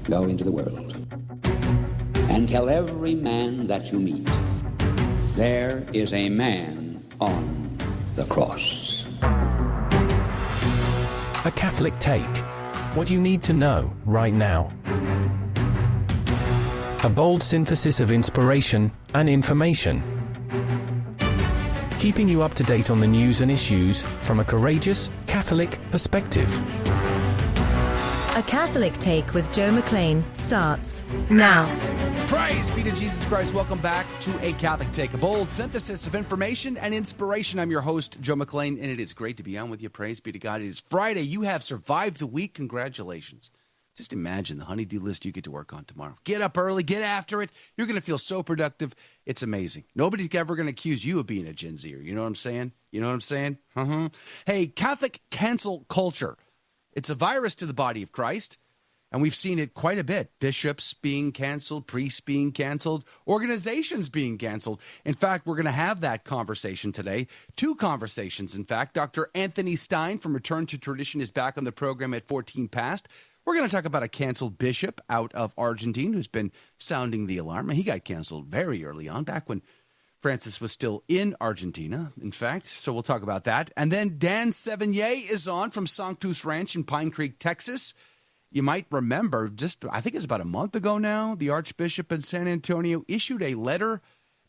Go into the world and tell every man that you meet, there is a man on the cross. A Catholic Take. What you need to know right now. A bold synthesis of inspiration and information. Keeping you up to date on the news and issues from a courageous Catholic perspective. A Catholic Take with Joe McLean starts now. Praise be to Jesus Christ. Welcome back to A Catholic Take, a bold synthesis of information and inspiration. I'm your host, Joe McLean, and it is great to be on with you. Praise be to God. It is Friday. You have survived the week. Congratulations. Just imagine the honey-do list you get to work on tomorrow. Get up early. Get after it. You're going to feel so productive. It's amazing. Nobody's ever going to accuse you of being a Gen Zer. You know what I'm saying? You know what I'm saying? Hey, Catholic cancel culture. It's a virus to the body of Christ, and we've seen it quite a bit. Bishops being canceled, priests being canceled, organizations being canceled. In fact, we're going to have that conversation today. Two conversations, in fact. Dr. Anthony Stine from Return to Tradition is back on the program at 14 past. We're going to talk about a canceled bishop out of Argentina who's been sounding the alarm. He got canceled very early on, back when Francis was still in Argentina, in fact, so we'll talk about that. And then Dan Sevigny is on from Sanctus Ranch in Pine Creek, Texas. You might remember, I think it's about a month ago now, the Archbishop in San Antonio issued a letter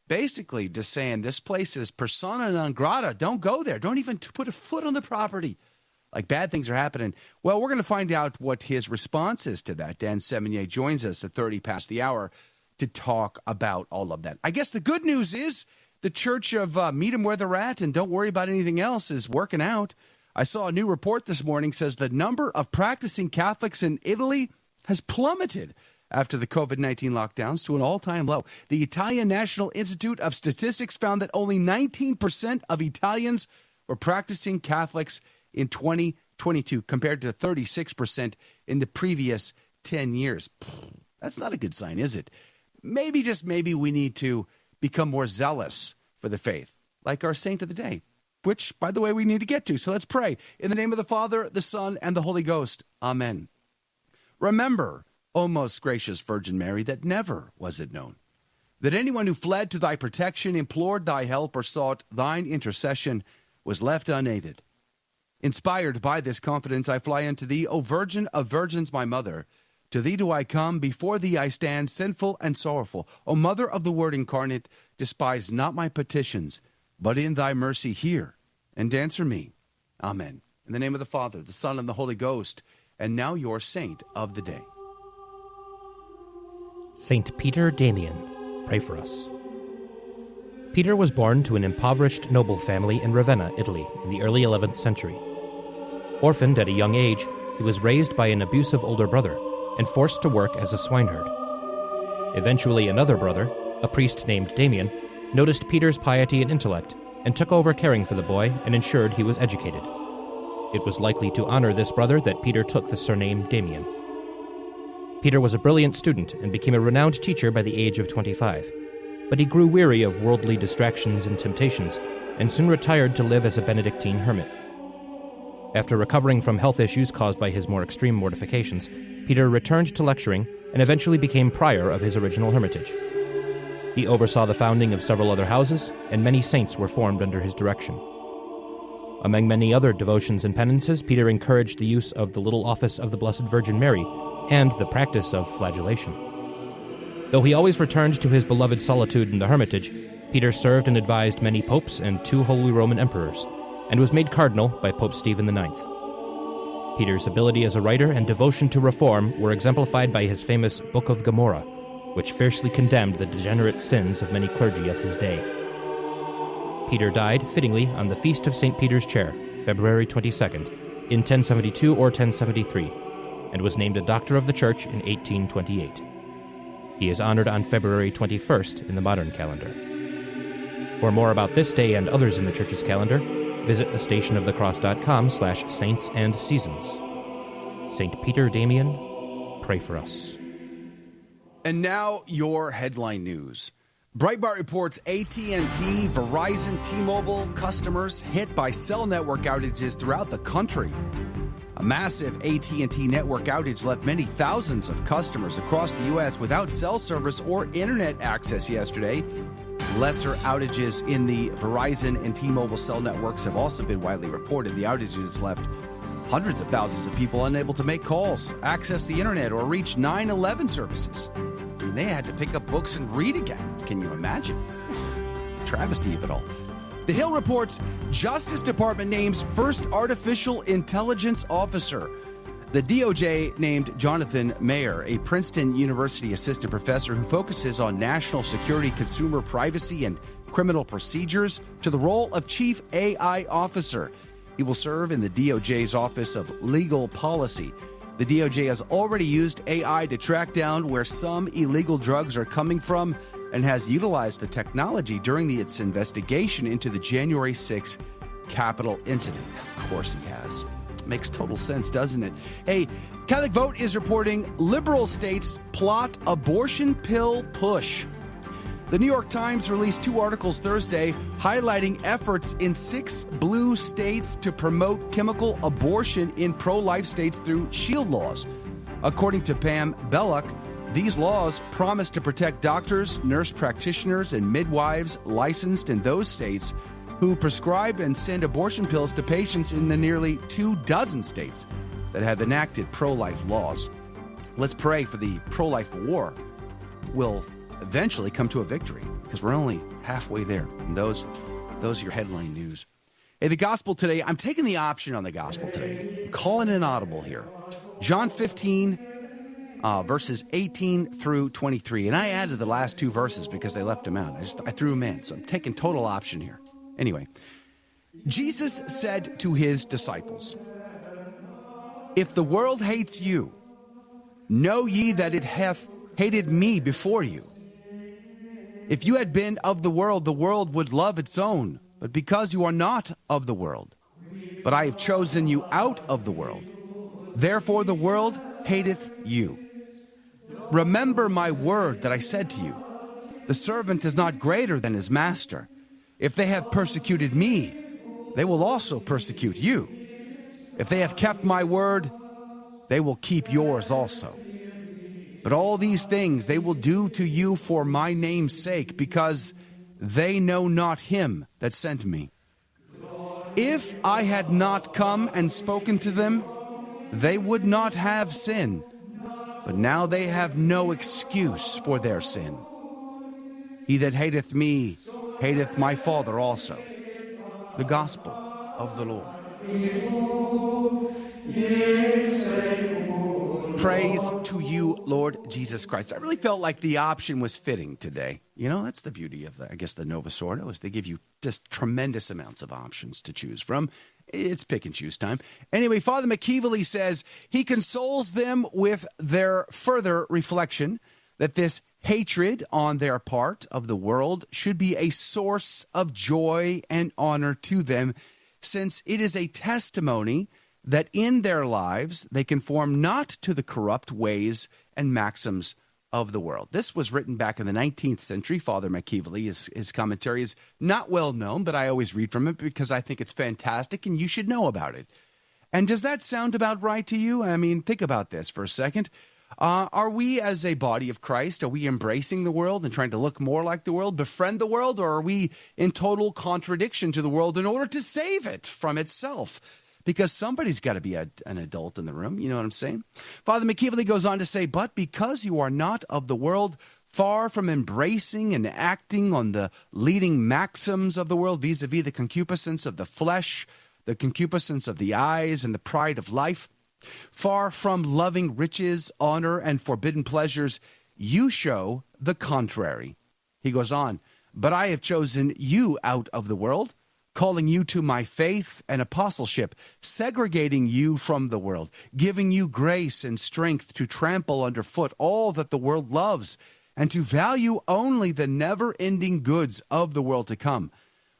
basically just saying this place is persona non grata. Don't go there. Don't even put a foot on the property. Like bad things are happening. Well, we're going to find out what his response is to that. Dan Sevigny joins us at 30 past the hour to talk about all of that. I guess the good news is the Church of meet them where they're at and don't worry about anything else is working out. I saw a new report this morning says the number of practicing Catholics in Italy has plummeted after the COVID-19 lockdowns to an all-time low. The Italian National Institute of Statistics found that only 19% of Italians were practicing Catholics in 2022 compared to 36% in the previous 10 years. That's not a good sign, is it? Maybe, just maybe, we need to become more zealous for the faith, like our saint of the day, which, by the way, we need to get to. So let's pray. In the name of the Father, the Son, and the Holy Ghost. Amen. Remember, O most gracious Virgin Mary, that never was it known that anyone who fled to thy protection, implored thy help, or sought thine intercession was left unaided. Inspired by this confidence, I fly unto thee, O Virgin of Virgins, my mother. To thee do I come, before thee I stand, sinful and sorrowful. O Mother of the Word incarnate, despise not my petitions, but in thy mercy hear and answer me. Amen. In the name of the Father, the Son, and the Holy Ghost, and now your saint of the day. Saint Peter Damian, pray for us. Peter was born to an impoverished noble family in Ravenna, Italy, in the early 11th century. Orphaned at a young age, he was raised by an abusive older brother and forced to work as a swineherd. Eventually, another brother, a priest named Damian, noticed Peter's piety and intellect and took over caring for the boy and ensured he was educated. It was likely to honor this brother that Peter took the surname Damian. Peter was a brilliant student and became a renowned teacher by the age of 25, but he grew weary of worldly distractions and temptations and soon retired to live as a Benedictine hermit. After recovering from health issues caused by his more extreme mortifications, Peter returned to lecturing and eventually became prior of his original hermitage. He oversaw the founding of several other houses, and many saints were formed under his direction. Among many other devotions and penances, Peter encouraged the use of the little office of the Blessed Virgin Mary and the practice of flagellation. Though he always returned to his beloved solitude in the hermitage, Peter served and advised many popes and 2 Holy Roman emperors, and was made cardinal by Pope Stephen IX. Peter's ability as a writer and devotion to reform were exemplified by his famous Book of Gomorrah, which fiercely condemned the degenerate sins of many clergy of his day. Peter died, fittingly, on the Feast of St. Peter's Chair, February 22nd, in 1072 or 1073, and was named a Doctor of the Church in 1828. He is honored on February 21st in the modern calendar. For more about this day and others in the Church's calendar, visit thestationofthecross.com/saints-and-seasons. St. Peter Damian, pray for us. And now your headline news. Breitbart reports AT&T, Verizon, T-Mobile customers hit by cell network outages throughout the country. A massive AT&T network outage left many thousands of customers across the U.S. without cell service or internet access yesterday. Lesser outages in the Verizon and T-Mobile cell networks have also been widely reported. The outages left hundreds of thousands of people unable to make calls, access the internet, or reach 911 services. I mean, they had to pick up books and read again. Can you imagine? Travesty of it all. The Hill reports Justice Department names first artificial intelligence officer. The DOJ named Jonathan Mayer, a Princeton University assistant professor who focuses on national security, consumer privacy, and criminal procedures, to the role of chief AI officer. He will serve in the DOJ's Office of Legal Policy. The DOJ has already used AI to track down where some illegal drugs are coming from and has utilized the technology during its investigation into the January 6th Capitol incident. Of course he has. Makes total sense, doesn't it? Hey, Catholic Vote is reporting liberal states plot abortion pill push. The New York Times released 2 articles Thursday highlighting efforts in 6 blue states to promote chemical abortion in pro-life states through shield laws. According to Pam Belluck, these laws promise to protect doctors, nurse practitioners, and midwives licensed in those states who prescribe and send abortion pills to patients in the nearly 24 states that have enacted pro-life laws. Let's pray for the pro-life war will eventually come to a victory, because we're only halfway there. And those are your headline news. Hey, the gospel today, I'm taking the option on the gospel today. I'm calling an audible here. John 15, verses 18 through 23. And I added the last 2 verses because they left them out. I threw them in, so I'm taking total option here. Anyway, Jesus said to his disciples, "If the world hates you, know ye that it hath hated me before you. If you had been of the world would love its own. But because you are not of the world, but I have chosen you out of the world, therefore the world hateth you. Remember my word that I said to you. The servant is not greater than his master. If they have persecuted me, they will also persecute you. If they have kept my word, they will keep yours also. But all these things they will do to you for my name's sake, because they know not him that sent me. If I had not come and spoken to them, they would not have sin. But now they have no excuse for their sin. He that hateth me hateth my Father also." The gospel of the Lord. Praise to you, Lord Jesus Christ. I really felt like the option was fitting today. You know, that's the beauty of, the Novus Ordo, is they give you just tremendous amounts of options to choose from. It's pick and choose time. Anyway, Father McKeevely says he consoles them with their further reflection that this hatred on their part of the world should be a source of joy and honor to them, since it is a testimony that in their lives they conform not to the corrupt ways and maxims of the world. This was written back in the 19th century. Father McKeevely, his commentary is not well known, but I always read from it because I think it's fantastic and you should know about it. And does that sound about right to you? I mean, think about this for a second. Are we, as a body of Christ, are we embracing the world and trying to look more like the world, befriend the world, or are we in total contradiction to the world in order to save it from itself? Because somebody's got to be an adult in the room, you know what I'm saying? Father McKeevely goes on to say, "But because you are not of the world, far from embracing and acting on the leading maxims of the world vis-a-vis the concupiscence of the flesh, the concupiscence of the eyes, and the pride of life, far from loving riches, honor, and forbidden pleasures, you show the contrary." He goes on, "But I have chosen you out of the world, calling you to my faith and apostleship, segregating you from the world, giving you grace and strength to trample underfoot all that the world loves, and to value only the never-ending goods of the world to come.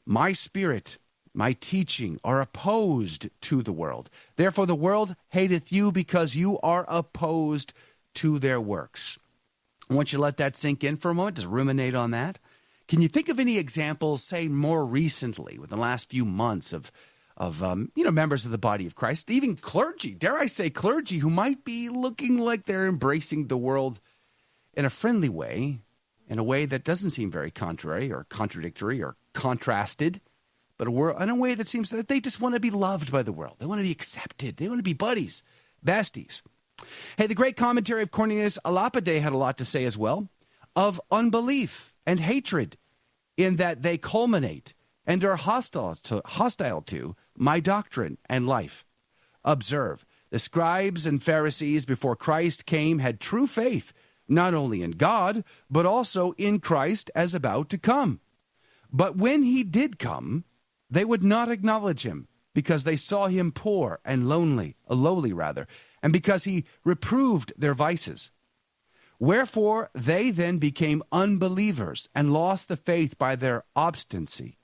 My spirit, my teaching are opposed to the world. Therefore the world hateth you, because you are opposed to their works." I want you to let that sink in for a moment. Just ruminate on that. Can you think of any examples, say more recently, within the last few months, of members of the body of Christ, even clergy, dare I say clergy, who might be looking like they're embracing the world in a friendly way, in a way that doesn't seem very contrary or contradictory or contrasted, but in a way that seems that they just want to be loved by the world. They want to be accepted. They want to be buddies, besties. Hey, the great commentary of Cornelius a Lapide had a lot to say as well, of unbelief and hatred, in that they culminate and are hostile to my doctrine and life. Observe, the scribes and Pharisees before Christ came had true faith, not only in God, but also in Christ as about to come. But when he did come, they would not acknowledge him, because they saw him poor and lowly, and because he reproved their vices. Wherefore they then became unbelievers and lost the faith by their obstinacy.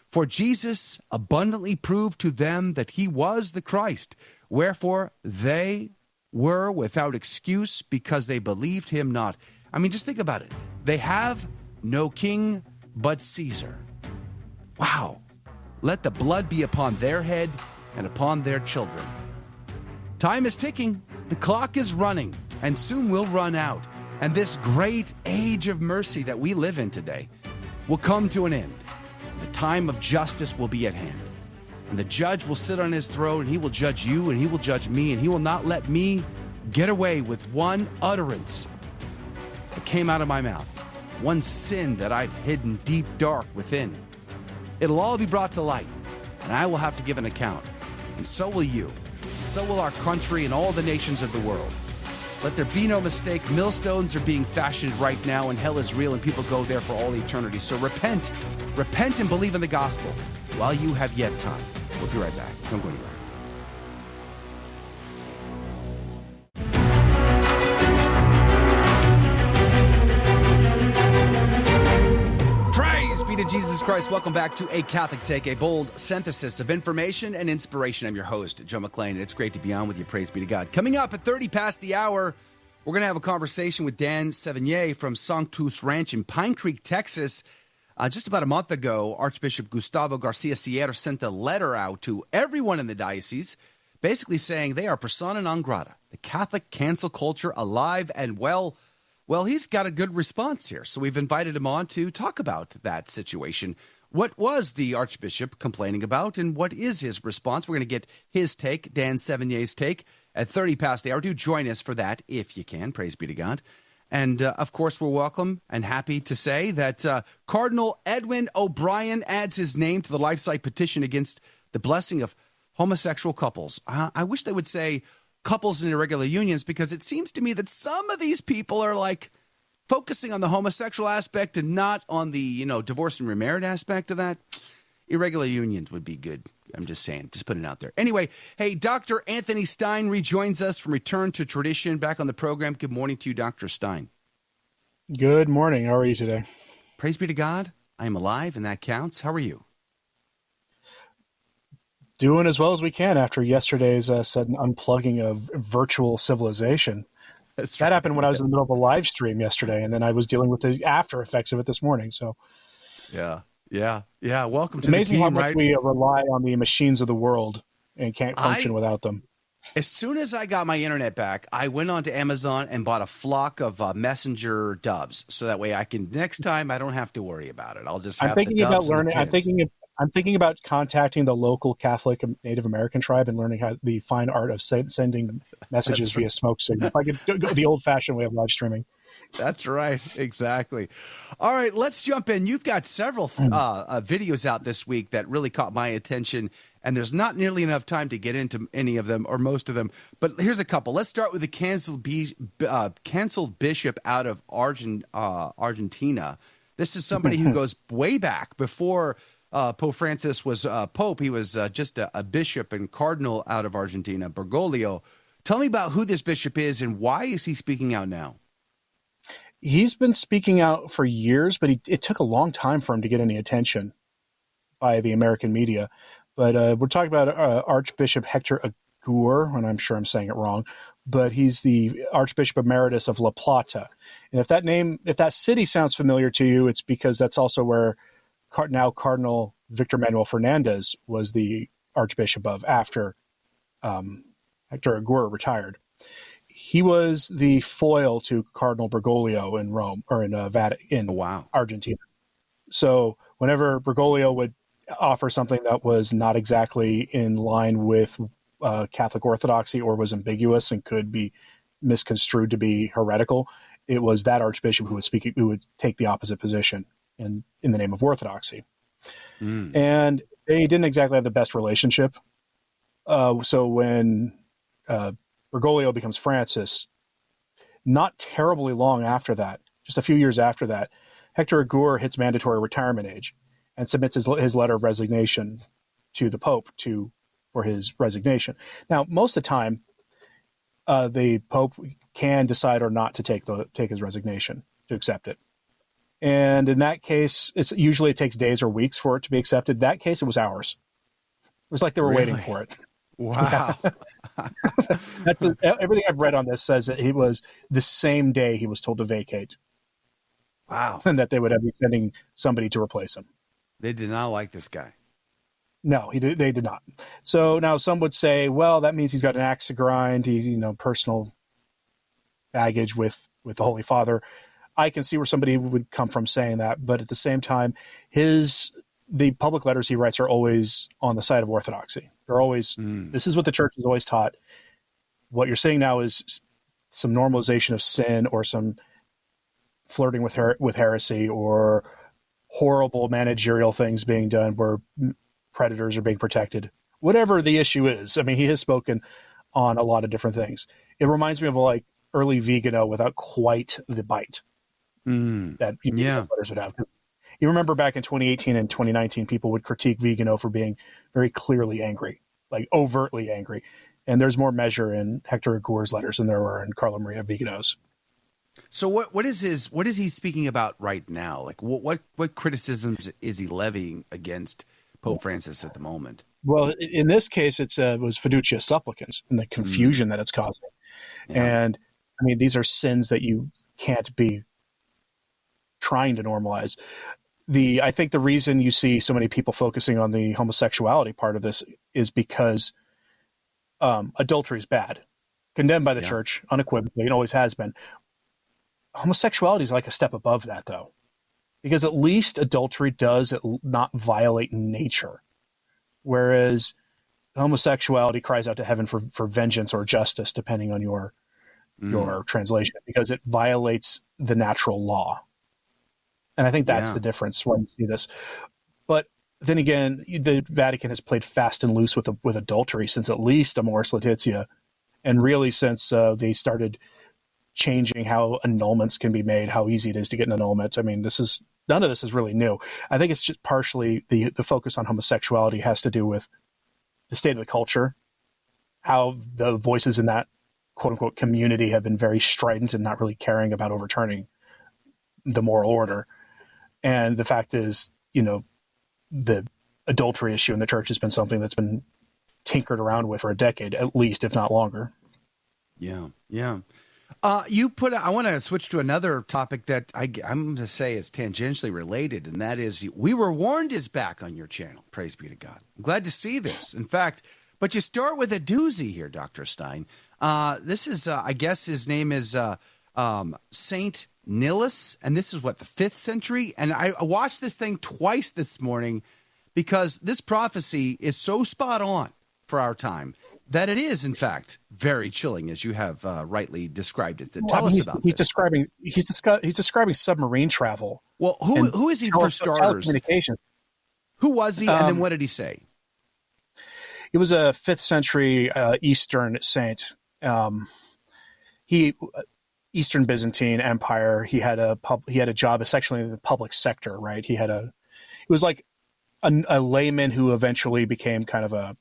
For Jesus abundantly proved to them that he was the Christ. Wherefore they were without excuse, because they believed him not. I mean, just think about it. They have no king but Caesar. Wow. Let the blood be upon their head and upon their children. Time is ticking. The clock is running, and soon will run out. And this great age of mercy that we live in today will come to an end. The time of justice will be at hand. And the judge will sit on his throne, and he will judge you, and he will judge me, and he will not let me get away with one utterance that came out of my mouth, one sin that I've hidden deep dark within. It'll all be brought to light, and I will have to give an account. And so will you. So will our country and all the nations of the world. Let there be no mistake, millstones are being fashioned right now, and hell is real, and people go there for all eternity. So repent and believe in the gospel while you have yet time. We'll be right back. Don't go anywhere. Praise be to Jesus Christ. Welcome back to A Catholic Take, a bold synthesis of information and inspiration. I'm your host, Joe McClain, and it's great to be on with you. Praise be to God. Coming up at 30 past the hour, we're going to have a conversation with Dan Sevigny from Sanctus Ranch in Pine Creek, Texas. Just about a month ago, Archbishop Gustavo Garcia Sierra sent a letter out to everyone in the diocese, basically saying they are persona non grata, the Catholic cancel culture alive and well. Well, he's got a good response here, so we've invited him on to talk about that situation. What was the Archbishop complaining about, and what is his response? We're going to get his take, Dan Sevigny's take, at 30 past the hour. Do join us for that if you can. Praise be to God. And, of course, we're welcome and happy to say that Cardinal Edwin O'Brien adds his name to the LifeSite petition against the blessing of homosexual couples. I wish they would say couples in irregular unions, because it seems to me that some of these people are, like, focusing on the homosexual aspect and not on the, divorce and remarried aspect of that. Irregular unions would be good. I'm just saying, just putting it out there. Anyway, hey, Dr. Anthony Stine rejoins us from Return to Tradition back on the program. Good morning to you, Dr. Stine. Good morning. How are you today? Praise be to God. I am alive, and that counts. How are you? Doing as well as we can after yesterday's sudden unplugging of virtual civilization. That happened when I was in the middle of a live stream yesterday, and then I was dealing with the after effects of it this morning. So, yeah. Welcome to amazing the team, how much right? we rely on the machines of the world and can't function without them. As soon as I got my internet back, I went on to Amazon and bought a flock of messenger doves, so that way I can next time I don't have to worry about it. I'll just. Have I'm thinking the about doves and the learning. I'm thinking about contacting the local Catholic Native American tribe and learning how the fine art of sending messages via smoke signal. If I could go the old-fashioned way of live streaming. That's right. Exactly. All right, let's jump in. You've got several videos out this week that really caught my attention, and there's not nearly enough time to get into any of them or most of them. But here's a couple. Let's start with the canceled bishop out of Argentina. This is somebody who goes way back before Pope Francis was Pope. He was just a bishop and cardinal out of Argentina, Bergoglio. Tell me about who this bishop is and why is he speaking out now? He's been speaking out for years, but it took a long time for him to get any attention by the American media. But we're talking about Archbishop Hector Agur, and I'm sure I'm saying it wrong, but he's the Archbishop Emeritus of La Plata. And if that city sounds familiar to you, it's because that's also where now Cardinal Victor Manuel Fernandez was the archbishop of after Hector Agur retired. He was the foil to Cardinal Bergoglio in Rome, or in Argentina. So whenever Bergoglio would offer something that was not exactly in line with Catholic orthodoxy or was ambiguous and could be misconstrued to be heretical, it was that archbishop who would take the opposite position in the name of orthodoxy. And they didn't exactly have the best relationship. So when Bergoglio becomes Francis, not terribly long after that, just a few years after that, Hector Agur hits mandatory retirement age and submits his letter of resignation to the Pope for his resignation. Now, most of the time, the Pope can decide or not to take his resignation, to accept it. And in that case, it takes days or weeks for it to be accepted. That case, it was hours. It was like they were waiting for it. Wow. That's everything I've read on this says that it was the same day he was told to vacate. Wow. And that they would be sending somebody to replace him. They did not like this guy. No, they did not. So now some would say, well, that means he's got an axe to grind. Personal baggage with the Holy Father. I can see where somebody would come from saying that, but at the same time, the public letters he writes are always on the side of orthodoxy. They're always, this is what the church has always taught. What you're seeing now is some normalization of sin or some flirting with heresy or horrible managerial things being done where predators are being protected. Whatever the issue is, I mean, he has spoken on a lot of different things. It reminds me of like early Vigano without quite the bite that letters would have. You remember back in 2018 and 2019, people would critique Vigano for being very clearly angry, like overtly angry. And there's more measure in Hector Agur's letters than there were in Carlo Maria Vigano's. So what is he speaking about right now? Like what criticisms is he levying against Pope Francis at the moment? Well, in this case, it was fiducia supplicans and the confusion that it's causing. Yeah. And I mean, these are sins that you can't be trying to normalize. I think the reason you see so many people focusing on the homosexuality part of this is because adultery is bad, condemned by the church unequivocally, and always has been. Homosexuality is like a step above that, though, because at least adultery does not violate nature, whereas homosexuality cries out to heaven for vengeance or justice, depending on your translation, because it violates the natural law. And I think that's the difference when you see this. But then again, the Vatican has played fast and loose with adultery since at least Amoris Laetitia, and really since they started changing how annulments can be made, how easy it is to get an annulment. I mean, none of this is really new. I think it's just partially the focus on homosexuality has to do with the state of the culture, how the voices in that quote unquote community have been very strident and not really caring about overturning the moral order. And the fact is, the adultery issue in the church has been something that's been tinkered around with for a decade, at least, if not longer. Yeah. I want to switch to another topic that I'm going to say is tangentially related, and that is We Were Warned is back on your channel. Praise be to God. I'm glad to see this. In fact, but you start with a doozy here, Dr. Stine. This is, I guess his name is Saint Nilus, and this is the 5th century. And I watched this thing twice this morning because this prophecy is so spot on for our time that it is, in fact, very chilling, as you have rightly described it. Tell us about this. He's describing submarine travel. Well, who is he for starters? Telecommunications. Who was he, and then what did he say? He was a 5th century Eastern saint. Eastern Byzantine Empire. He had a job essentially in the public sector, right? He was like a layman who eventually became kind of a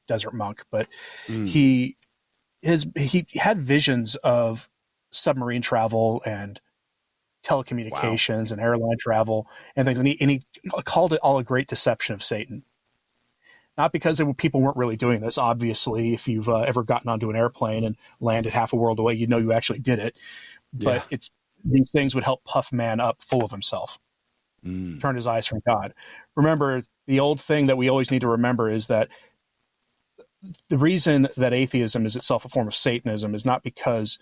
desert monk, but he had visions of submarine travel and telecommunications and airline travel and things, and he called it all a great deception of Satan. Not because people weren't really doing this. Obviously, if you've ever gotten onto an airplane and landed half a world away, you know you actually did it. But these things would help puff man up full of himself. turned his eyes from God. Remember, the old thing that we always need to remember is that the reason that atheism is itself a form of Satanism is not because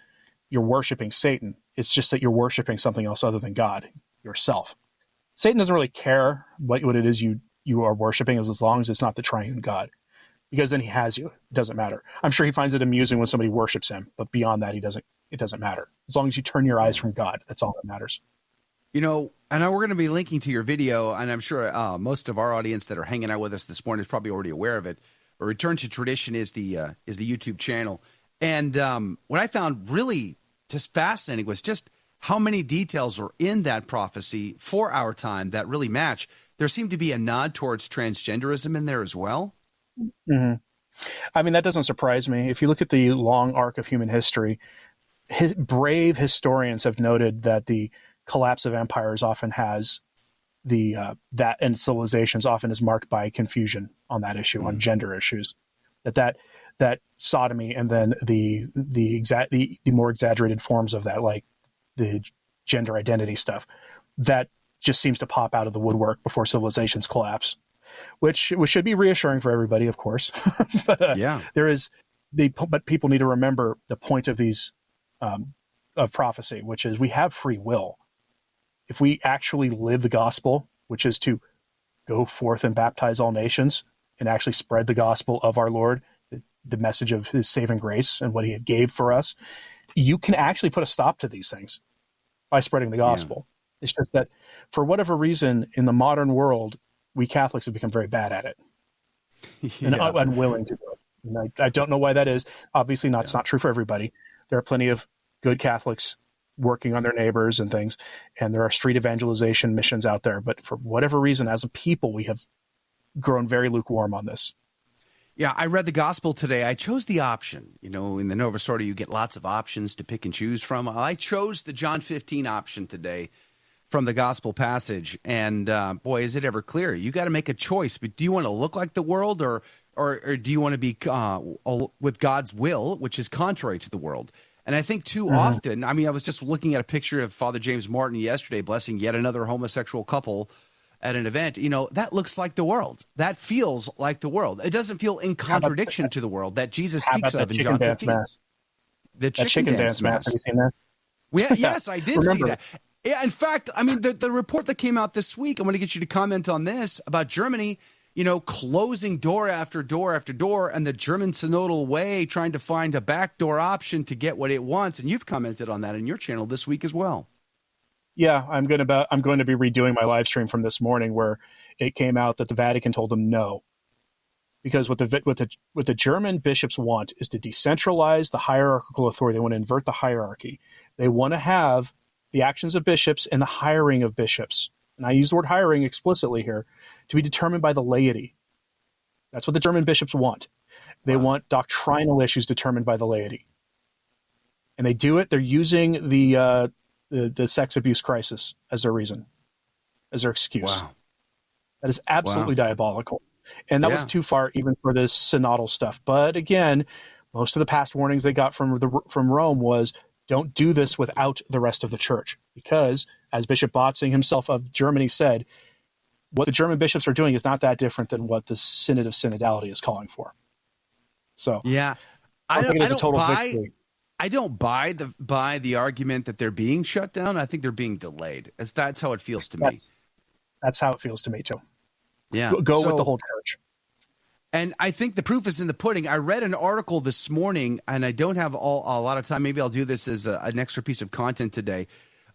you're worshiping Satan. It's just that you're worshiping something else other than God, yourself. Satan doesn't really care what it is you are worshiping as long as it's not the triune God, because then he has you. It doesn't matter. I'm sure he finds it amusing when somebody worships him, but beyond that, it doesn't matter. As long as you turn your eyes from God, that's all that matters. You know, I know we're going to be linking to your video, and I'm sure most of our audience that are hanging out with us this morning is probably already aware of it. But Return to Tradition is the YouTube channel. And what I found really just fascinating was just how many details are in that prophecy for our time that really match. There seemed to be a nod towards transgenderism in there as well. Mm-hmm. I mean, that doesn't surprise me. If you look at the long arc of human history, brave historians have noted that the collapse of empires often has and civilizations often is marked by confusion on that issue, on gender issues. That sodomy and then the more exaggerated forms of that, like the gender identity stuff, that just seems to pop out of the woodwork before civilizations collapse, which should be reassuring for everybody, of course. But but people need to remember the point of these of prophecy, which is we have free will. If we actually live the gospel, which is to go forth and baptize all nations and actually spread the gospel of our Lord, the message of his saving grace and what he had gave for us, you can actually put a stop to these things by spreading the gospel. Yeah. It's just that for whatever reason in the modern world, we Catholics have become very bad at it and unwilling to do it. And I don't know why that is. Obviously it's not true for everybody. There are plenty of good Catholics working on their neighbors and things, and there are street evangelization missions out there. But for whatever reason, as a people, we have grown very lukewarm on this. Yeah, I read the gospel today. I chose the option. You know, in the Novus Ordo, you get lots of options to pick and choose from. I chose the John 15 option today from the gospel passage. And boy, is it ever clear. You got to make a choice. But do you want to look like the world or do you want to be with God's will, which is contrary to the world? And I think too often, I mean, I was just looking at a picture of Father James Martin yesterday blessing yet another homosexual couple at an event. You know, that looks like the world. That feels like the world. It doesn't feel in contradiction to the world that Jesus speaks of in John 15. The chicken dance mass. Have you seen that? Yes, I did see that. Yeah, in fact, I mean, the report that came out this week, I'm going to get you to comment on this about Germany, you know, closing door after door after door, and the German synodal way trying to find a backdoor option to get what it wants. And you've commented on that in your channel this week as well. Yeah, I'm going to be redoing my live stream from this morning where it came out that the Vatican told them no, because what the German bishops want is to decentralize the hierarchical authority. They want to invert the hierarchy. They want to have the actions of bishops and the hiring of bishops, and I use the word hiring explicitly here, to be determined by the laity. That's what the German bishops want. They want doctrinal issues determined by the laity. And they do it. They're using the sex abuse crisis as their reason, as their excuse. Wow. That is absolutely diabolical. And that was too far even for this synodal stuff. But again, most of the past warnings they got from Rome was, don't do this without the rest of the church. Because, as Bishop Botzing himself of Germany said, what the German bishops are doing is not that different than what the Synod of Synodality is calling for. So, I don't buy the argument that they're being shut down. I think they're being delayed. That's how it feels to me. That's how it feels to me too. Yeah, go with the whole church. And I think the proof is in the pudding. I read an article this morning, and I don't have a lot of time. Maybe I'll do this as an extra piece of content today.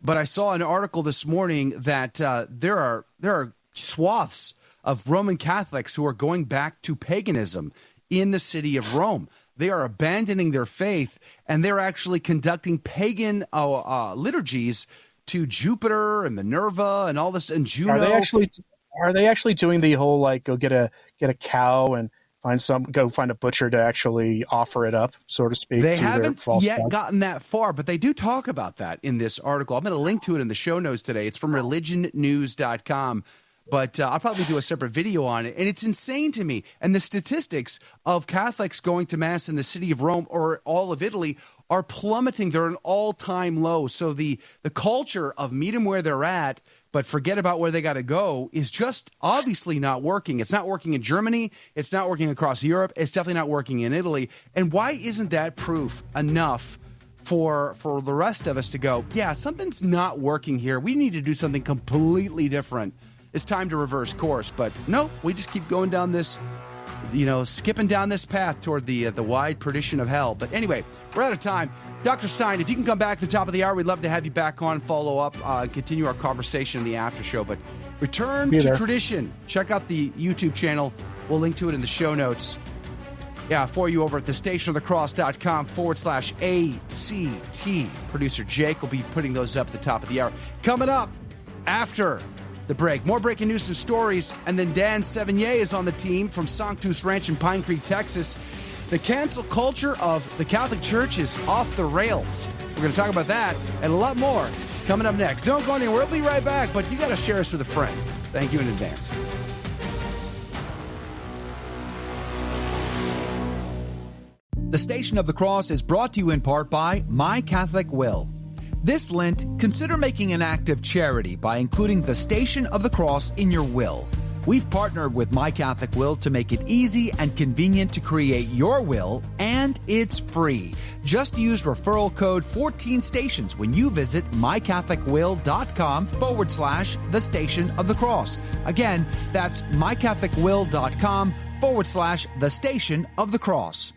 But I saw an article this morning that there are swaths of Roman Catholics who are going back to paganism in the city of Rome. They are abandoning their faith, and they're actually conducting pagan liturgies to Jupiter and Minerva and all this, and Juno. Are they actually doing the whole, like, go get a cow and go find a butcher to actually offer it up, so to speak? They haven't yet gotten that far, but they do talk about that in this article. I'm going to link to it in the show notes today. It's from religionnews.com. But I'll probably do a separate video on it. And it's insane to me. And the statistics of Catholics going to Mass in the city of Rome or all of Italy are plummeting. They're an all-time low. So the culture of meet them where they're at, but forget about where they got to go is just obviously not working. It's not working in Germany. It's not working across Europe. It's definitely not working in Italy. And why isn't that proof enough for the rest of us to go, yeah, something's not working here. We need to do something completely different. It's time to reverse course. But no, we just keep going down this, skipping down this path toward the wide perdition of hell. But anyway, we're out of time. Dr. Stine, if you can come back at the top of the hour, we'd love to have you back on, follow up, continue our conversation in the after show. But return to tradition. Check out the YouTube channel. We'll link to it in the show notes. Yeah, for you over at thestationofthecross.com/ACT. Producer Jake will be putting those up at the top of the hour. Coming up after the break, more breaking news and stories, and then Dan Sevigny is on the team from Sanctus Ranch in Pine Creek, Texas. The cancel culture of the Catholic Church is off the rails. We're going to talk about that and a lot more coming up next. Don't go anywhere. We'll be right back, but you got to share us with a friend. Thank you in advance. The Station of the Cross is brought to you in part by My Catholic Will. This Lent, consider making an act of charity by including the Station of the Cross in your will. We've partnered with My Catholic Will to make it easy and convenient to create your will, and it's free. Just use referral code 14stations when you visit mycatholicwill.com/the Station of the Cross. Again, that's mycatholicwill.com/the Station of the Cross.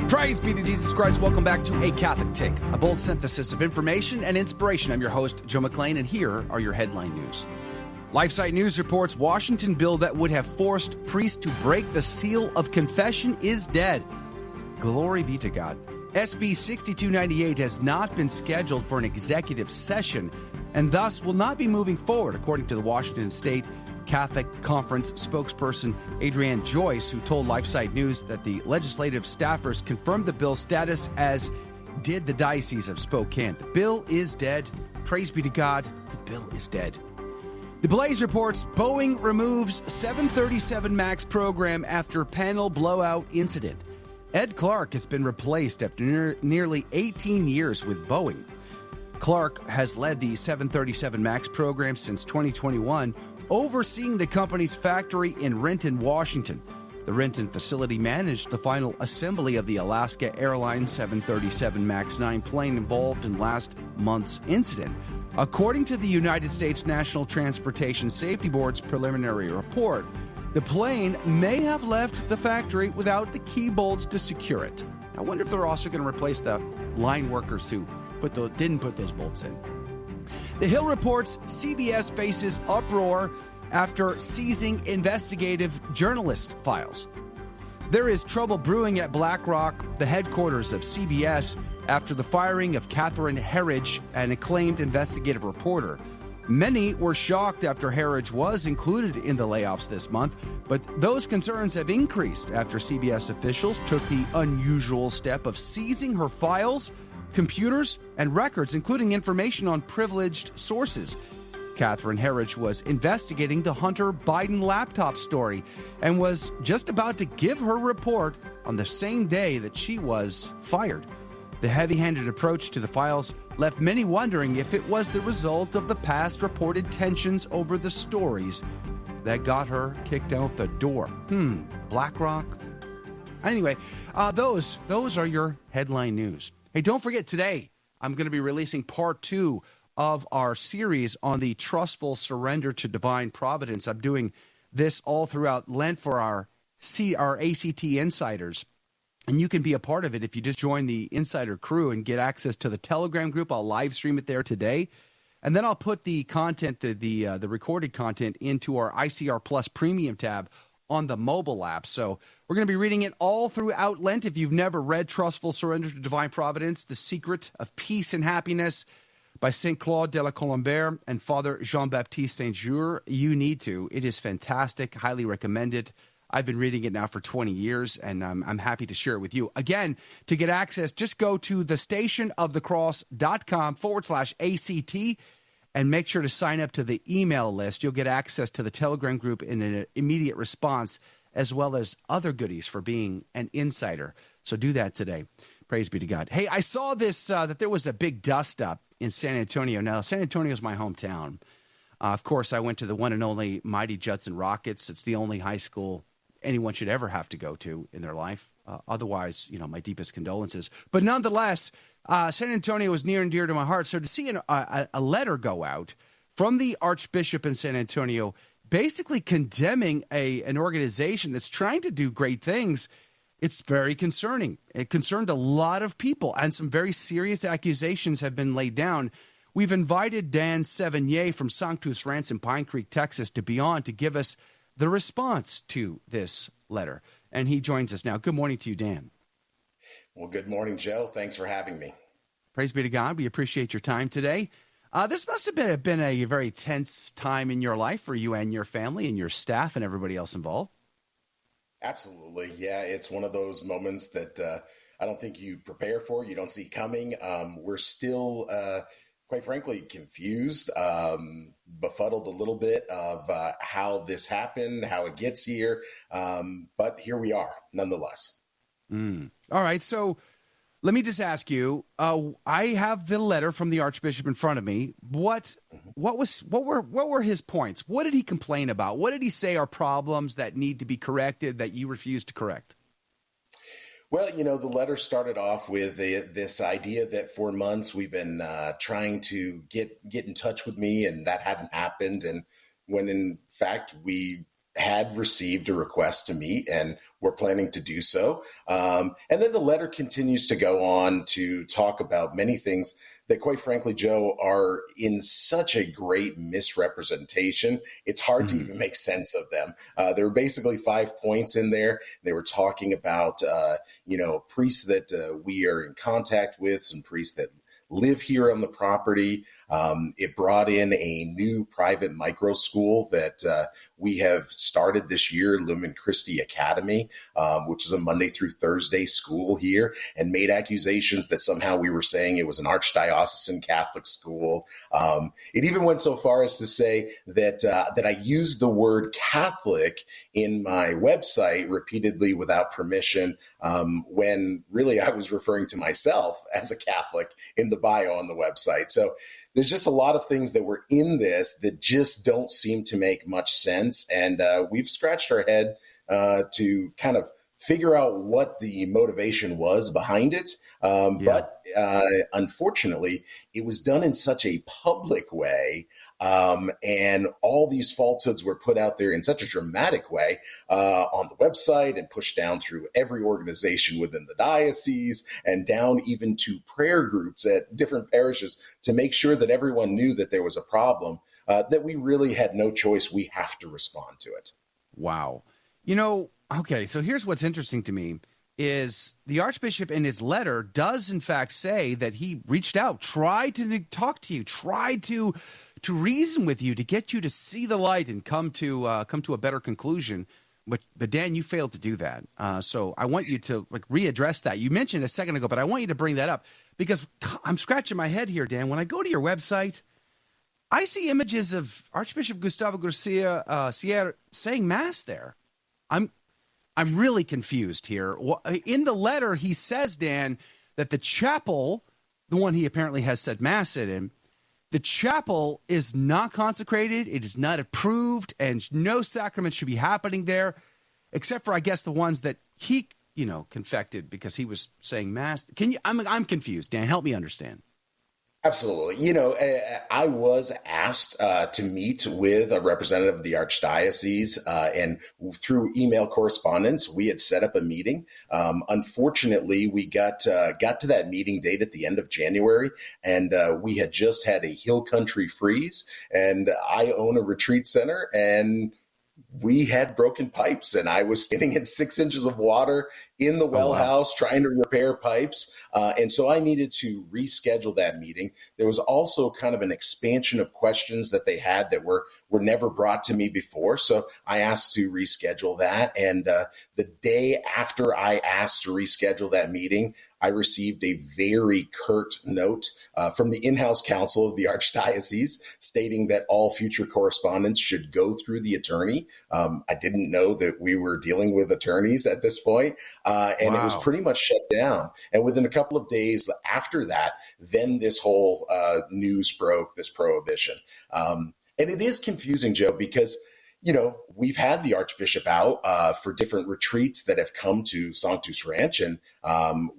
Praise be to Jesus Christ. Welcome back to A Catholic Take, a bold synthesis of information and inspiration. I'm your host, Joe McClain, and here are your headline news. LifeSite News reports Washington bill that would have forced priests to break the seal of confession is dead. Glory be to God. SB 6298 has not been scheduled for an executive session and thus will not be moving forward, according to the Washington State Catholic Conference spokesperson Adrienne Joyce, who told LifeSite News that the legislative staffers confirmed the bill's status, as did the Diocese of Spokane. The bill is dead. Praise be to God, the bill is dead. The Blaze reports Boeing removes 737 MAX program after panel blowout incident. Ed Clark has been replaced after nearly 18 years with Boeing. Clark has led the 737 MAX program since 2021, overseeing the company's factory in Renton, Washington. The Renton facility managed the final assembly of the Alaska Airlines 737 MAX 9 plane involved in last month's incident. According to the United States National Transportation Safety Board's preliminary report, the plane may have left the factory without the key bolts to secure it. I wonder if they're also going to replace the line workers who didn't put those bolts in. The Hill reports CBS faces uproar after seizing investigative journalist files. There is trouble brewing at BlackRock, the headquarters of CBS, after the firing of Catherine Herridge, an acclaimed investigative reporter. Many were shocked after Herridge was included in the layoffs this month, but those concerns have increased after CBS officials took the unusual step of seizing her files, computers, and records, including information on privileged sources. Catherine Herridge was investigating the Hunter Biden laptop story and was just about to give her report on the same day that she was fired. The heavy-handed approach to the files left many wondering if it was the result of the past reported tensions over the stories that got her kicked out the door. BlackRock. Anyway, those are your headline news. Hey, don't forget, today I'm going to be releasing part 2 of our series on the trustful surrender to divine providence. I'm doing this all throughout Lent for our ACT insiders. And you can be a part of it if you just join the insider crew and get access to the Telegram group. I'll live stream it there today. And then I'll put the content, the recorded content, into our ICR Plus Premium tab on the mobile app. So we're going to be reading it all throughout Lent. If you've never read Trustful Surrender to Divine Providence, The Secret of Peace and Happiness by St. Claude de la Colombière and Father Jean-Baptiste Saint-Jure, you need to. It is fantastic. Highly recommend it. I've been reading it now for 20 years, and I'm happy to share it with you. Again, to get access, just go to thestationofthecross.com/ACT and make sure to sign up to the email list. You'll get access to the Telegram group in an immediate response, as well as other goodies for being an insider. So do that today. Praise be to God. Hey, I saw this, that there was a big dust-up in San Antonio. Now, San Antonio is my hometown. Of course, I went to the one and only Mighty Judson Rockets. It's the only high school anyone should ever have to go to in their life. Otherwise, my deepest condolences. But nonetheless, San Antonio is near and dear to my heart. So to see a letter go out from the Archbishop in San Antonio basically condemning an organization that's trying to do great things, it's very concerning. It concerned a lot of people, and some very serious accusations have been laid down. We've invited Dan Sevigny from Sanctus Ranch in Pine Creek, Texas, to be on to give us the response to this letter. And he joins us now. Good morning to you, Dan. Well, good morning, Joe. Thanks for having me. Praise be to God. We appreciate your time today. This must have been a very tense time in your life for you and your family and your staff and everybody else involved. Absolutely. Yeah, it's one of those moments that I don't think you prepare for, you don't see coming. We're still, quite frankly, confused, befuddled a little bit of how this happened, how it gets here. But here we are, nonetheless. All right. So let me just ask you, I have the letter from the Archbishop in front of me. What were his points? What did he complain about? What did he say are problems that need to be corrected that you refuse to correct? Well, the letter started off with this idea that for months we've been trying to get in touch with me, and that hadn't happened. And when in fact we had received a request to meet and we're planning to do so. And then the letter continues to go on to talk about many things that, quite frankly, Joe, are in such a great misrepresentation. It's hard to even make sense of them. There were basically 5 points in there. They were talking about, priests that we are in contact with, some priests that live here on the property. It brought in a new private micro school that we have started this year, Lumen Christi Academy, which is a Monday through Thursday school here, and made accusations that somehow we were saying it was an archdiocesan Catholic school. It even went so far as to say that I used the word Catholic in my website repeatedly without permission, when really I was referring to myself as a Catholic in the bio on the website. So there's just a lot of things that were in this that just don't seem to make much sense. And we've scratched our head to kind of figure out what the motivation was behind it. But unfortunately, it was done in such a public way. And all these falsehoods were put out there in such a dramatic way on the website and pushed down through every organization within the diocese and down even to prayer groups at different parishes to make sure that everyone knew that there was a problem, that we really had no choice. We have to respond to it. Wow. Okay, so here's what's interesting to me is the Archbishop in his letter does in fact say that he reached out, tried to talk to you, tried to reason with you, to get you to see the light and come to a better conclusion. But Dan, you failed to do that. So I want you to readdress that. You mentioned a second ago, but I want you to bring that up because I'm scratching my head here, Dan. When I go to your website, I see images of Archbishop Gustavo Garcia Sierra saying Mass there. I'm really confused here. In the letter, he says, Dan, that the chapel, the one he apparently has said Mass in, the chapel is not consecrated. It is not approved, and no sacrament should be happening there, except for, I guess, the ones that he, confected because he was saying Mass. I'm confused. Dan, help me understand. Absolutely. I was asked to meet with a representative of the Archdiocese, and through email correspondence, we had set up a meeting. Unfortunately, we got to that meeting date at the end of January, and we had just had a hill country freeze, and I own a retreat center, and we had broken pipes, and I was standing in 6 inches of water in the well house trying to repair pipes. And so I needed to reschedule that meeting. There was also kind of an expansion of questions that they had that were never brought to me before. So I asked to reschedule that. And the day after I asked to reschedule that meeting, I received a very curt note from the in-house counsel of the Archdiocese stating that all future correspondence should go through the attorney. I didn't know that we were dealing with attorneys at this point. and it was pretty much shut down. And within a couple of days after that, then this whole news broke, this prohibition. And it is confusing, Joe, because we've had the Archbishop out for different retreats that have come to Sanctus Ranch, and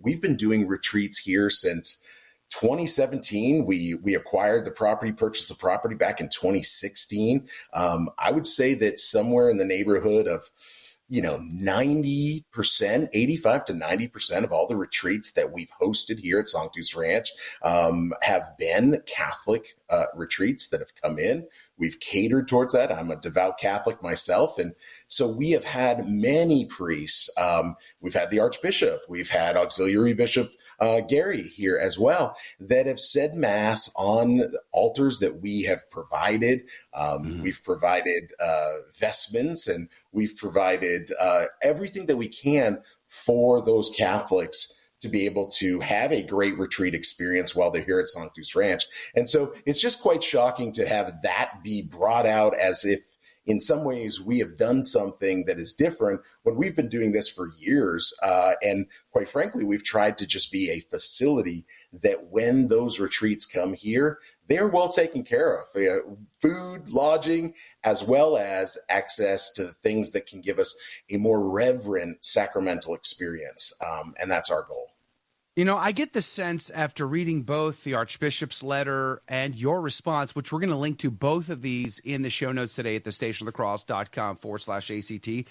we've been doing retreats here since 2017. We acquired the property, purchased the property back in 2016. I would say that somewhere in the neighborhood of 90%, 85 to 90% of all the retreats that we've hosted here at Sanctus Ranch have been Catholic retreats that have come in. We've catered towards that. I'm a devout Catholic myself. And so we have had many priests. We've had the Archbishop. We've had Auxiliary Bishop Gary here as well that have said Mass on altars that we have provided. We've provided vestments, and we've provided everything that we can for those Catholics to be able to have a great retreat experience while they're here at Sanctus Ranch. And so it's just quite shocking to have that be brought out as if in some ways we have done something that is different when we've been doing this for years. And quite frankly, we've tried to just be a facility that when those retreats come here, they're well taken care of. Food, lodging, as well as access to things that can give us a more reverent sacramental experience. And that's our goal. I get the sense after reading both the Archbishop's letter and your response, which we're going to link to both of these in the show notes today at thestationofthecross.com/ACT.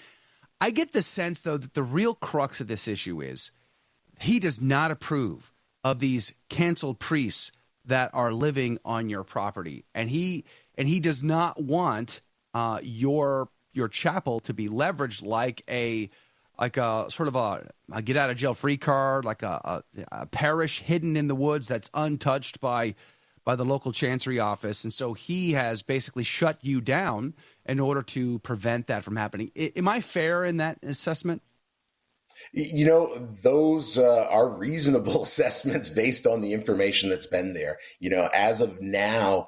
I get the sense, though, that the real crux of this issue is he does not approve of these canceled priests that are living on your property. And he does not want your chapel to be leveraged like a sort of a get out of jail free card, like a parish hidden in the woods that's untouched by the local chancery office. And so he has basically shut you down in order to prevent that from happening. Am I fair in that assessment? Those are reasonable assessments based on the information that's been there. As of now,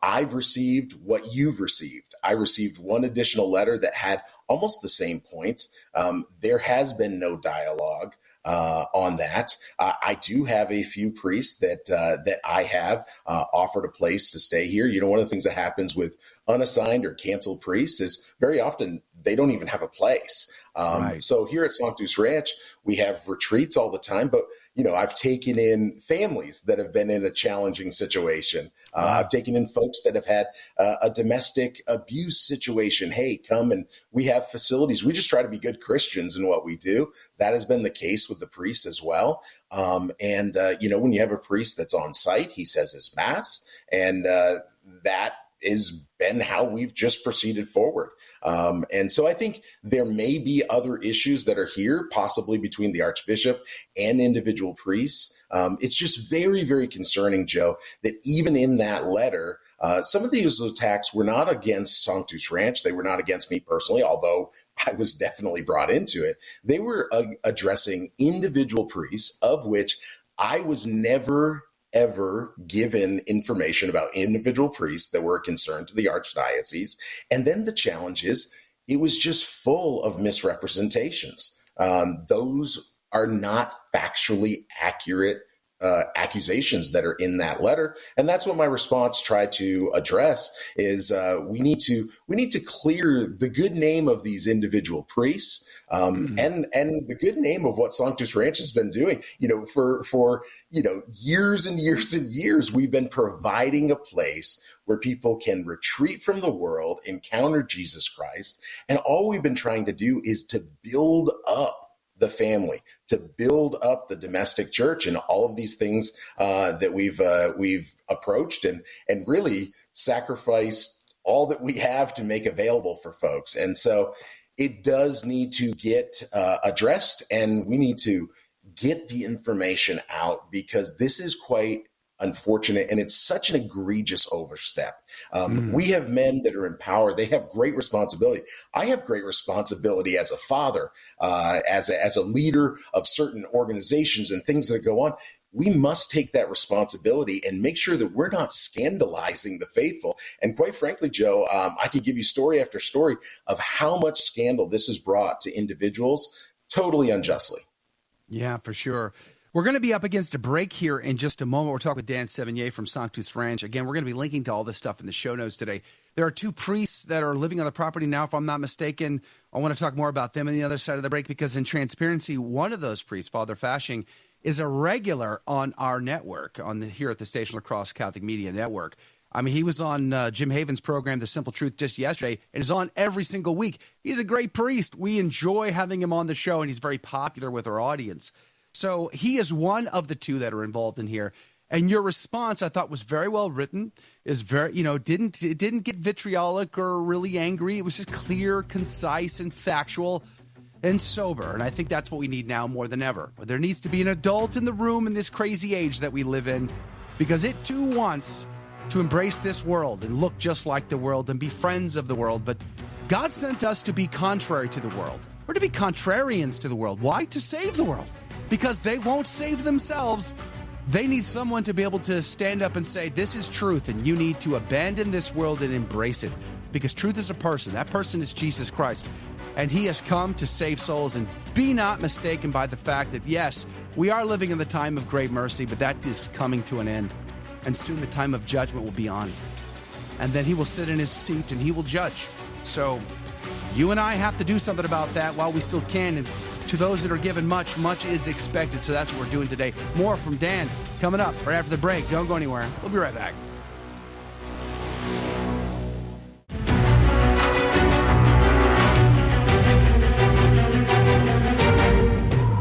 I've received what you've received. I received one additional letter that had almost the same points. There has been no dialogue on that. I do have a few priests that I have offered a place to stay here. One of the things that happens with unassigned or canceled priests is very often they don't even have a place. Right. So here at Sanctus Ranch, we have retreats all the time, but I've taken in families that have been in a challenging situation. I've taken in folks that have had a domestic abuse situation. Hey, come, and we have facilities. We just try to be good Christians in what we do. That has been the case with the priests as well. When you have a priest that's on site, he says his Mass, and that has been how we've just proceeded forward. And so I think there may be other issues that are here, possibly between the Archbishop and individual priests. It's just very, very concerning, Joe, that even in that letter, some of these attacks were not against Sanctus Ranch. They were not against me personally, although I was definitely brought into it. They were addressing individual priests, of which I was never ever given information about individual priests that were a concern to the archdiocese. And then the challenge is it was just full of misrepresentations. Those are not factually accurate accusations that are in that letter. And that's what my response tried to address is we need to clear the good name of these individual priests and the good name of what Sanctus Ranch has been doing. For years and years and years, we've been providing a place where people can retreat from the world, encounter Jesus Christ. And all we've been trying to do is to build up the family, to build up the domestic church, and all of these things that we've approached and really sacrificed all that we have to make available for folks. And so it does need to get addressed, and we need to get the information out because this is quite unfortunate, and it's such an egregious overstep. We have men that are in power. They have great responsibility. I have great responsibility as a father, as a leader of certain organizations and things that go on. We must take that responsibility and make sure that we're not scandalizing the faithful. And quite frankly, Joe, I could give you story after story of how much scandal this has brought to individuals, totally unjustly. Yeah, for sure. We're going to be up against a break here in just a moment. We're talking with Dan Sevigny from Sanctus Ranch. Again, we're going to be linking to all this stuff in the show notes today. There are 2 priests that are living on the property now, if I'm not mistaken. I want to talk more about them on the other side of the break because in transparency, one of those priests, Father Fashing, is a regular on our network, here at the Station Lacrosse Catholic Media Network. I mean, he was on Jim Haven's program, The Simple Truth, just yesterday, and is on every single week. He's a great priest. We enjoy having him on the show, and he's very popular with our audience. So he is one of the 2 that are involved in here. And your response, I thought, was very well written. Is very, it didn't get vitriolic or really angry. It was just clear, concise, and factual and sober. And I think that's what we need now more than ever. There needs to be an adult in the room in this crazy age that we live in, because it too wants to embrace this world and look just like the world and be friends of the world. But God sent us to be contrary to the world. We're to be contrarians to the world. Why? To save the world. Because they won't save themselves. They need someone to be able to stand up and say, this is truth, and you need to abandon this world and embrace it. Because truth is a person. That person is Jesus Christ. And he has come to save souls. And be not mistaken by the fact that, yes, we are living in the time of great mercy, but that is coming to an end. And soon the time of judgment will be on. And then he will sit in his seat and he will judge. So you and I have to do something about that while we still can. And to those that are given much, much is expected. So that's what we're doing today. More from Dan coming up right after the break. Don't go anywhere. We'll be right back.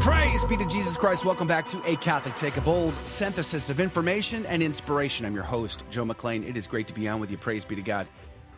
Praise be to Jesus Christ. Welcome back to A Catholic Take, a bold synthesis of information and inspiration. I'm your host, Joe McClain. It is great to be on with you. Praise be to God.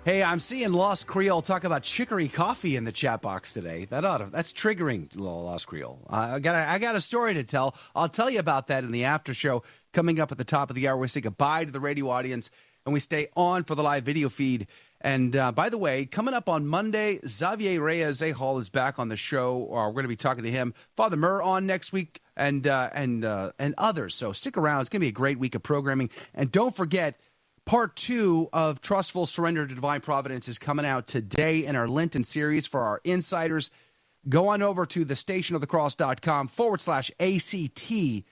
Hey, I'm seeing Lost Creole talk about chicory coffee in the chat box today. That's triggering, Lost Creole. I got a story to tell. I'll tell you about that in the after show coming up at the top of the hour. We say goodbye to the radio audience, and we stay on for the live video feed. And by the way, coming up on Monday, Xavier Reyes-Zahal is back on the show. We're going to be talking to him. Father Murr on next week, and others. So stick around. It's going to be a great week of programming. And don't forget, Part 2 of Trustful Surrender to Divine Providence is coming out today in our Lenten series for our insiders. Go on over to thestationofthecross.com/ACT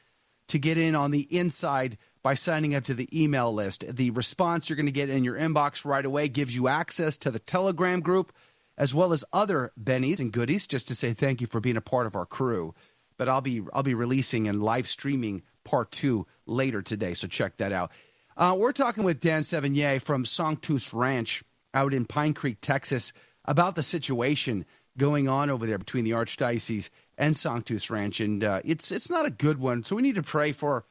to get in on the inside by signing up to the email list. The response you're going to get in your inbox right away gives you access to the Telegram group, as well as other bennies and goodies, just to say thank you for being a part of our crew. But I'll be releasing and live streaming Part 2 later today, so check that out. We're talking with Dan Sevigny from Sanctus Ranch out in Pine Creek, Texas, about the situation going on over there between the Archdiocese and Sanctus Ranch, and it's not a good one. So we need to pray for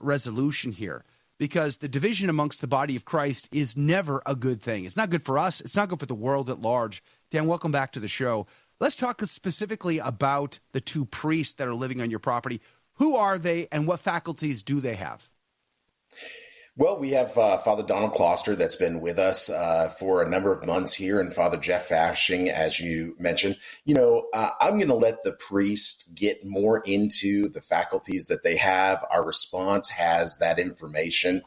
resolution here, because the division amongst the body of Christ is never a good thing. It's not good for us. It's not good for the world at large. Dan, welcome back to the show. Let's talk specifically about the 2 priests that are living on your property. Who are they, and what faculties do they have? Well, we have Father Donald Kloster that's been with us for a number of months here, and Father Jeff Fashing, as you mentioned. I'm going to let the priest get more into the faculties that they have. Our response has that information.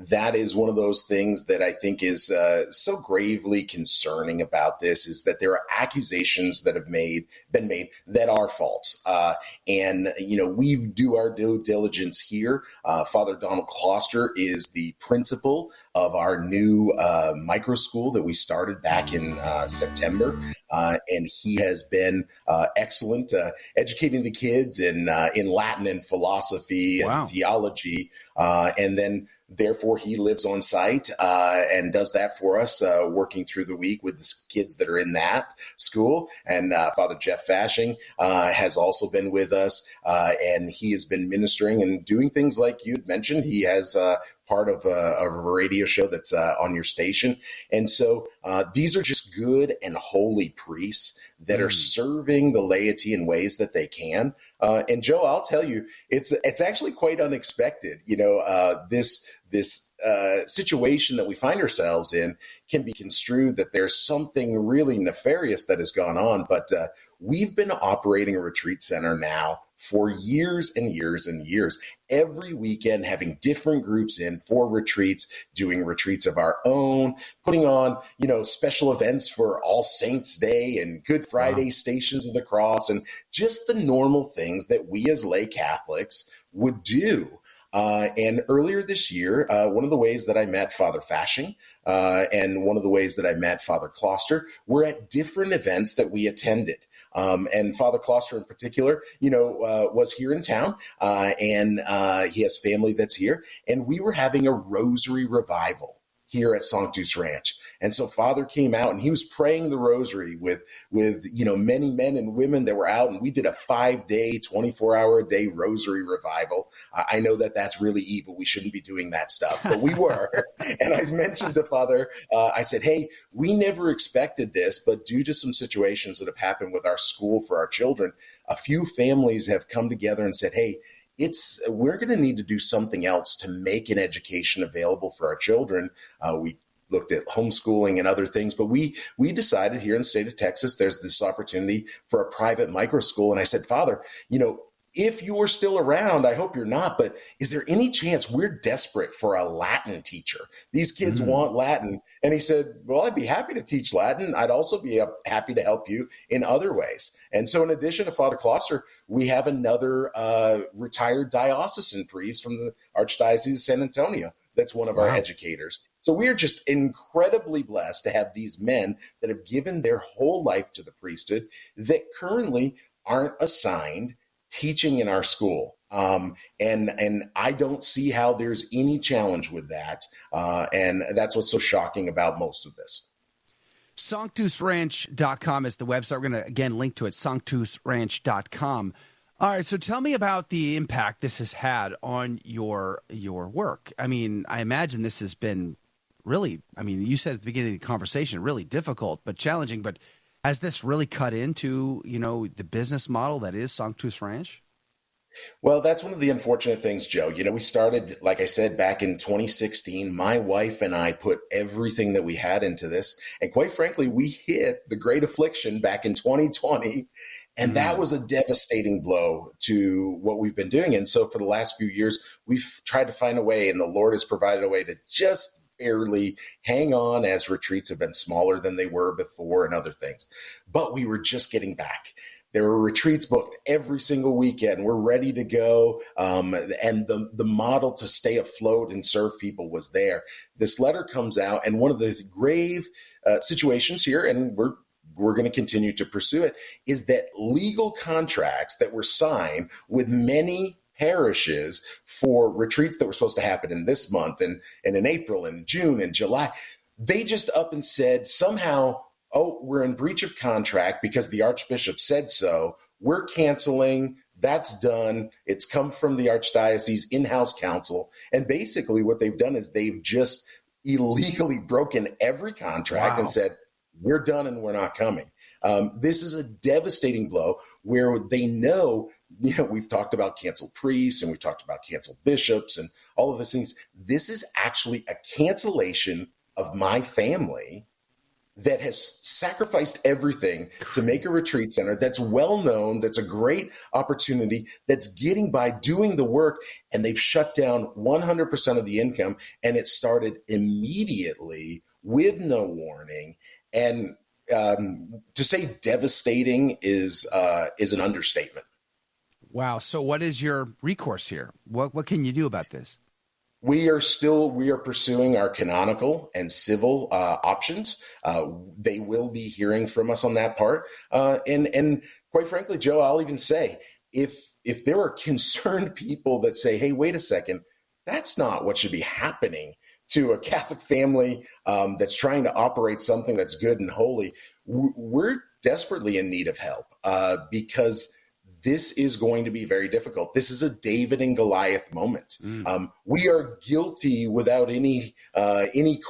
That is one of those things that I think is so gravely concerning about this, is that there are accusations that have been made that are false. And we do our due diligence here. Father Donald Kloster is the principal of our new micro school that we started back in September. And he has been excellent educating the kids in Latin and philosophy and theology. And then therefore, he lives on site and does that for us, working through the week with the kids that are in that school. And Father Jeff Fashing has also been with us, and he has been ministering and doing things like you'd mentioned. He has part of a radio show that's on your station. And so these are just good and holy priests that are serving the laity in ways that they can. And Joe, I'll tell you, it's actually quite unexpected. This situation that we find ourselves in can be construed that there's something really nefarious that has gone on. But we've been operating a retreat center now for years and years and years, every weekend having different groups in for retreats, doing retreats of our own, putting on, special events for All Saints Day and Good Friday Stations of the Cross, and just the normal things that we as lay Catholics would do. And earlier this year, one of the ways that I met Father Fashing and one of the ways that I met Father Kloster were at different events that we attended. And Father Kloster in particular, was here in town and he has family that's here. And we were having a rosary revival here at Sanctus Ranch. And so Father came out and he was praying the rosary with many men and women that were out. And we did a 5-day, 24-hour-a-day rosary revival. I know that that's really evil. We shouldn't be doing that stuff, but we were. And I mentioned to Father, I said, hey, we never expected this, but due to some situations that have happened with our school for our children, a few families have come together and said, hey, we're going to need to do something else to make an education available for our children. We looked at homeschooling and other things, but we decided here in the state of Texas, there's this opportunity for a private micro school. And I said, Father, if you are still around, I hope you're not, but is there any chance we're desperate for a Latin teacher? These kids want Latin. And he said, well, I'd be happy to teach Latin. I'd also be happy to help you in other ways. And so in addition to Father Kloster, we have another retired diocesan priest from the Archdiocese of San Antonio that's one of our educators. So we are just incredibly blessed to have these men that have given their whole life to the priesthood that currently aren't assigned teaching in our school. And I don't see how there's any challenge with that. And that's what's so shocking about most of this. SanctusRanch.com is the website. We're going to, again, link to it, SanctusRanch.com. All right, so tell me about the impact this has had on your work. I mean, I imagine this has been really, you said at the beginning of the conversation, really difficult but challenging, but has this really cut into, the business model that is Sanctus Ranch? Well, that's one of the unfortunate things, Joe. We started, like I said, back in 2016. My wife and I put everything that we had into this. And quite frankly, we hit the great affliction back in 2020. And that was a devastating blow to what we've been doing. And so for the last few years, we've tried to find a way, and the Lord has provided a way to just barely hang on as retreats have been smaller than they were before and other things. But we were just getting back. There were retreats booked every single weekend. We're ready to go. And the model to stay afloat and serve people was there. This letter comes out, and one of the grave situations here, and we're going to continue to pursue it, is that legal contracts that were signed with many parishes for retreats that were supposed to happen in this month and in April and June and July, they just up and said somehow, oh, we're in breach of contract because the Archbishop said so. We're canceling. That's done. It's come from the Archdiocese in-house council. And basically what they've done is they've just illegally broken every contract and said, we're done and we're not coming. This is a devastating blow where they know, we've talked about canceled priests and we've talked about canceled bishops and all of those things. This is actually a cancellation of my family that has sacrificed everything to make a retreat center that's well known, that's a great opportunity, that's getting by doing the work, and they've shut down 100% of the income, and it started immediately with no warning. And to say devastating is an understatement. Wow. So what is your recourse here? What can you do about this? We are pursuing our canonical and civil options. They will be hearing from us on that part. And quite frankly, Joe, I'll even say, if there are concerned people that say, hey, wait a second, that's not what should be happening to a Catholic family that's trying to operate something that's good and holy, we're desperately in need of help because this is going to be very difficult. This is a David and Goliath moment. We are guilty without any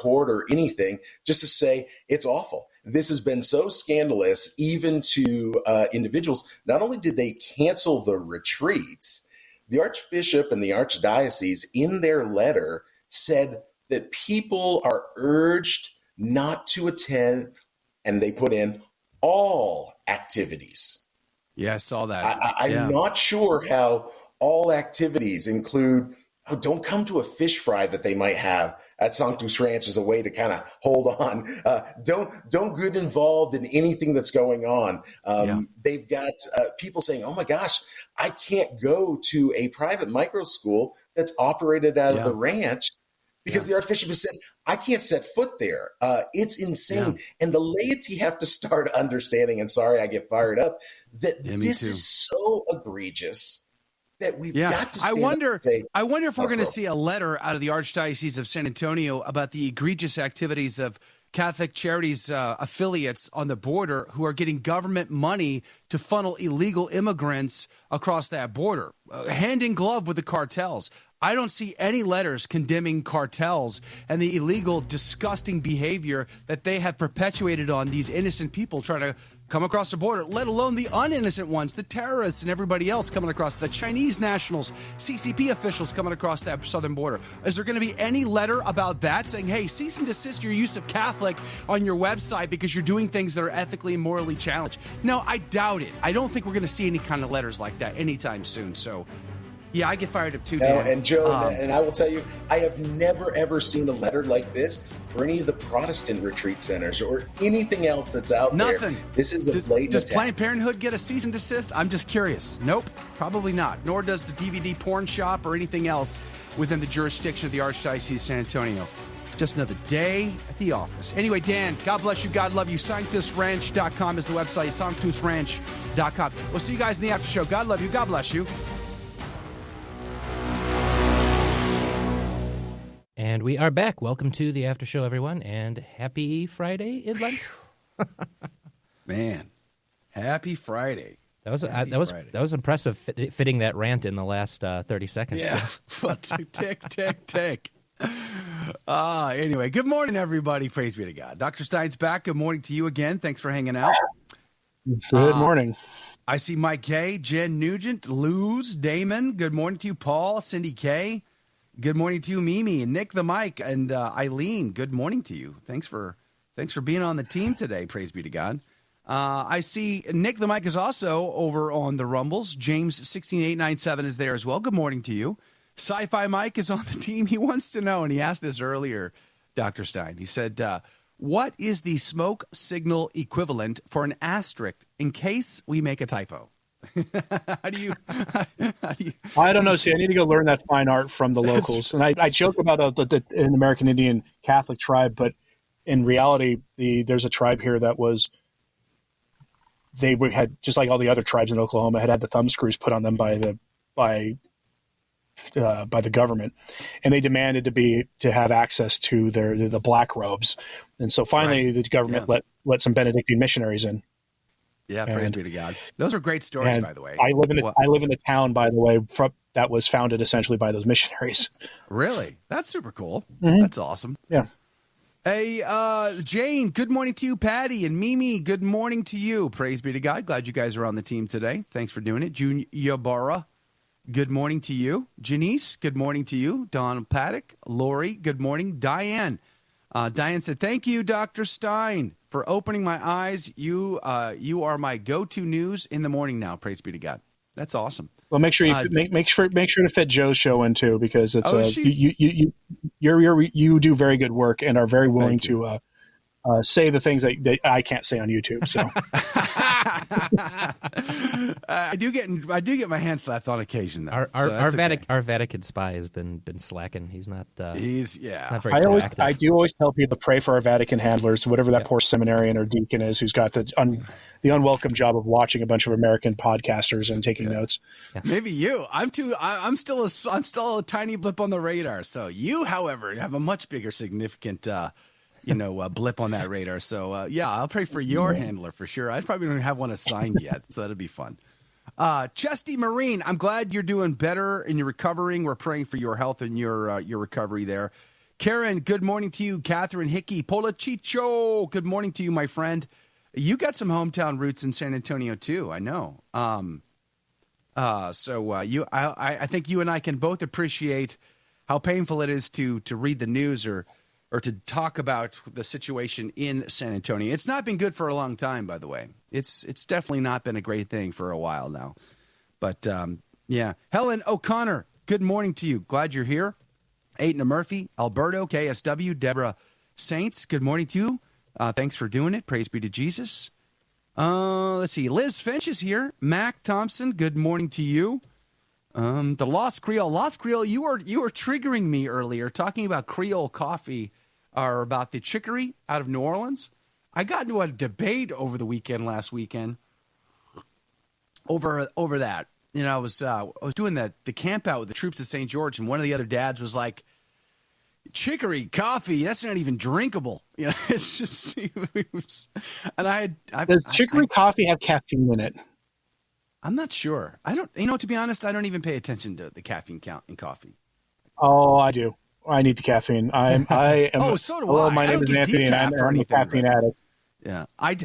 court or anything, just to say it's awful. This has been so scandalous, even to individuals. Not only did they cancel the retreats, the Archbishop and the Archdiocese in their letter said that people are urged not to attend, and they put in all activities Yeah, I saw that. I'm not sure how all activities include, don't come to a fish fry that they might have at Sanctus Ranch as a way to kind of hold on. Don't get involved in anything that's going on. They've got people saying, oh my gosh, I can't go to a private micro school that's operated out of the ranch because the Archbishop has said, I can't set foot there. It's insane. And the laity have to start understanding, and sorry, I get fired up, that this is so egregious that we've got to stand up and say, I wonder if we're going to see a letter out of the Archdiocese of San Antonio about the egregious activities of Catholic Charities affiliates on the border who are getting government money to funnel illegal immigrants across that border, hand in glove with the cartels. I don't see any letters condemning cartels and the illegal, disgusting behavior that they have perpetuated on these innocent people trying to come across the border, let alone the uninnocent ones, the terrorists and everybody else coming across, the Chinese nationals, CCP officials coming across that southern border. Is there going to be any letter about that saying, hey, cease and desist your use of Catholic on your website because you're doing things that are ethically and morally challenged? No, I doubt it. I don't think we're going to see any kind of letters like that anytime soon. So, yeah, I get fired up too, Dan. And Joe, and I will tell you, I have never, ever seen a letter like this for any of the Protestant retreat centers or anything else that's out there. Nothing. This is a blatant Does attack. Planned Parenthood get a cease and desist? I'm just curious. Nope, probably not. Nor does the DVD porn shop or anything else within the jurisdiction of the Archdiocese of San Antonio. Just another day at the office. Anyway, Dan, God bless you. God love you. SanctusRanch.com is the website. SanctusRanch.com. We'll see you guys in the after show. God love you. God bless you. And we are back. Welcome to the after show, everyone, and happy Friday in Lent. Man, happy Friday. That was impressive fitting that rant in the last 30 seconds. Yeah, tick. Anyway, good morning, everybody. Praise be to God. Dr. Stein's back. Good morning to you again. Thanks for hanging out. Good morning. I see Mike K, Jen Nugent, Luz, Damon. Good morning to you, Paul, Cindy K. Good morning to you, Mimi, and Nick the Mike, and Eileen. Good morning to you. Thanks for being on the team today. Praise be to God. I see Nick the Mike is also over on the Rumbles. James 16897 is there as well. Good morning to you. Sci-Fi Mike is on the team. He wants to know, and he asked this earlier, Dr. Stein. He said, what is the smoke signal equivalent for an asterisk in case we make a typo? How do you? I don't know. See, I need to go learn that fine art from the locals. And I joke about an American Indian Catholic tribe, but in reality, there's a tribe here that had just like all the other tribes in Oklahoma had the thumb screws put on them by the government, and they demanded to have access to the black robes, and so finally the government let some Benedictine missionaries in. Yeah, praise be to God. Those are great stories, by the way. I live in the town, by the way, that was founded essentially by those missionaries. Really? That's super cool. Mm-hmm. That's awesome. Yeah. Hey, Jane, good morning to you. Patty and Mimi, good morning to you. Praise be to God. Glad you guys are on the team today. Thanks for doing it. June Yabara, good morning to you. Janice, good morning to you. Don Paddock, Lori, good morning. Diane. Diane said, thank you, Dr. Stein, for opening my eyes. You are my go-to news in the morning now. Praise be to God. That's awesome. Well, make sure to fit Joe's show in too, because it's you do very good work and are very willing to say the things that I can't say on YouTube. So I do get my hand slapped on occasion though. Our Vatican spy has been slacking. He's not. Not very proactive. I do always tell people to pray for our Vatican handlers, whatever that poor seminarian or deacon is, who's got the unwelcome job of watching a bunch of American podcasters and taking notes. Yeah. Maybe you. I'm still a tiny blip on the radar. So you, however, have a much bigger, significant. Blip on that radar. So, I'll pray for your handler for sure. I probably don't have one assigned yet, so that'll be fun. Chesty Marine, I'm glad you're doing better and you're recovering. We're praying for your health and your recovery there. Karen, good morning to you. Catherine Hickey, Polachicho, good morning to you, my friend. You got some hometown roots in San Antonio, too, I know. I think you and I can both appreciate how painful it is to read the news or to talk about the situation in San Antonio. It's not been good for a long time, by the way. It's definitely not been a great thing for a while now. But, yeah. Helen O'Connor, good morning to you. Glad you're here. Aitna Murphy, Alberto, KSW, Deborah Saints, good morning to you. Thanks for doing it. Praise be to Jesus. Let's see. Liz Finch is here. Mac Thompson, good morning to you. The Lost Creole, you were triggering me earlier talking about Creole coffee or about the chicory out of New Orleans. I got into a debate over the last weekend over that. You know, I was doing the camp out with the troops at St. George, and one of the other dads was like, chicory coffee, that's not even drinkable. You know, it's just, Does chicory coffee have caffeine in it? I'm not sure. To be honest, I don't even pay attention to the caffeine count in coffee. Oh, I do. I need the caffeine. I am. Oh, so do hello, I. My name is Anthony, and I'm a caffeine addict. Yeah, I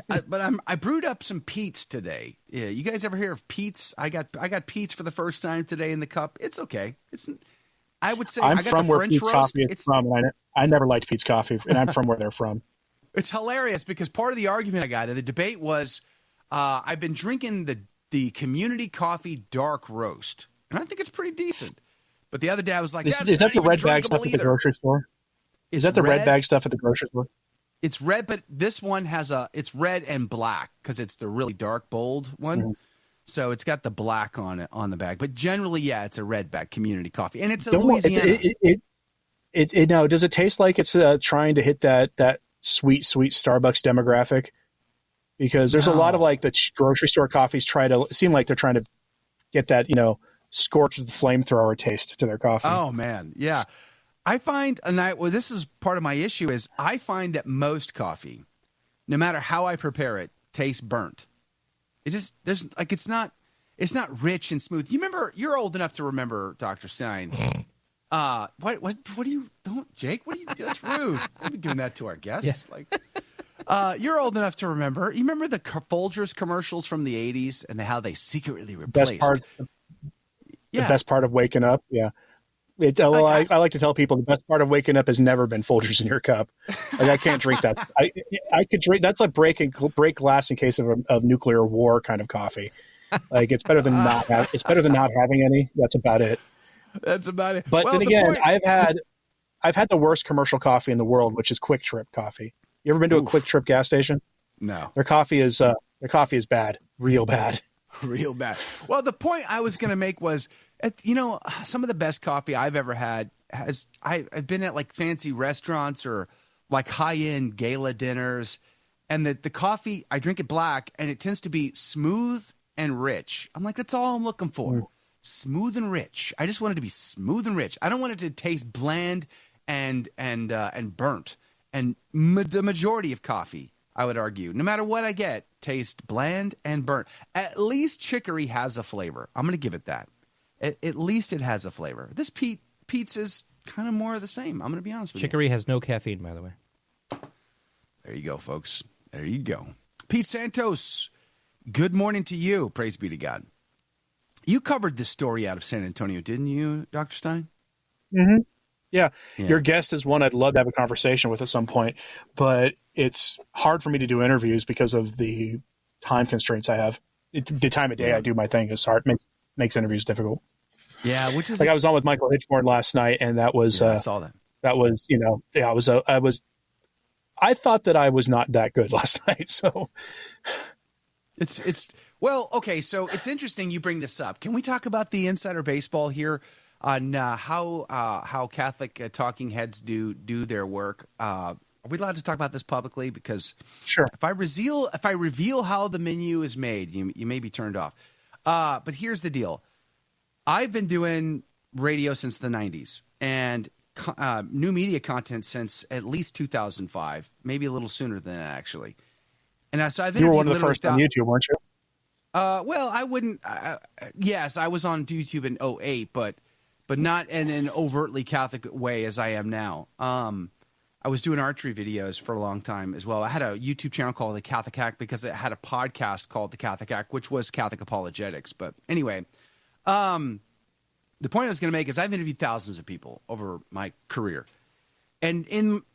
brewed up some Pete's today. Yeah, you guys ever hear of Pete's? I got Pete's for the first time today in the cup. It's okay. I would say I'm I got from the where French Pete's roast. coffee is from, and I never liked Pete's coffee, and I'm from where they're from. It's hilarious because part of the argument I got in the debate was I've been drinking the community coffee dark roast, and I think it's pretty decent. But the other dad was like, is that the red bag stuff at the grocery store? Is that the red bag stuff at the grocery store? It's red, but this one it's red and black because it's the really dark, bold one. Mm-hmm. So it's got the black on it on the bag. But generally, yeah, it's a red bag community coffee, and it's in Louisiana. Now, does it taste like it's trying to hit that sweet Starbucks demographic? Because there's a lot of like the grocery store coffees seem like they're trying to get that, scorched with flamethrower taste to their coffee. Oh man, yeah. I find, this is part of my issue, is I find that most coffee, no matter how I prepare it, tastes burnt. It's not rich and smooth. You're old enough to remember, Dr. Stein. What do you, don't, Jake, what do you, that's rude. Don't be doing that to our guests. Yeah. You're old enough to remember. You remember the Folgers commercials from the 80s and how they secretly replaced. The best part of waking up. Yeah. I like to tell people the best part of waking up has never been Folgers in your cup. Like I can't drink that. I could drink. That's like break glass in case of nuclear war kind of coffee. Like it's better than not having any. That's about it. That's about it. But then again, I've had the worst commercial coffee in the world, which is Quick Trip coffee. You ever been to a Quick Trip gas station? No. Their coffee is bad, real bad. Real bad. Well, the point I was going to make was, some of the best coffee I've ever had I've been at like fancy restaurants or like high-end gala dinners, and the coffee, I drink it black, and it tends to be smooth and rich. I'm like, that's all I'm looking for. Smooth and rich. I just want it to be smooth and rich. I don't want it to taste bland and burnt. And the majority of coffee, I would argue, no matter what I get, tastes bland and burnt. At least chicory has a flavor. I'm going to give it that. At least it has a flavor. This Pete's is kind of more of the same. I'm going to be honest with you. Chicory has no caffeine, by the way. There you go, folks. There you go. Pete Santos, good morning to you. Praise be to God. You covered this story out of San Antonio, didn't you, Dr. Stein? Mm-hmm. Yeah. Your guest is one I'd love to have a conversation with at some point, but it's hard for me to do interviews because of the time constraints I have. The time of day I do my thing is hard. Makes interviews difficult. Yeah, which is like I was on with Michael Hitchborn last night, and that was I saw that. That was I thought that I was not that good last night. So it's well, okay. So it's interesting you bring this up. Can we talk about the insider baseball here on how Catholic talking heads do their work? Are we allowed to talk about this publicly? Because sure, if I reveal how the menu is made, you may be turned off. But here's the deal. I've been doing radio since the 90s and new media content since at least 2005, maybe a little sooner than that, actually. And so I've you were one of the first on YouTube, weren't you? Well, I wouldn't. Yes, I was on YouTube in 2008, but not in an overtly Catholic way as I am now. I was doing archery videos for a long time as well. I had a YouTube channel called The Catholic Hack because it had a podcast called The Catholic Hack, which was Catholic apologetics. But anyway, the point I was going to make is I've interviewed thousands of people over my career.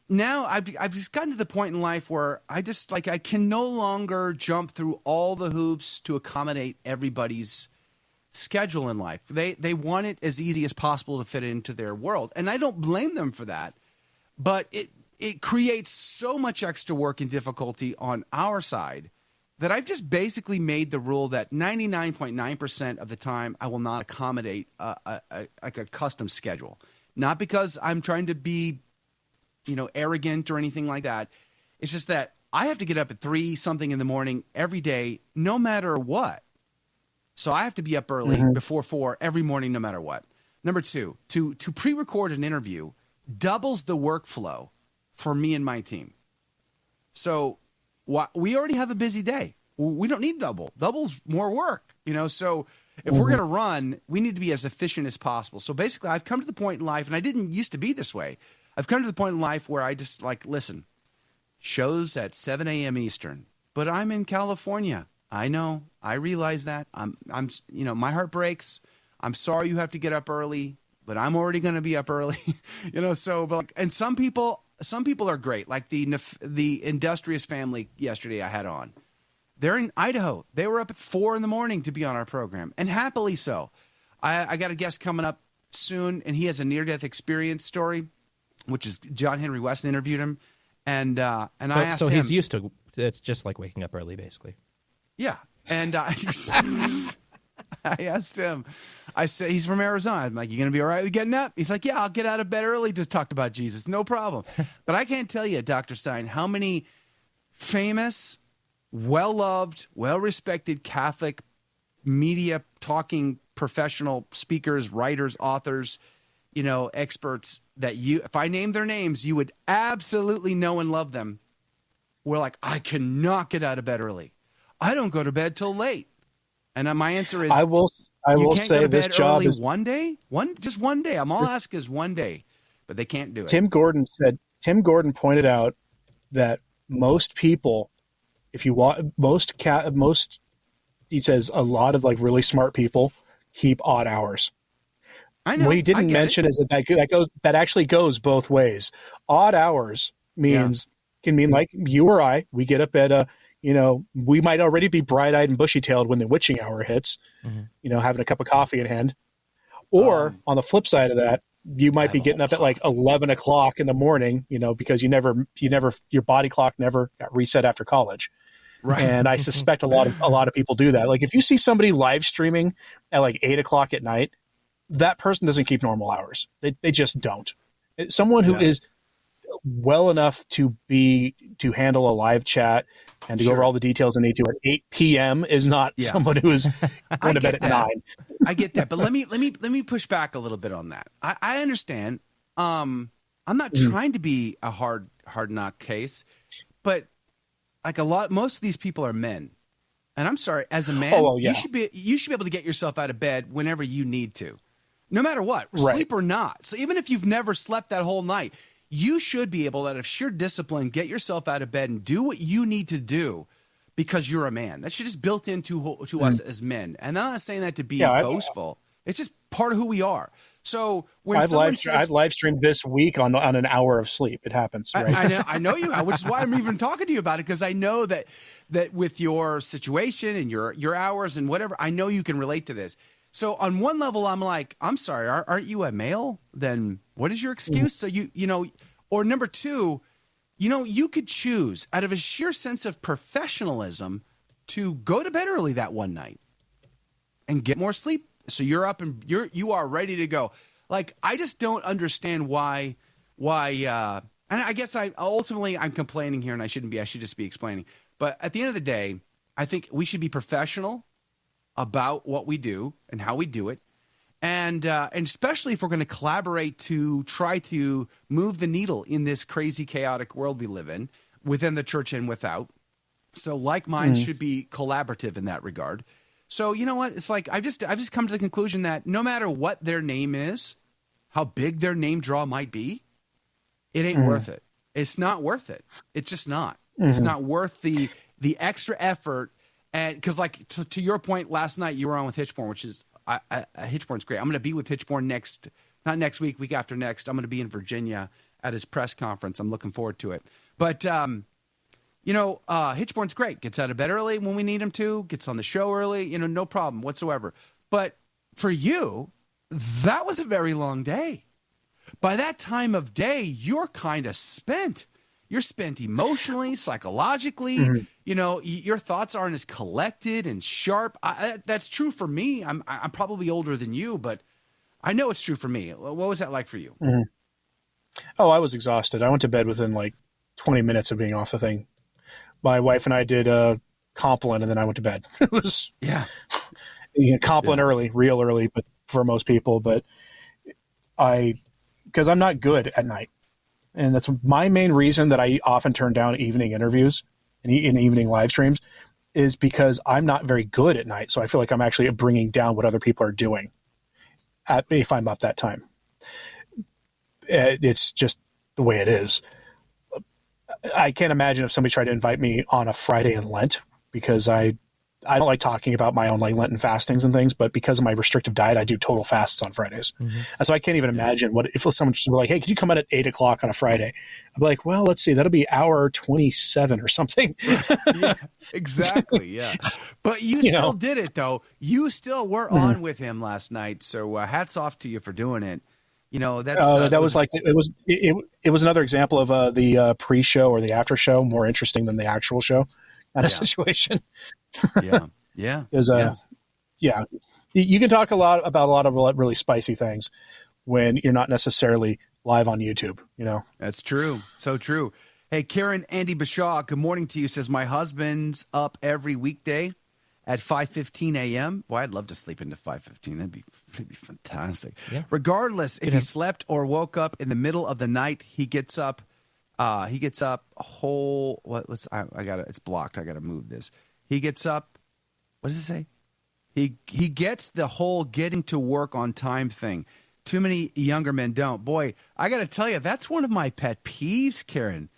Now I've just gotten to the point in life where I can no longer jump through all the hoops to accommodate everybody's schedule in life. They want it as easy as possible to fit into their world, and I don't blame them for that. But it creates so much extra work and difficulty on our side that I've just basically made the rule that 99.9% of the time I will not accommodate a custom schedule. Not because I'm trying to be, arrogant or anything like that. It's just that I have to get up at 3-something in the morning every day, no matter what. So I have to be up early before 4 every morning, no matter what. Number 2, to pre-record an interview doubles the workflow for me and my team. So we already have a busy day. We don't need double. Double's more work, So if we're going to run, we need to be as efficient as possible. So basically, I've come to the point in life, and I didn't used to be this way. I've come to the point in life where I just listen, shows at 7 a.m. Eastern, but I'm in California. I know. I realize that. I'm my heart breaks. I'm sorry you have to get up early, but I'm already going to be up early, So, and some people are great, like the industrious family yesterday I had on. They're in Idaho. They were up at 4 a.m. to be on our program, and happily so. I got a guest coming up soon, and he has a near-death experience story, which is John Henry Weston interviewed him, and I asked him. So he's used to. It's just like waking up early, basically. Yeah, and I asked him. I said he's from Arizona. I'm like, "You gonna be all right with getting up?" He's like, "Yeah, I'll get out of bed early to talk about Jesus, no problem." But I can't tell you, Dr. Stine, how many famous, well-loved, well-respected Catholic media talking professional speakers, writers, authors, experts that if I named their names, you would absolutely know and love them. We're like, I cannot get out of bed early. I don't go to bed till late. And my answer is, I will say this job is one day, just one day. I'm all asking is one day, but they can't do it. Tim Gordon pointed out that most people, if you want, he says a lot of really smart people keep odd hours. I know. What he didn't mention is that actually goes both ways. Odd hours can mean like you or I, we get up at we might already be bright-eyed and bushy-tailed when the witching hour hits, having a cup of coffee in hand. Or on the flip side of that, you might be getting up at 11 o'clock in the morning, because your body clock never got reset after college. Right. And I suspect a lot of people do that. Like if you see somebody live streaming at 8 o'clock at night, that person doesn't keep normal hours. They just don't. Someone who is well enough to handle a live chat and to go over all the details they need to at 8 p.m. is not someone who is going to bed at 9. I get that, but let me push back a little bit on that. I understand. I'm not trying to be a hard knock case, but most of these people are men, and I'm sorry, as a man, you should be able to get yourself out of bed whenever you need to, no matter what, sleep or not. So even if you've never slept that whole night, you should be able, out of sheer discipline, get yourself out of bed and do what you need to do because you're a man. That shit is built into us as men. And I'm not saying that to be boastful. It's just part of who we are. So when I've live streamed this week on an hour of sleep. It happens. Right? I know you have, which is why I'm even talking to you about it, because I know that with your situation and your hours and whatever, I know you can relate to this. So on one level, I'm like, I'm sorry, aren't you a male? Then what is your excuse? So or number two, you could choose out of a sheer sense of professionalism to go to bed early that one night and get more sleep. So you're up and you are ready to go. Like, I just don't understand why, and I guess I'm complaining here and I shouldn't be, I should just be explaining. But at the end of the day, I think we should be professional about what we do and how we do it. And especially if we're going to collaborate to try to move the needle in this crazy, chaotic world we live in, within the church and without. So like minds should be collaborative in that regard. So you know what? It's like I've just come to the conclusion that no matter what their name is, how big their name draw might be, it ain't worth it. It's not worth it. It's just not. It's not worth the extra effort. And because to your point, last night you were on with Hitchborn, which is Hitchborn's great. I'm going to be with Hitchborn week after next. I'm going to be in Virginia at his press conference. I'm looking forward to it. But, Hitchborn's great. Gets out of bed early when we need him to. Gets on the show early. No problem whatsoever. But for you, that was a very long day. By that time of day, you're kind of spent. You're spent emotionally, psychologically. Your thoughts aren't as collected and sharp. That's true for me. I'm probably older than you, but I know it's true for me. What was that like for you? Mm-hmm. Oh, I was exhausted. I went to bed within like 20 minutes of being off the thing. My wife and I did Compline, and then I went to bed. It was Compline early, real early, but for most people. But because I'm not good at night. And that's my main reason that I often turn down evening interviews and evening live streams is because I'm not very good at night. So I feel like I'm actually bringing down what other people are doing if I'm up that time. It's just the way it is. I can't imagine if somebody tried to invite me on a Friday in Lent, because I don't like talking about my own like Lenten fastings and things, but because of my restrictive diet, I do total fasts on Fridays. Mm-hmm. And so I can't even imagine what if someone just were like, hey, could you come in at 8:00 on a Friday? I'd be like, well, let's see, that'll be hour 27 or something. Yeah, exactly. Yeah. But you still did it though. You still were on with him last night. So hats off to you for doing it. That was like, it was another example of the pre-show or the after show, more interesting than the actual show kind of situation. Yeah. You can talk about a lot of really spicy things when you're not necessarily live on YouTube, That's true. So true. Hey, Karen Andy Bashaw, good morning to you. Says, my husband's up every weekday at 5:15 a.m. Boy, I'd love to sleep into 5:15. That'd be fantastic. Yeah. Regardless, if he slept or woke up in the middle of the night, he gets up. It's blocked. I got to move this. He gets up. What does it say? He gets the whole getting to work on time thing. Too many younger men don't. Boy, I got to tell you, that's one of my pet peeves, Karen,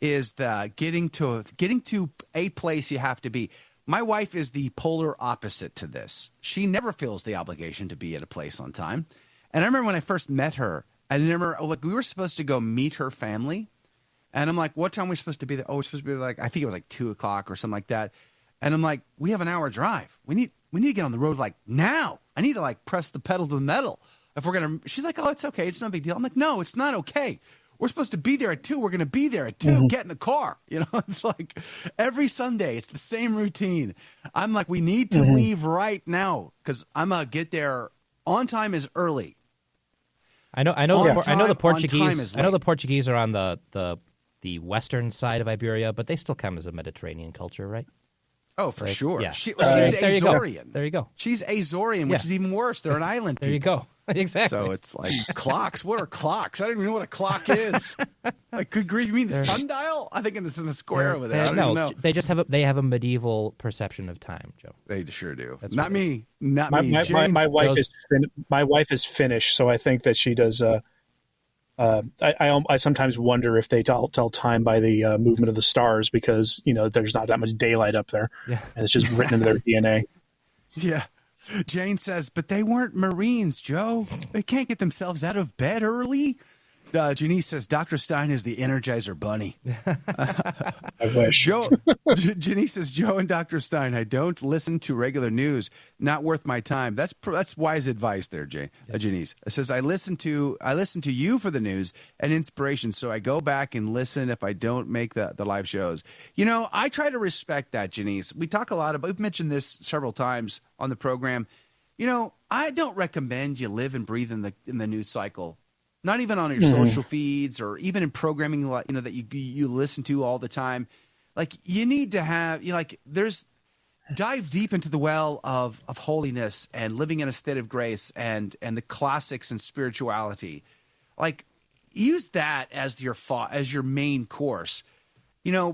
is the getting to a place you have to be. My wife is the polar opposite to this. She never feels the obligation to be at a place on time. And I remember when I first met her, we were supposed to go meet her family. And I'm like, what time are we supposed to be there? Oh, we're supposed to be like, I think it was like 2:00 or something like that. And I'm like, we have an hour drive. We need to get on the road like now. I need to like press the pedal to the metal. She's like, oh, it's okay. It's no big deal. I'm like, no, it's not okay. We're supposed to be there at 2:00. We're going to be there at 2:00. Mm-hmm. Get in the car. It's like every Sunday, it's the same routine. I'm like, we need to leave right now because I'm going to get there on time is early. I know the Portuguese. I know the Portuguese are on the western side of Iberia, but they still count as a Mediterranean culture, right? Oh, for sure. Yeah. She's Azorian. There you go. She's Azorian, which is even worse. They're an island people. There you go. Exactly. So it's like clocks. What are clocks? I don't even know what a clock is. Like, good grief, you mean the sundial? I think in the square over there. I don't even know. They just have a medieval perception of time, Joe. They sure do. That's not me. Not my, me. My wife is Finnish, so I think that she does. I sometimes wonder if they tell time by the movement of the stars because there's not that much daylight up there, and it's just written into their DNA. Yeah. Jane says, but they weren't Marines, Joe. They can't get themselves out of bed early. Janice says, Dr. Stine is the Energizer Bunny. I wish. Janice says, Joe and Dr. Stine, I don't listen to regular news. Not worth my time. That's wise advice there, Janice. It says, I listen to you for the news and inspiration, so I go back and listen if I don't make the live shows. I try to respect that, Janice. We talk a lot about, we've mentioned this several times on the program. I don't recommend you live and breathe in the news cycle. Not even on your social feeds or even in programming, that you listen to all the time. Like, you need to have, dive deep into the well of holiness and living in a state of grace and the classics and spirituality. Like, use that as your main course.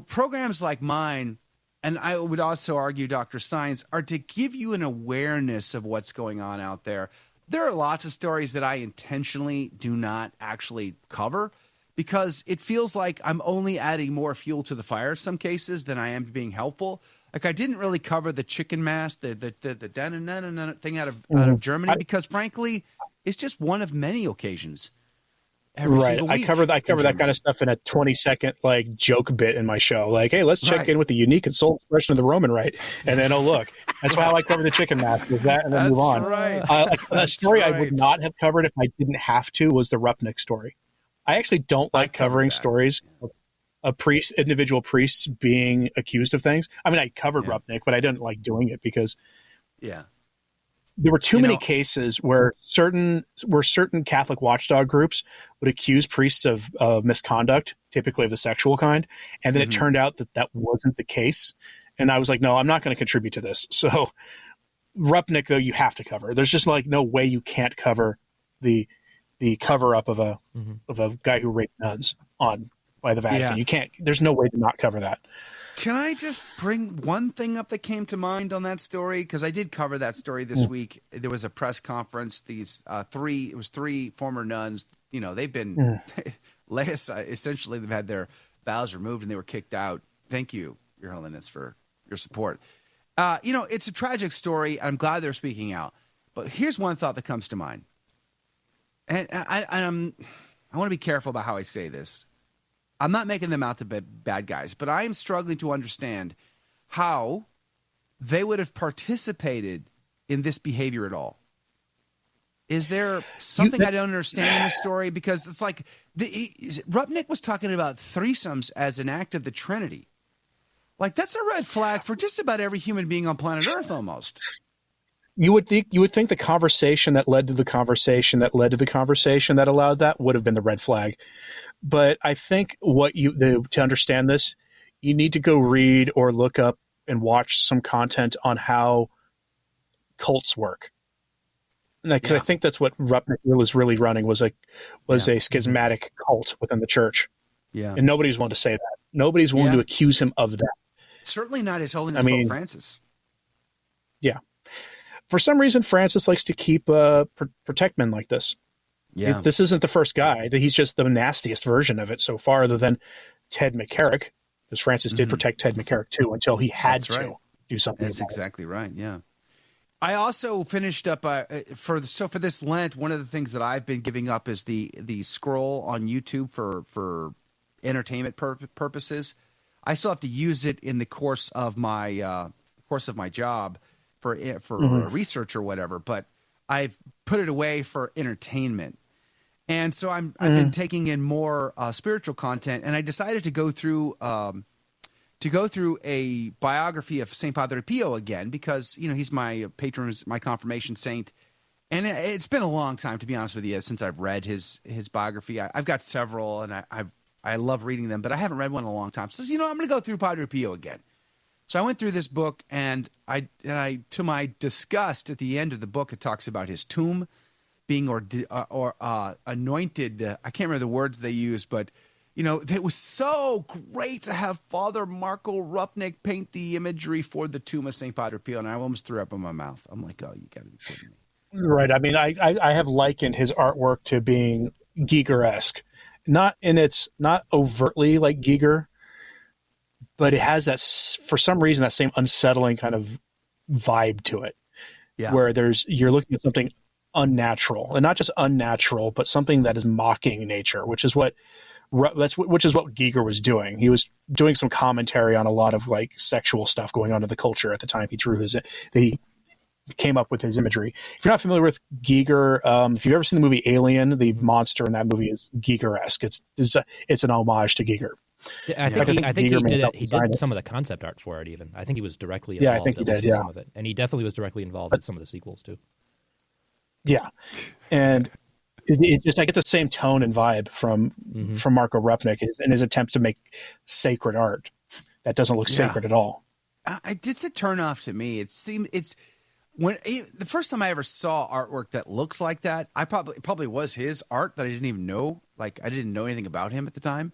Programs like mine, and I would also argue Dr. Stine's, are to give you an awareness of what's going on out there. There are lots of stories that I intentionally do not actually cover because it feels like I'm only adding more fuel to the fire in some cases than I am being helpful. Like, I didn't really cover the chicken mass, the thing out of Germany because, frankly, it's just one of many occasions. every Right. single week. I cover that kind of stuff in a 20-second like joke bit in my show. Like, hey, let's check in with the unique and soul expression of the Roman Rite. And then, oh, look, that's how I cover the chicken mask, is that, and then move on. Right. A story I would not have covered if I didn't have to was the Rupnik story. I actually don't like covering stories of individual priests being accused of things. I mean, I covered Rupnik, but I didn't like doing it because there were too many cases where certain Catholic watchdog groups would accuse priests of misconduct, typically of the sexual kind, and then it turned out that wasn't the case. And I was like, no, I'm not going to contribute to this. So Rupnik, though, you have to cover. There's just like no way you can't cover the cover up of a guy who raped nuns by the Vatican. Yeah. You can't. There's no way to not cover that. Can I just bring one thing up that came to mind on that story? Because I did cover that story this week. There was a press conference. These three former nuns. You know, they've been essentially they've had their vows removed and they were kicked out. Thank you, Your Holiness, for your support. You know, it's a tragic story. I'm glad they're speaking out. But here's one thought that comes to mind, and I want to be careful about how I say this. I'm not making them out to be bad guys, but I am struggling to understand how they would have participated in this behavior at all. Is there something I don't understand in this story? Because it's like Rupnik was talking about threesomes as an act of the Trinity. Like, that's a red flag for just about every human being on planet Earth almost. You would think the conversation that led to the conversation that led to the conversation that allowed that would have been the red flag. But I think to understand this, you need to go read or look up and watch some content on how cults work. Because I think that's what Rupnik was really running was a schismatic cult within the church. Yeah, and nobody's willing to say that. Nobody's willing to accuse him of that. Certainly not His Holiness Pope Francis. Yeah. For some reason, Francis likes to keep protect men like this. Yeah, this isn't the first guy. He's just the nastiest version of it so far, other than Ted McCarrick, because Francis did protect Ted McCarrick too until he had to do something. That's exactly right. Yeah. I also finished up for this Lent. One of the things that I've been giving up is the scroll on YouTube for entertainment purposes. I still have to use it in the course of my job for research or whatever, but I've put it away for entertainment. And so I've been taking in more spiritual content, and I decided to go through a biography of St. Padre Pio again because he's my patron, my confirmation saint, and it's been a long time, to be honest with you, since I've read his biography. I've got several, and I love reading them, but I haven't read one in a long time. So I'm going to go through Padre Pio again. So I went through this book, and I to my disgust, at the end of the book, it talks about his tomb being anointed. I can't remember the words they used, but it was so great to have Father Marco Rupnik paint the imagery for the tomb of St. Padre Pio, and I almost threw up in my mouth. I'm like, oh, you got to be kidding me. Right. I mean, I have likened his artwork to being Giger-esque. Not overtly like Giger, but it has that, for some reason, that same unsettling kind of vibe to it. Yeah. Where you're looking at something unnatural, and not just unnatural, but something that is mocking nature, which is what Giger was doing. He was doing some commentary on a lot of like sexual stuff going on in the culture at the time. He came up with his imagery. If you're not familiar with Giger, if you've ever seen the movie Alien, the monster in that movie is Giger-esque. It's an homage to Giger. Yeah, I think he did some of the concept art for it even. I think he was directly involved. Yeah, I think he did, some of it. And he definitely was directly involved in some of the sequels too. Yeah. And it just, I get the same tone and vibe from Marco Rupnik in his attempt to make sacred art that doesn't look sacred at all. It's a turnoff to me. The first time I ever saw artwork that looks like that, I probably was his art that I didn't even know. Like, I didn't know anything about him at the time.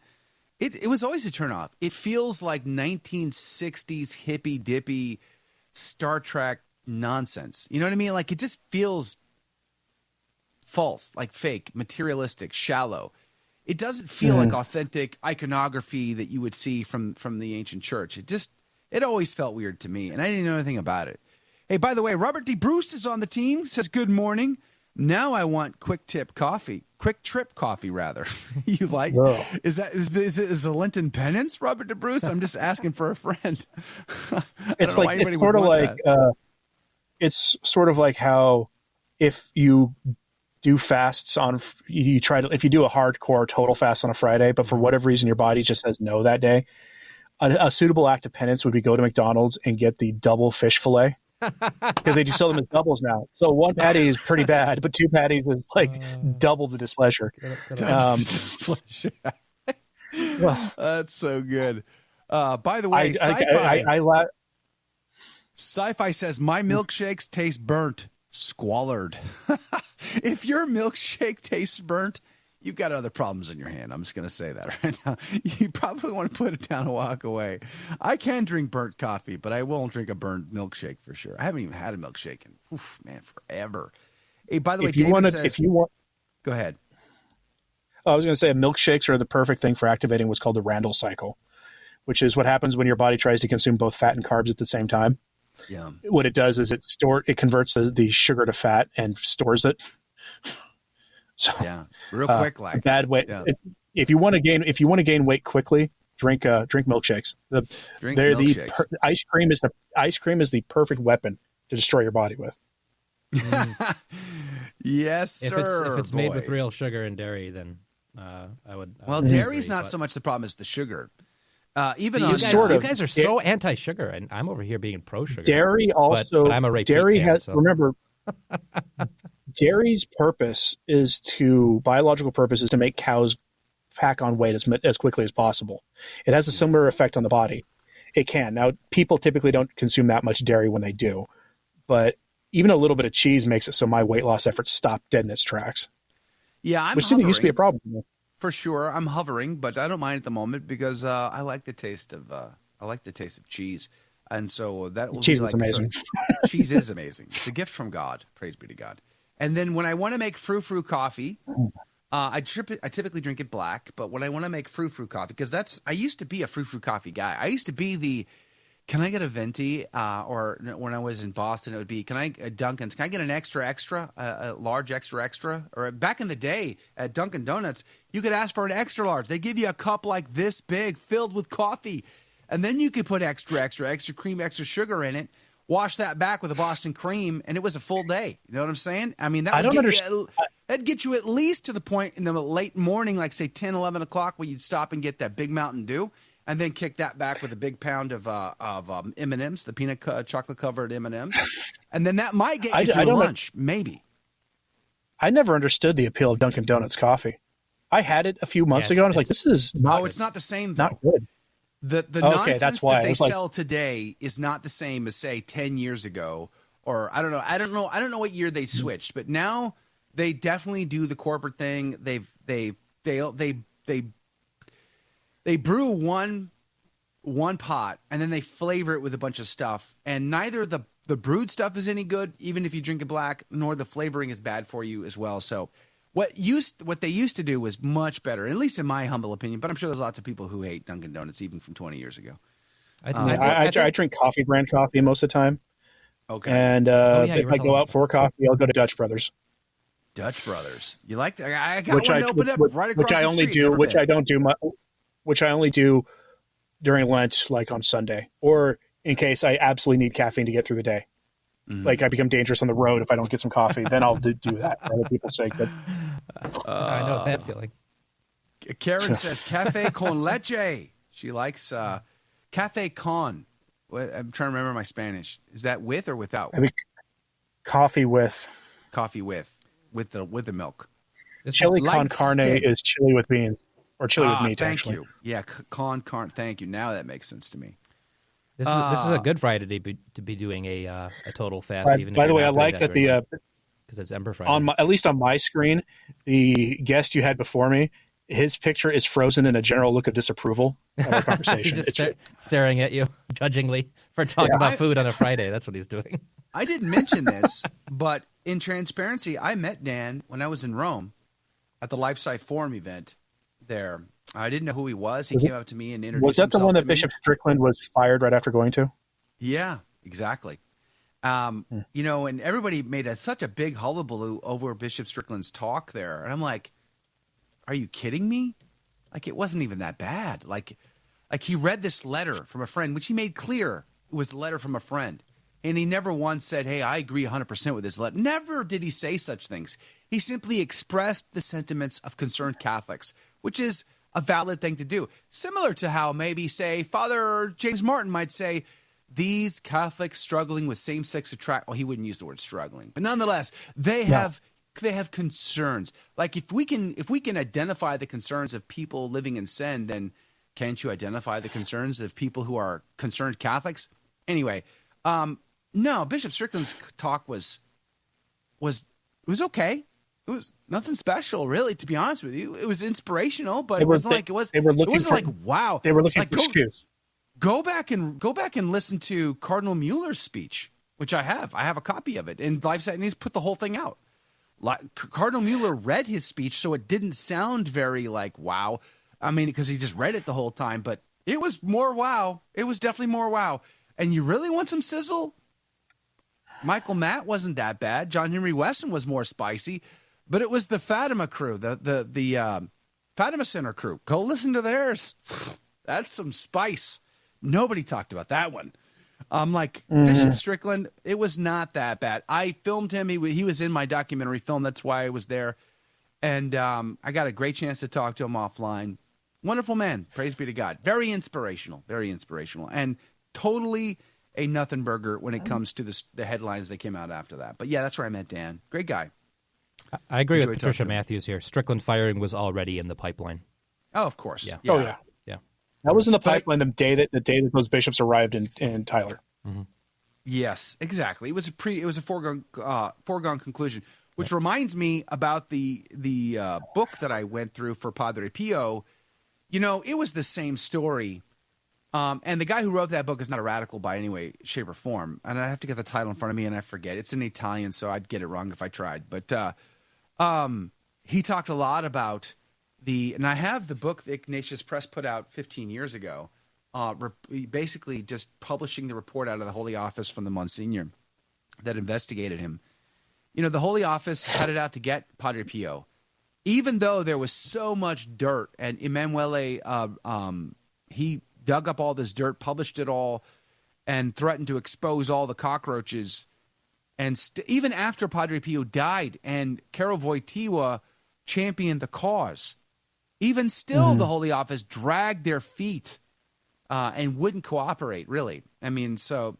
It was always a turnoff. It feels like 1960s hippy dippy Star Trek nonsense. You know what I mean? Like, it just feels false, like fake, materialistic, shallow. It doesn't feel like authentic iconography that you would see from the ancient church. It always felt weird to me, and I didn't know anything about it. Hey, by the way, Robert D. Bruce is on the team. Says good morning. Now I want quick trip coffee rather. You like? Whoa. Is a Lenten penance, Robert DeBruce? I'm just asking for a friend. It's sort of like how if you do fasts on, if you do a hardcore total fast on a Friday, but for whatever reason your body just says no that day, a suitable act of penance would be go to McDonald's and get the double fish fillet. Because they do sell them as doubles now. So one patty is pretty bad, but two patties is like double the displeasure. Well, that's so good. By the way, Sci-Fi says, my milkshakes taste burnt, squallered. If your milkshake tastes burnt, you've got other problems in your hand. I'm just going to say that right now. You probably want to put it down and walk away. I can drink burnt coffee, but I won't drink a burnt milkshake for sure. I haven't even had a milkshake in, forever. Hey, by the way, go ahead. I was going to say milkshakes are the perfect thing for activating what's called the Randall cycle, which is what happens when your body tries to consume both fat and carbs at the same time. Yeah. What it does is it converts the sugar to fat and stores it. So, yeah, real quick, like bad way. Yeah. If you want to gain weight quickly, drink milkshakes. Ice cream is the perfect weapon to destroy your body with. Yes, sir. If it's made with real sugar and dairy, then I would. Well, dairy's not so much the problem as the sugar. You guys are so anti-sugar, and I'm over here being pro-sugar. Dairy also. But I'm a dairy fan, has. So. Remember. Dairy's biological purpose is to make cows pack on weight as quickly as possible. It has a similar effect on the body. It can. Now, people typically don't consume that much dairy when they do, but even a little bit of cheese makes it so my weight loss efforts stop dead in its tracks. Yeah, which didn't used to be a problem. For sure, I'm hovering, but I don't mind at the moment because I like the taste of cheese. And so that will cheese be is amazing. Cheese is amazing. It's a gift from God. Praise be to God. And then when I want to make frou-frou coffee, I typically drink it black. But when I want to make frou-frou coffee, because I used to be a frou-frou coffee guy. I used to be can I get a venti? Or when I was in Boston, it would be, Dunkin's? Can I get an extra, a large extra? Or back in the day at Dunkin' Donuts, you could ask for an extra large. They give you a cup like this big filled with coffee. And then you could put extra cream, extra sugar in it, wash that back with a Boston cream, and it was a full day. You know what I'm saying? I mean, that'd get you at least to the point in the late morning, like say 10, 11 o'clock, where you'd stop and get that big Mountain Dew, and then kick that back with a big pound of M&Ms, the peanut chocolate-covered M&Ms. And then that might get you through lunch, maybe. I never understood the appeal of Dunkin' Donuts coffee. I had it a few months ago, and I was like, this is not it's not the same, though. Not good. The nonsense that they sell today is not the same as say 10 years ago, or I don't know what year they switched, but now they definitely do the corporate thing. They brew one pot and then they flavor it with a bunch of stuff, and neither the brewed stuff is any good, even if you drink it black, nor the flavoring is bad for you as well. So what they used to do was much better, at least in my humble opinion. But I'm sure there's lots of people who hate Dunkin' Donuts even from 20 years ago. I drink coffee brand coffee most of the time. Okay. And if I go out for coffee, I'll go to Dutch Brothers. Dutch Brothers, you like that? I got one opened up right across the street. Which I only do during Lent, like on Sunday, or in case I absolutely need caffeine to get through the day. Mm-hmm. Like I become dangerous on the road if I don't get some coffee, then I'll do that for other people's sake. But I know that feeling. Karen says cafe con leche. She likes cafe con. I'm trying to remember my Spanish. Is that with or without? I mean, coffee with the milk. Chili con carne is chili with beans or chili with meat. Thank actually. you. Yeah, con carne. Thank you. Now that makes sense to me. This is a good Friday to be doing a total fast. By the way, I like that because it's Ember Friday. At least on my screen, the guest you had before me, his picture is frozen in a general look of disapproval of our conversation. He's just staring at you judgingly for talking about food on a Friday. That's what he's doing. I didn't mention this, but in transparency, I met Dan when I was in Rome at the LifeSci Forum event there. I didn't know who he was. He came up to me and introduced himself. Was that the one that Bishop Strickland was fired right after going to? Yeah, exactly. You know, and everybody made such a big hullabaloo over Bishop Strickland's talk there. And I'm like, are you kidding me? Like, it wasn't even that bad. Like he read this letter from a friend, which he made clear it was a letter from a friend. And he never once said, hey, I agree 100% with this letter. Never did he say such things. He simply expressed the sentiments of concerned Catholics, which is a valid thing to do. Similar to how maybe, say, Father James Martin might say, these Catholics struggling with same-sex attraction. Well, he wouldn't use the word struggling, but nonetheless, they have concerns. Like if we can identify the concerns of people living in sin, then can't you identify the concerns of people who are concerned Catholics? Anyway, no, Bishop Strickland's talk was okay. It was nothing special, really, to be honest with you. It was inspirational, but it wasn't like wow. They were looking like, for excuse. Go back and listen to Cardinal Mueller's speech, which I have. I have a copy of it, and LiveSat, and he's put the whole thing out. Cardinal Mueller read his speech, so it didn't sound very like wow. I mean, because he just read it the whole time, but it was more wow. It was definitely more wow. And you really want some sizzle? Michael Matt wasn't that bad. John Henry Weston was more spicy, but it was the Fatima crew, the Fatima Center crew. Go listen to theirs. That's some spice. Nobody talked about that one. Bishop Strickland, it was not that bad. I filmed him. He was in my documentary film. That's why I was there. And I got a great chance to talk to him offline. Wonderful man. Praise be to God. Very inspirational. Very inspirational. And totally a nothing burger when it comes to the headlines that came out after that. But yeah, that's where I met Dan. Great guy. I agree with Patricia Matthews here. Strickland firing was already in the pipeline. Oh, of course. Yeah. Oh, yeah. That was in the pipeline the day that those bishops arrived in Tyler. Mm-hmm. Yes, exactly. It was a foregone conclusion, which reminds me about the book that I went through for Padre Pio. You know, it was the same story. And the guy who wrote that book is not a radical by any way, shape, or form. And I have to get the title in front of me, and I forget. It's in Italian, so I'd get it wrong if I tried. But he talked a lot about and I have the book that Ignatius Press put out 15 years ago, basically just publishing the report out of the Holy Office from the Monsignor that investigated him. You know, the Holy Office had it out to get Padre Pio, even though there was so much dirt. And Emanuele, he dug up all this dirt, published it all, and threatened to expose all the cockroaches. And even after Padre Pio died and Carol Wojtyła championed the cause, even still the Holy Office dragged their feet and wouldn't cooperate, really. I mean, so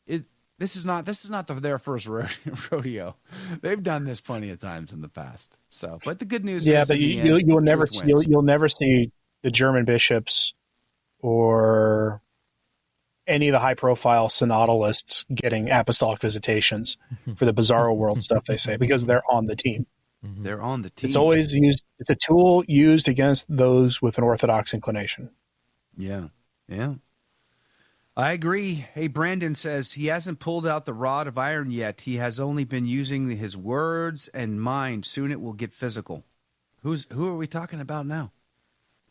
this is not their first rodeo. They've done this plenty of times in the past. So, but the good news is, but you'll never see the German bishops or any of the high-profile synodalists getting apostolic visitations for the bizarro world stuff they say, because they're on the team. They're on the team. It's always used. It's a tool used against those with an orthodox inclination. Yeah. I agree. Hey, Brandon says he hasn't pulled out the rod of iron yet. He has only been using his words and mind. Soon it will get physical. Who are we talking about now?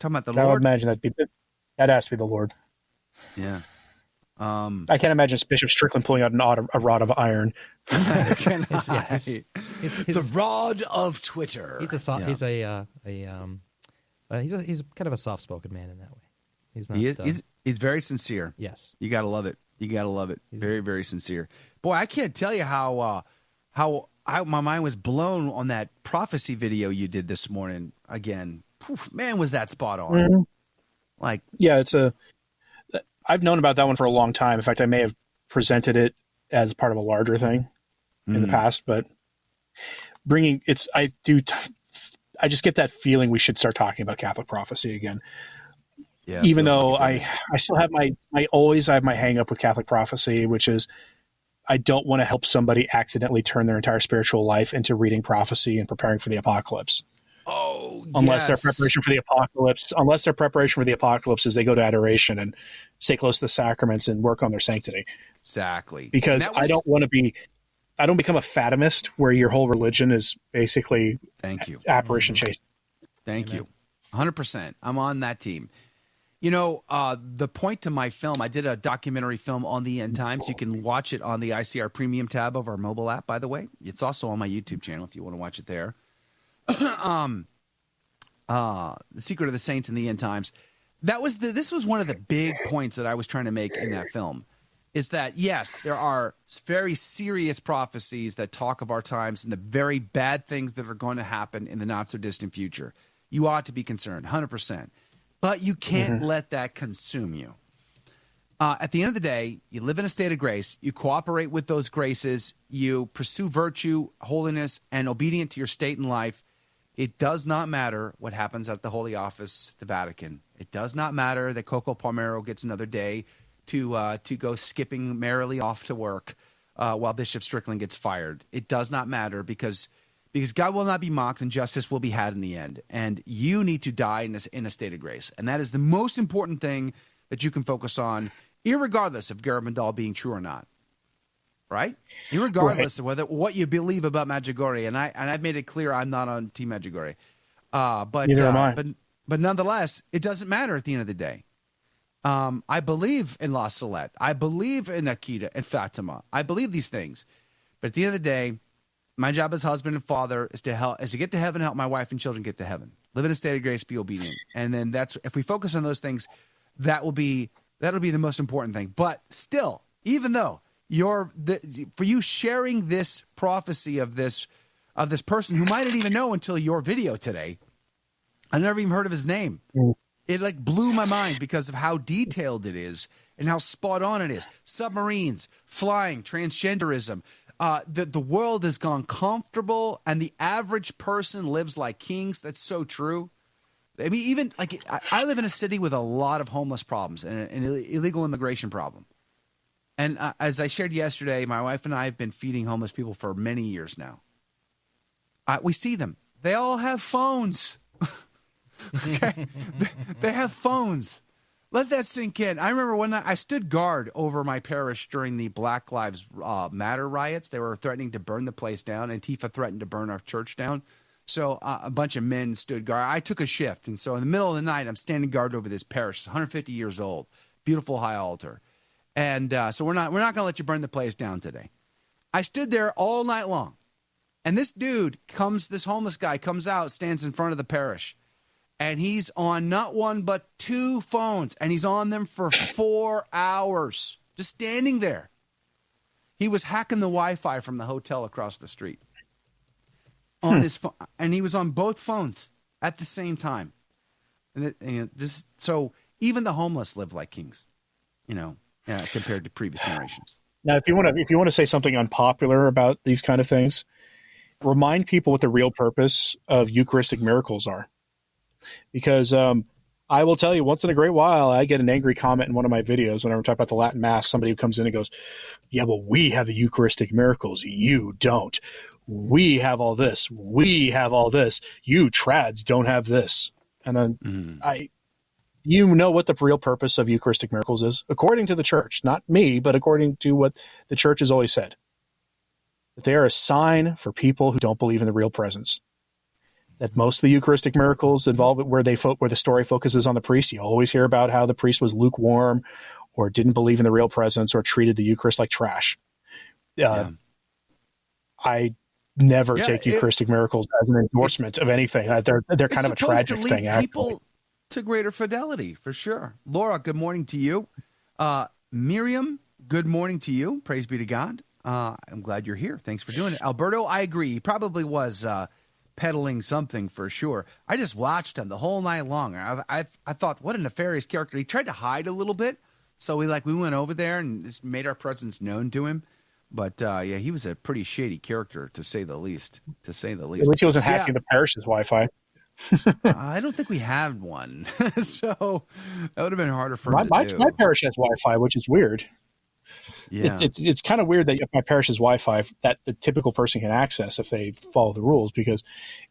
Talking about the Lord? I would imagine that has to be the Lord. Yeah. I can't imagine Bishop Strickland pulling out a rod of iron. The rod of Twitter. He's kind of a soft-spoken man in that way. He's not. He's very sincere. Yes, you gotta love it. Very, very sincere. Boy, I can't tell you how my mind was blown on that prophecy video you did this morning. Again, man, was that spot on? Mm-hmm. I've known about that one for a long time. In fact, I may have presented it as part of a larger thing in the past, but I just get that feeling we should start talking about Catholic prophecy again. Yeah, even though I still have I have my hang up with Catholic prophecy, which is I don't want to help somebody accidentally turn their entire spiritual life into reading prophecy and preparing for the apocalypse. Oh, unless their preparation for the apocalypse is they go to adoration and stay close to the sacraments and work on their sanctity. Exactly. Because I don't become a Fatimist where your whole religion is basically apparition chasing. Thank you. 100%. I'm on that team. The point to my film, I did a documentary film on the end times. You can watch it on the ICR Premium tab of our mobile app, by the way. It's also on my YouTube channel if you want to watch it there. The Secret of the Saints in the End Times. This was one of the big points that I was trying to make in that film, is that, yes, there are very serious prophecies that talk of our times and the very bad things that are going to happen in the not-so-distant future. You ought to be concerned, 100%. But you can't let that consume you. At the end of the day, you live in a state of grace. You cooperate with those graces. You pursue virtue, holiness, and obedient to your state in life. It does not matter what happens at the Holy Office, the Vatican. It does not matter that Coco Palmero gets another day to go skipping merrily off to work while Bishop Strickland gets fired. It does not matter because God will not be mocked and justice will be had in the end. And you need to die in a state of grace. And that is the most important thing that you can focus on, irregardless of Garabandal being true or not. Right? Irregardless of what you believe about Medjugorje. And I've made it clear I'm not on Team Medjugorje. Neither am I. But nonetheless, it doesn't matter at the end of the day. I believe in La Salette. I believe in Akita and Fatima. I believe these things. But at the end of the day, my job as husband and father is to get to heaven, help my wife and children get to heaven. Live in a state of grace, be obedient. And then if we focus on those things, that'll be the most important thing. But still, even though for you sharing this prophecy of this person who might not even know until your video today, I never even heard of his name. It blew my mind because of how detailed it is and how spot on it is. Submarines, flying, transgenderism. The world has gone comfortable and the average person lives like kings. That's so true. I mean, even I live in a city with a lot of homeless problems and an illegal immigration problem. And as I shared yesterday, my wife and I have been feeding homeless people for many years now. We see them. They all have phones. Okay? They have phones. Let that sink in. I remember one night I stood guard over my parish during the Black Lives Matter riots. They were threatening to burn the place down. Antifa threatened to burn our church down. So a bunch of men stood guard. I took a shift. And so in the middle of the night, I'm standing guard over this parish. It's 150 years old. Beautiful high altar. And so we're not going to let you burn the place down today. I stood there all night long. And this homeless guy comes out, stands in front of the parish. And he's on not one, but two phones. And he's on them for 4 hours, just standing there. He was hacking the Wi-Fi from the hotel across the street on his phone. And he was on both phones at the same time. So even the homeless live like kings, compared to previous generations. Now, if you want to say something unpopular about these kind of things, remind people what the real purpose of Eucharistic miracles are. Because I will tell you, once in a great while, I get an angry comment in one of my videos whenever I talk about the Latin Mass. Somebody who comes in and goes, yeah, well, we have the Eucharistic miracles. You don't. We have all this. We have all this. You trads don't have this. And then you know what the real purpose of Eucharistic miracles is, according to the church. Not me, but according to what the church has always said. That they are a sign for people who don't believe in the real presence. That most of the Eucharistic miracles involve where the story focuses on the priest. You always hear about how the priest was lukewarm or didn't believe in the real presence or treated the Eucharist like trash. I never take Eucharistic miracles as an endorsement of anything. They're kind of a tragic thing. People to greater fidelity, for sure. Laura, good morning to you. Miriam, good morning to you. Praise be to God. I'm glad you're here. Thanks for doing it. Alberto, I agree. He probably was peddling something for sure. I just watched him the whole night long. I thought, what a nefarious character. He tried to hide a little bit, so we went over there and just made our presence known to him. But he was a pretty shady character, to say the least. At least he wasn't hacking the parish's Wi-Fi. I don't think we had one, so that would have been harder for him to do. My parish has Wi-Fi, which is weird. Yeah, it's kind of weird that my parish's Wi-Fi that the typical person can access if they follow the rules. Because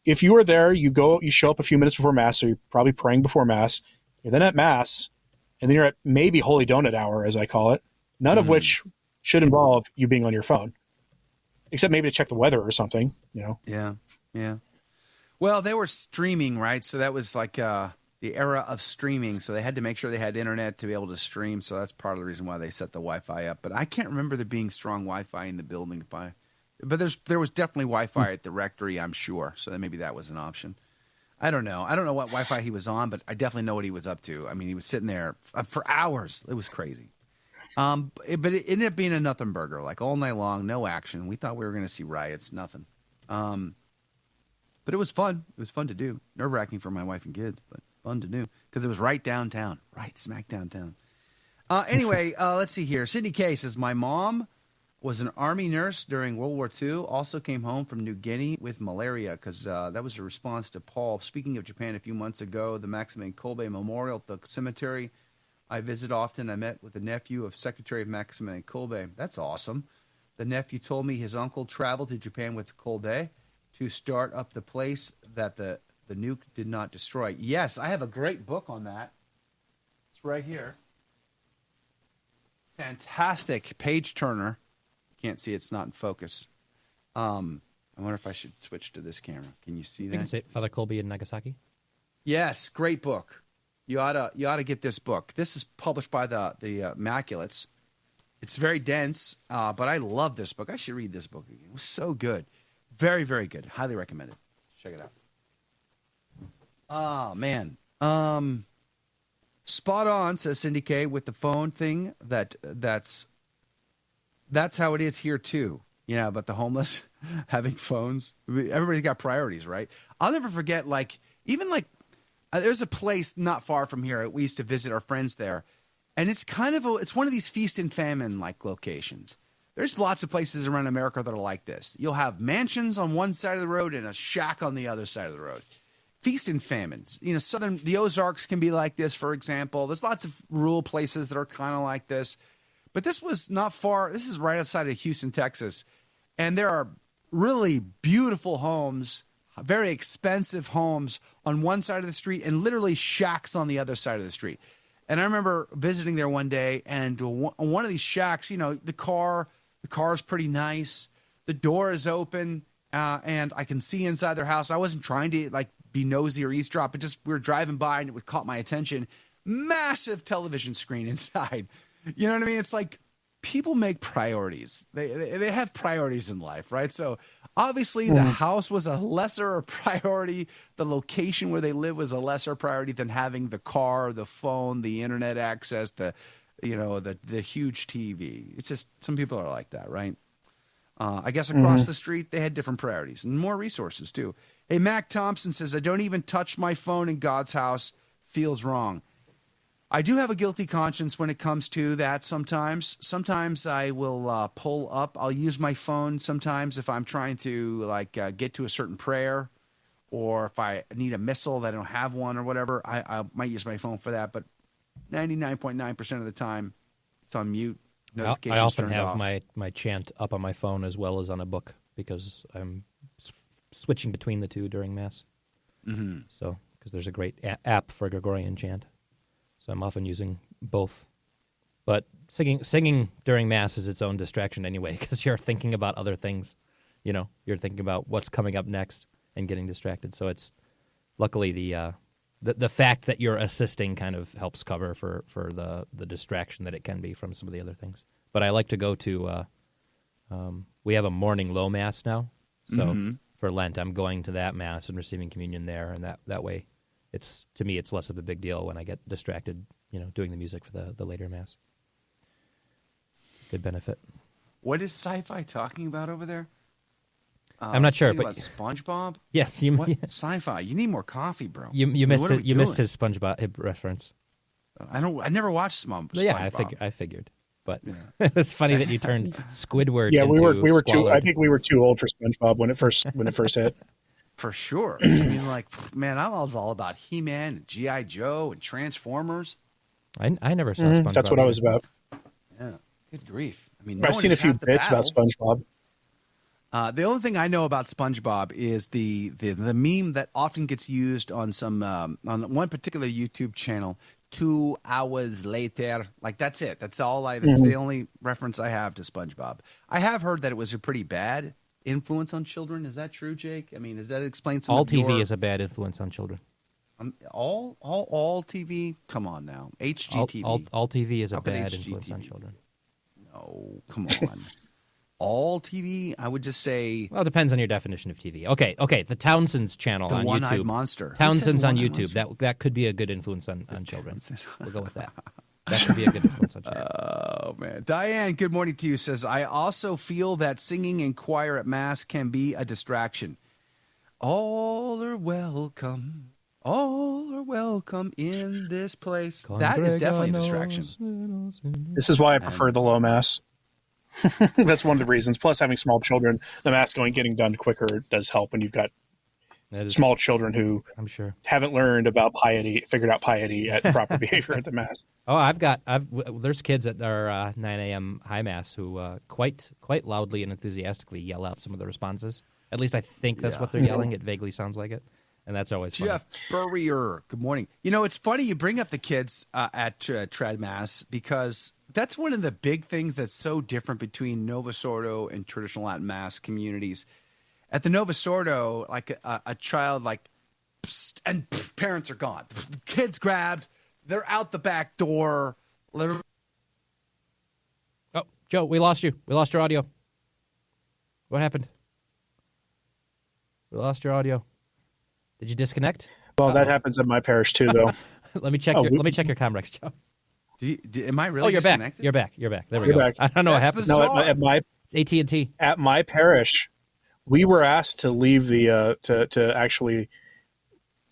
if you are there, you show up a few minutes before Mass, so you're probably praying before Mass. You're then at Mass, and then you're at maybe Holy Donut Hour, as I call it. None of which should involve you being on your phone, except maybe to check the weather or something. Yeah. Well, they were streaming, right? So that was like, the era of streaming, so they had to make sure they had internet to be able to stream. So that's part of the reason why they set the Wi-Fi up. But I can't remember there being strong Wi-Fi in the building. But there was definitely Wi-Fi at the rectory, I'm sure. So maybe that was an option. I don't know. I don't know what Wi-Fi he was on, but I definitely know what he was up to. I mean, he was sitting there for hours. It was crazy. But it ended up being a nothing burger, like all night long, no action. We thought we were going to see riots, nothing. But it was fun. It was fun to do. Nerve-wracking for my wife and kids, but fun to do because it was right downtown, right smack downtown. Anyway, let's see here. Cindy K says, my mom was an Army nurse during World War II, also came home from New Guinea with malaria because that was a response to Paul. Speaking of Japan a few months ago, the Maximilian Kolbe Memorial at the cemetery I visit often. I met with the nephew of Secretary of Maximilian Kolbe. That's awesome. The nephew told me his uncle traveled to Japan with Kolbe to start up the place that the nuke did not destroy. Yes, I have a great book on that. It's right here. Fantastic page turner. Can't see, it's not in focus. I wonder if I should switch to this camera. Can you see that? You can say Father Colby in Nagasaki. Yes, great book. You ought to get this book. This is published by the Immaculates. It's very dense, but I love this book. I should read this book again. It was so good. Very, very good. Highly recommend it. Check it out. Oh, man. Spot on, says Cindy K, with the phone thing. That's how it is here, too. You know, about the homeless having phones. Everybody's got priorities, right? I'll never forget, there's a place not far from here. We used to visit our friends there. And it's it's one of these feast and famine like locations. There's lots of places around America that are like this. You'll have mansions on one side of the road and a shack on the other side of the road. Feast and famines. You know, the Ozarks can be like this, for example. There's lots of rural places that are kind of like this. But this was not far. This is right outside of Houston, Texas. And there are really beautiful homes, very expensive homes on one side of the street and literally shacks on the other side of the street. And I remember visiting there one day, and one of these shacks, you know, the car is pretty nice. The door is open, and I can see inside their house. I wasn't trying to be nosy or eavesdrop, but just we were driving by, and it caught my attention. Massive television screen inside. You know what I mean? It's like people make priorities. They have priorities in life, right? So obviously the house was a lesser priority. The location where they live was a lesser priority than having the car, the phone, the internet access, the huge TV. It's just some people are like that, right? I guess across the street they had different priorities and more resources too. Hey, Mac Thompson says, I don't even touch my phone in God's house. Feels wrong. I do have a guilty conscience when it comes to that sometimes. Sometimes I will pull up. I'll use my phone sometimes if I'm trying to get to a certain prayer, or if I need a missile that I don't have one or whatever, I might use my phone for that. But 99.9% of the time, it's on mute. Notifications I often turned have off. my chant up on my phone as well as on a book because I'm switching between the two during Mass. Mm-hmm. So, because there's a great app for Gregorian chant. So I'm often using both. But singing during Mass is its own distraction anyway, because you're thinking about other things. You know, you're thinking about what's coming up next and getting distracted. So it's luckily the fact that you're assisting kind of helps cover for the distraction that it can be from some of the other things. But I like to go to we have a morning low Mass now. So for Lent, I'm going to that Mass and receiving communion there, and that way. To me, it's less of a big deal when I get distracted, doing the music for the later Mass. Good benefit. What is sci-fi talking about over there? I'm not sure, but about SpongeBob. Yes, what sci-fi? You need more coffee, bro. You missed it. You missed his SpongeBob reference. I never watched SpongeBob. Yeah, I figured. But it's funny that you turned Squidward. Yeah, into we were too. Squallard. I think we were too old for SpongeBob when it first hit. For sure. I mean, man, I was all about He-Man and G.I. Joe and Transformers. I never saw SpongeBob. That's what I was about. Yeah, good grief. I mean, I've seen a few bits about SpongeBob. The only thing I know about SpongeBob is the meme that often gets used on on one particular YouTube channel. 2 hours later, that's it. That's all. That's the only reference I have to SpongeBob. I have heard that it was a pretty bad influence on children. Is that true, Jake? I mean, does that explain some all of TV is a bad influence on children. All TV? Come on now. HGTV. All TV is a How can bad HGTV? influence on children. No, come on. All TV? I would just say Well, it depends on your definition of TV. Okay. The Townsend's channel the on one-eyed YouTube. monster. Townsend's Who said on the YouTube. one-eyed That could be a good influence on children. We'll go with that. That could be a good influence on children. Oh, man. Diane, good morning to you, says, I also feel that singing in choir at Mass can be a distraction. All are welcome. All are welcome in this place. That is definitely a distraction. This is why I prefer the low mass. That's one of the reasons. Plus, having small children, the mass getting done quicker does help when you've got small children who I'm sure haven't learned about piety, figured out piety at proper behavior at the mass. Oh, there's kids at our 9 a.m. high mass who quite loudly and enthusiastically yell out some of the responses. At least I think that's what they're yelling. It vaguely sounds like it, and that's always funny. Jeff Burrier, good morning. You know, it's funny you bring up the kids at Trad Mass because that's one of the big things that's so different between Novus Ordo and traditional Latin Mass communities. At the Novus Ordo, like a child, like, psst, and pff, parents are gone. The kids grabbed, they're out the back door. Oh, Joe, we lost you. We lost your audio. What happened? We lost your audio. Did you disconnect? Well, that happens in my parish too, though. Let me check your Comrex, Joe. Am I really disconnected? You're back. There we go. Back. I don't know what happened. No, it's AT&T. At my parish, we were asked to leave the to actually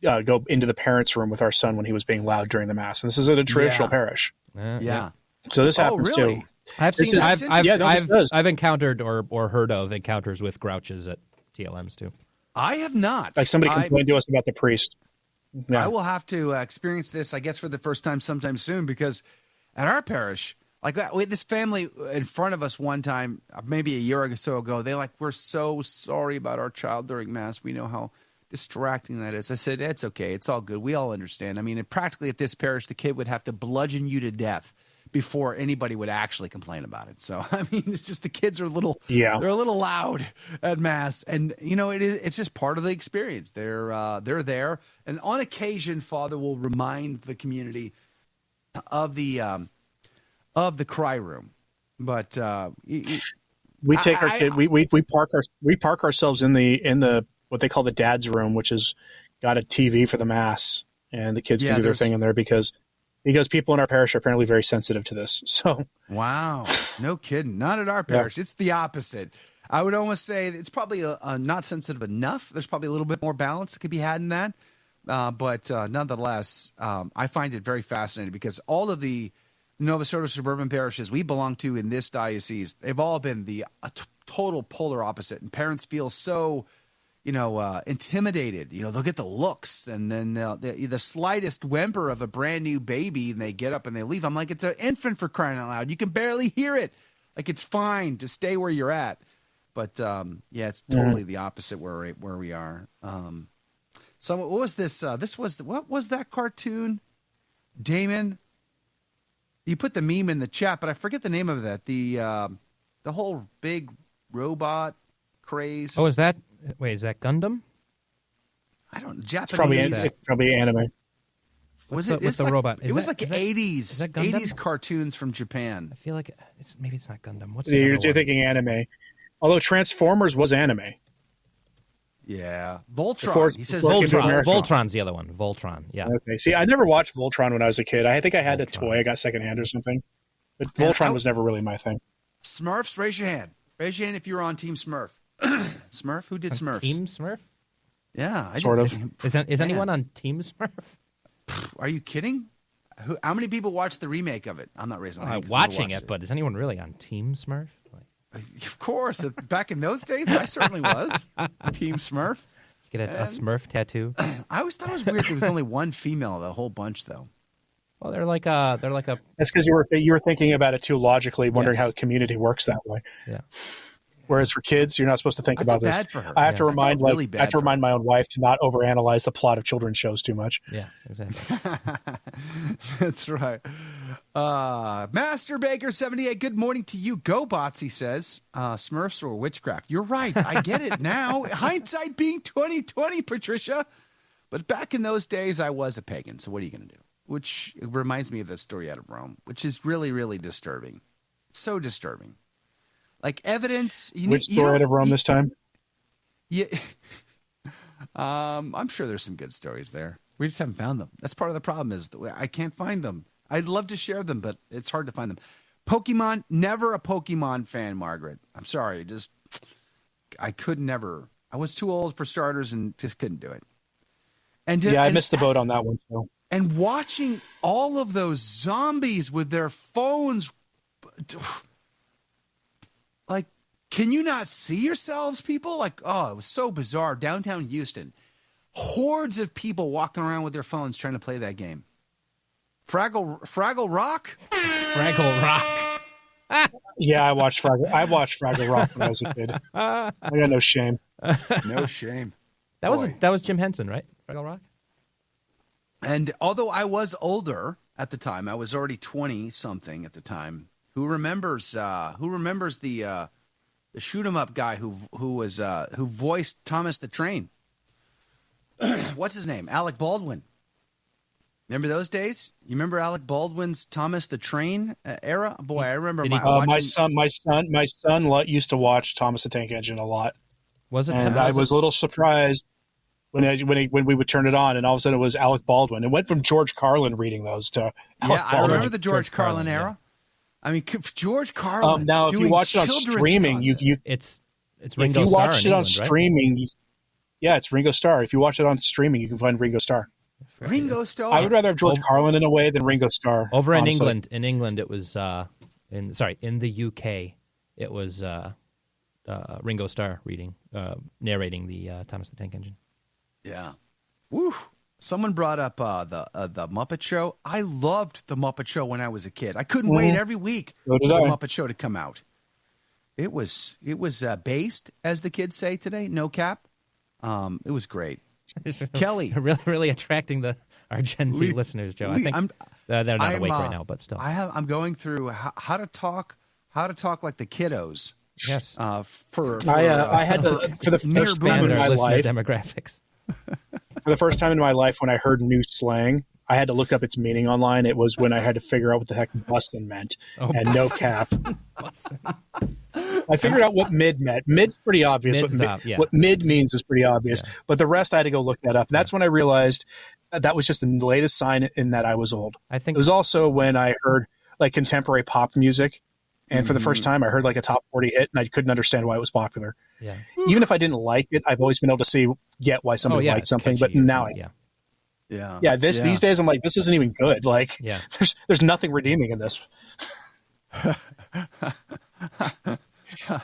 go into the parents' room with our son when he was being loud during the mass. And this is at a traditional parish. Yeah. So this happens really? too. I've encountered or heard of encounters with grouches at TLMs too. I have not. Like somebody complained to us about the priest. Yeah. I will have to experience this, I guess, for the first time sometime soon, because at our parish, like we had this family in front of us one time, maybe a year or so ago. They we're so sorry about our child during Mass. We know how distracting that is. I said, it's okay. It's all good. We all understand. I mean, practically at this parish, the kid would have to bludgeon you to death before anybody would actually complain about it. So, I mean, it's just the kids are they're a little loud at Mass. And, you know, it's just part of the experience. They're there. And on occasion, Father will remind the community of the cry room. But we take our kid, we park ourselves in the what they call the dad's room, which has got a TV for the Mass, and the kids can do their thing in there because people in our parish are apparently very sensitive to this. So wow, no kidding. Not at our parish. Yeah. It's the opposite. I would almost say it's probably not sensitive enough. There's probably a little bit more balance that could be had in that. But nonetheless, I find it very fascinating because all of the Novus Ordo suburban parishes we belong to in this diocese, they've all been the total polar opposite. And parents feel so, intimidated. They'll get the looks, and then the slightest whimper of a brand new baby, and they get up and they leave. I'm like, it's an infant, for crying out loud. You can barely hear it. Like, it's fine to stay where you're at. But it's totally the opposite where we are. So what was this? What was that cartoon, Damon? You put the meme in the chat, but I forget the name of that. The whole big robot craze. Oh, is that Gundam? I don't. Japanese. It's probably anime. What's the robot? It was like 80s cartoons from Japan. I feel like maybe it's not Gundam. You're thinking anime. Although Transformers was anime. Yeah. Voltron. He says Voltron's the other one. Voltron. Yeah. Okay. See, I never watched Voltron when I was a kid. I think I had a toy I got secondhand or something. But Voltron was never really my thing. Smurfs, raise your hand. Raise your hand if you were on Team Smurf. Smurf? Who did Smurfs? Team Smurf? Yeah. Sort of. Is anyone on Team Smurf? Are you kidding? How many people watched the remake of it? I'm not raising my hand. Watching it, but is anyone really on Team Smurf? Of course. Back in those days, I certainly was. Team Smurf. Get a Smurf tattoo. I always thought it was weird there was only one female of the whole bunch, though. Well, they're like a. That's because you were thinking about it too logically, wondering how the community works that way. Yeah. Whereas for kids, you're not supposed to think about this. Bad for her. I have to remind my own wife to not overanalyze the plot of children's shows too much. Yeah, exactly. That's right. Master Baker 78. Good morning to you. Go Bots, he says. Smurfs or witchcraft. You're right. I get it now. Hindsight being 20/20, Patricia. But back in those days, I was a pagan. So what are you going to do? Which reminds me of the story out of Rome, which is really, really disturbing. It's so disturbing. Like evidence. Which story out of Rome this time? Yeah. I'm sure there's some good stories there. We just haven't found them. That's part of the problem is I can't find them. I'd love to share them, but it's hard to find them. Pokemon, never a Pokemon fan, Margaret. I'm sorry. I could never. I was too old for starters and just couldn't do it. I missed the boat on that one too. And watching all of those zombies with their phones, like, can you not see yourselves, people? Like, oh, it was so bizarre. Downtown Houston, hordes of people walking around with their phones trying to play that game. Fraggle Rock? Fraggle Rock. Yeah, I watched Fraggle Rock when I was a kid. I got no shame. No shame. That was Jim Henson, right? Fraggle Rock. And although I was older at the time, I was already 20-something at the time. Who remembers the shoot 'em up guy who voiced Thomas the Train? What's his name? Alec Baldwin. Remember those days? You remember Alec Baldwin's Thomas the Train era? Boy, I remember my son used to watch Thomas the Tank Engine a lot. Was it? And I was a little surprised when we would turn it on, and all of a sudden it was Alec Baldwin. It went from George Carlin reading those to Alec Baldwin. I remember the George Carlin era. Yeah. I mean, George Carlin. Now, if you watch it on streaming, it's Ringo Starr. If you watch it on England, streaming, right? Yeah, it's Ringo Starr. If you watch it on streaming, you can find Ringo Starr. Ringo Starr. I would rather have George Carlin in a way than Ringo Starr. Over in honestly. England, it was in the UK, it was Ringo Starr narrating the Thomas the Tank Engine. Yeah. Woo. Someone brought up the Muppet Show. I loved the Muppet Show when I was a kid. I couldn't wait every week for the Muppet Show to come out. It was based, as the kids say today, no cap. It was great. Kelly, really attracting our Gen Z listeners, Joe. I think they're not awake right now, but still. I'm going through how to talk like the kiddos. Yes. I had for the first time in my life demographics. For the first time in my life, when I heard new slang, I had to look up its meaning online. It was when I had to figure out what the heck bussin' meant, and no cap. I figured out what mid meant. Mid's pretty obvious. What mid means is pretty obvious. Yeah. But the rest, I had to go look that up. That's when I realized that was just the latest sign in that I was old. I think it was also when I heard like contemporary pop music. And for the first time, I heard like a top 40 hit, and I couldn't understand why it was popular. Yeah. Even if I didn't like it, I've always been able to get why somebody liked something. But now these days, I'm like, this isn't even good. Like, there's nothing redeeming in this.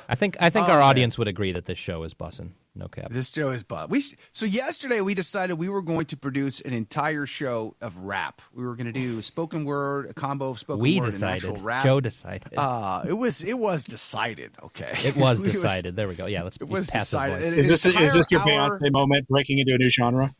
I think our audience would agree that this show is bussin'. No cap. This show is So yesterday we decided we were going to produce an entire show of rap. We were going to do spoken word, a combo of spoken word and actual rap. Joe decided. It was decided. Okay. It was decided. There we go. Yeah, let's pass the voice. Is this your Beyonce moment, breaking into a new genre?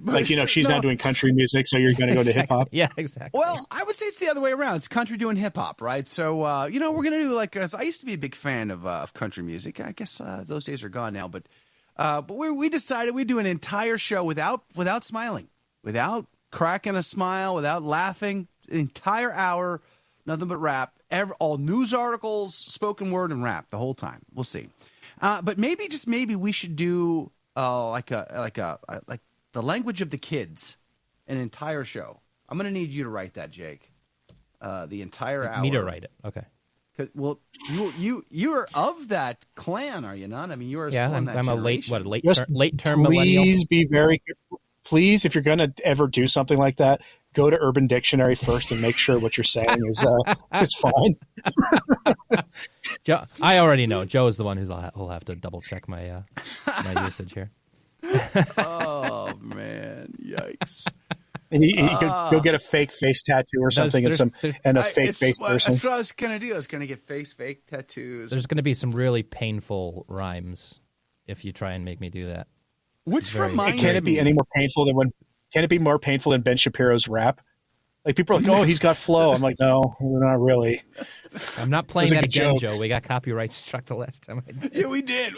Like, she's now doing country music, so you're going to go to hip hop? Yeah, exactly. Well, I would say it's the other way around. It's country doing hip hop, right? So, we're going to do I used to be a big fan of country music. I guess those days are gone now, but we decided we'd do an entire show without smiling, without cracking a smile, without laughing. An entire hour, nothing but rap. All news articles, spoken word, and rap the whole time. We'll see. But maybe we should do like the language of the kids, an entire show. I'm going to need you to write that, Jake. The entire hour. Me to write it. Okay. Well, you're of that clan, are you not? I mean, you are. Yeah, I'm a late term millennial. Please be very. Please, if you're going to ever do something like that, go to Urban Dictionary first and make sure what you're saying is fine. Joe, I already know. Joe is the one who'll have to double check my usage here. Oh man! Yikes! And you could go get a fake face tattoo or something, and a fake face person. That's what I was going to do. I was going to get fake tattoos. There's going to be some really painful rhymes if you try and make me do that. Which reminds me, can it be any more painful than Can it be more painful than Ben Shapiro's rap? Like people are like, oh, he's got flow. I'm like, no, not really. I'm not playing It was a that good again, joke. Joe. We got copyright struck the last time I did. Yeah, we did.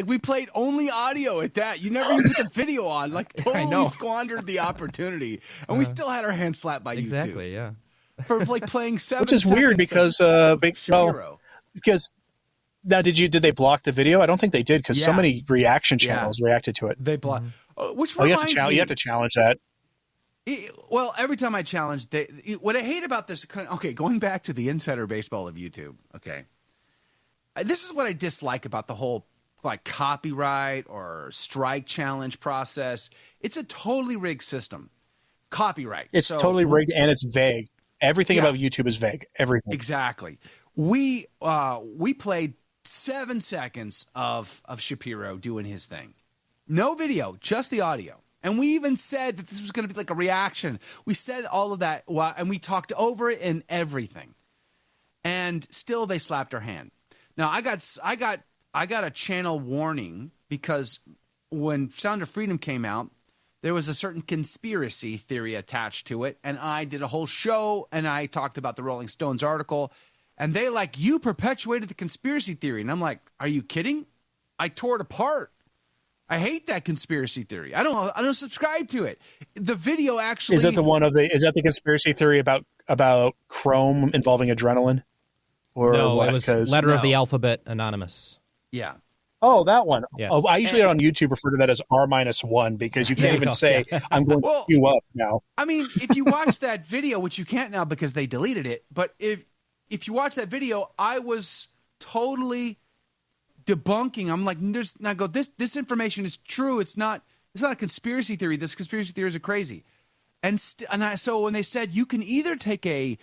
We played only audio at that. You never even put the video on. Like, I know. totally squandered the opportunity. And we still had our hands slapped by Exactly, YouTube. yeah. For like playing 7 Which is weird because Shapiro. because now did they block the video? I don't think they did because so Yeah. many reaction channels reacted to it. They blocked. Which Oh, reminds me, you have to challenge that. Well, every time I challenge, what I hate about this, okay, going back to the insider baseball of YouTube, okay, this is what I dislike about the whole like copyright or strike challenge process. It's a totally rigged system. Copyright. It's So- totally rigged and it's vague. Everything Yeah. about YouTube is vague. Everything. Exactly. We played 7 seconds of Shapiro doing his thing. No video, just the audio. And we even said that this was going to be like a reaction. We said all of that, and we talked over it and everything. And still, they slapped our hand. Now, I got a channel warning because when Sound of Freedom came out, there was a certain conspiracy theory attached to it, and I did a whole show, and I talked about the Rolling Stones article, and they like, you perpetuated the conspiracy theory. And I'm like, are you kidding? I tore it apart. I hate that conspiracy theory. I don't subscribe to it. The video actually Is that the conspiracy theory about Chrome involving adrenaline? Or No, what? it was 'Cause- letter of the alphabet anonymous. Yeah. Oh, that one. Yes. Oh, I usually on YouTube refer to that as R-1 because you can't even say I'm going to queue up now. I mean, if you watch that video, which you can't now because they deleted it, but if you watch that video, I was totally debunking. I'm like, this information is true. It's not a conspiracy theory. This conspiracy theories are crazy. So when they said you can either take a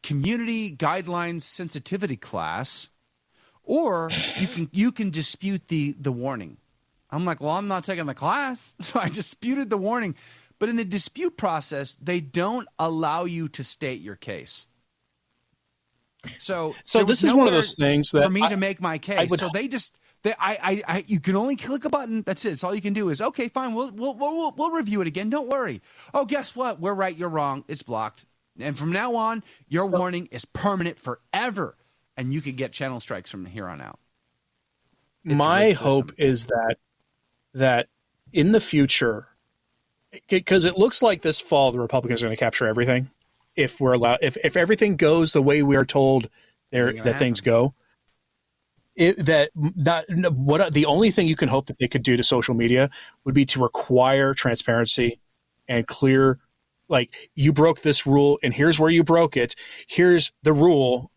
community guidelines sensitivity class, or you can dispute the warning. I'm like, well, I'm not taking the class, so I disputed the warning. But in the dispute process, they don't allow you to state your case. So this is one of those things that for me to make my case. would- So you can only click a button. That's it. It's all you can do is okay, fine. We'll review it again. Don't worry. Oh, guess what? We're right. You're wrong. It's blocked. And from now on, your warning is permanent forever, and you can get channel strikes from here on out. My hope is that in the future, because it looks like this fall the Republicans are going to capture everything. If we're allowed, if everything goes the way we are told that things go, the only thing you can hope that they could do to social media would be to require transparency and clear, like, you broke this rule and here's where you broke it. Here's the rule,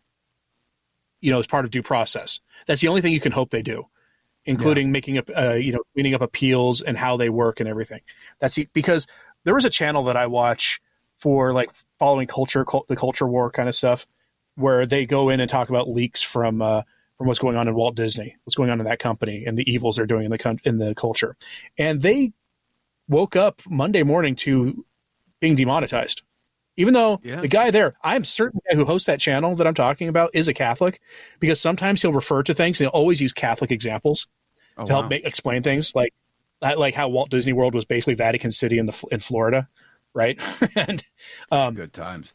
as part of due process. That's the only thing you can hope they do, including making up, cleaning up appeals and how they work and everything. Because there was a channel that I watch for like following the culture war kind of stuff, where they go in and talk about leaks from what's going on in Walt Disney, what's going on in that company, and the evils they're doing in the culture. And they woke up Monday morning to being demonetized, even though the guy there, I'm certain the guy who hosts that channel that I'm talking about is a Catholic, because sometimes he'll refer to things and he'll always use Catholic examples to help explain things, like how Walt Disney World was basically Vatican City in Florida. Right. And good times.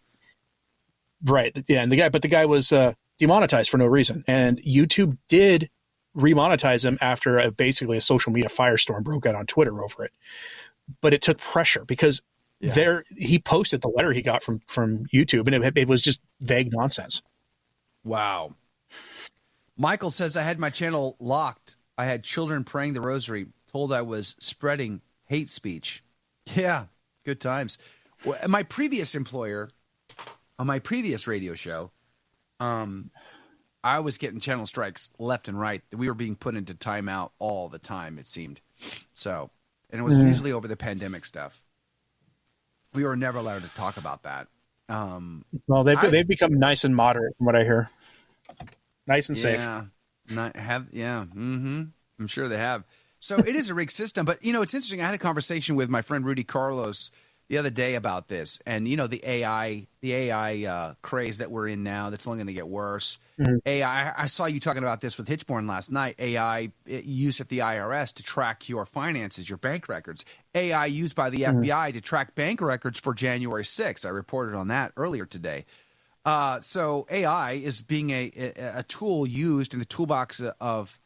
Right. Yeah. And the guy was demonetized for no reason. And YouTube did remonetize him after basically a social media firestorm broke out on Twitter over it. But it took pressure because he posted the letter he got from YouTube, and it was just vague nonsense. Wow. Michael says, I had my channel locked. I had children praying the rosary, told I was spreading hate speech. Yeah. Good times. Well, my previous employer, on my previous radio show, I was getting channel strikes left and right. We were being put into timeout all the time, it seemed. So, and it was usually over the pandemic stuff. We were never allowed to talk about that. Well, they've become nice and moderate, from what I hear. Nice and safe. Yeah. I'm sure they have. So it is a rigged system, but it's interesting. I had a conversation with my friend Rudy Carlos the other day about this, and the AI craze that we're in now, that's only going to get worse. Mm-hmm. AI. I saw you talking about this with Hitchborn last night. AI used at the IRS to track your finances, your bank records. AI used by the FBI to track bank records for January 6th. I reported on that earlier today. So AI is being a tool used in the toolbox of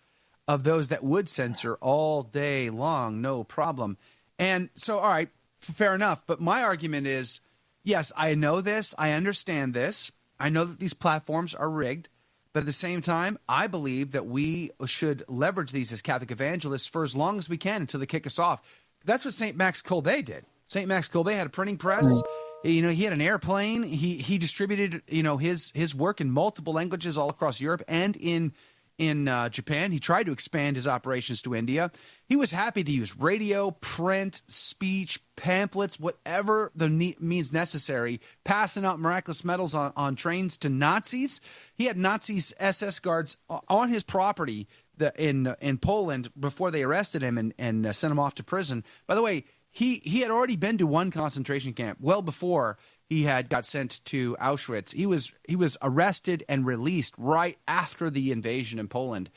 those that would censor all day long, no problem. And so, all right. Fair enough. But my argument is, yes, I know this. I understand this. I know that these platforms are rigged. But at the same time, I believe that we should leverage these as Catholic evangelists for as long as we can until they kick us off. That's what St. Max Colbert did. St. Max Colbert had a printing press. He had an airplane. He distributed, his work in multiple languages all across Europe and in Japan. He tried to expand his operations to India. He was happy to use radio, print, speech, pamphlets, whatever the means necessary, passing out miraculous medals on trains to Nazis. He had Nazis, SS guards on his property in Poland before they arrested him and sent him off to prison. By the way, he had already been to one concentration camp well before he got sent to Auschwitz. He was arrested and released right after the invasion in Poland,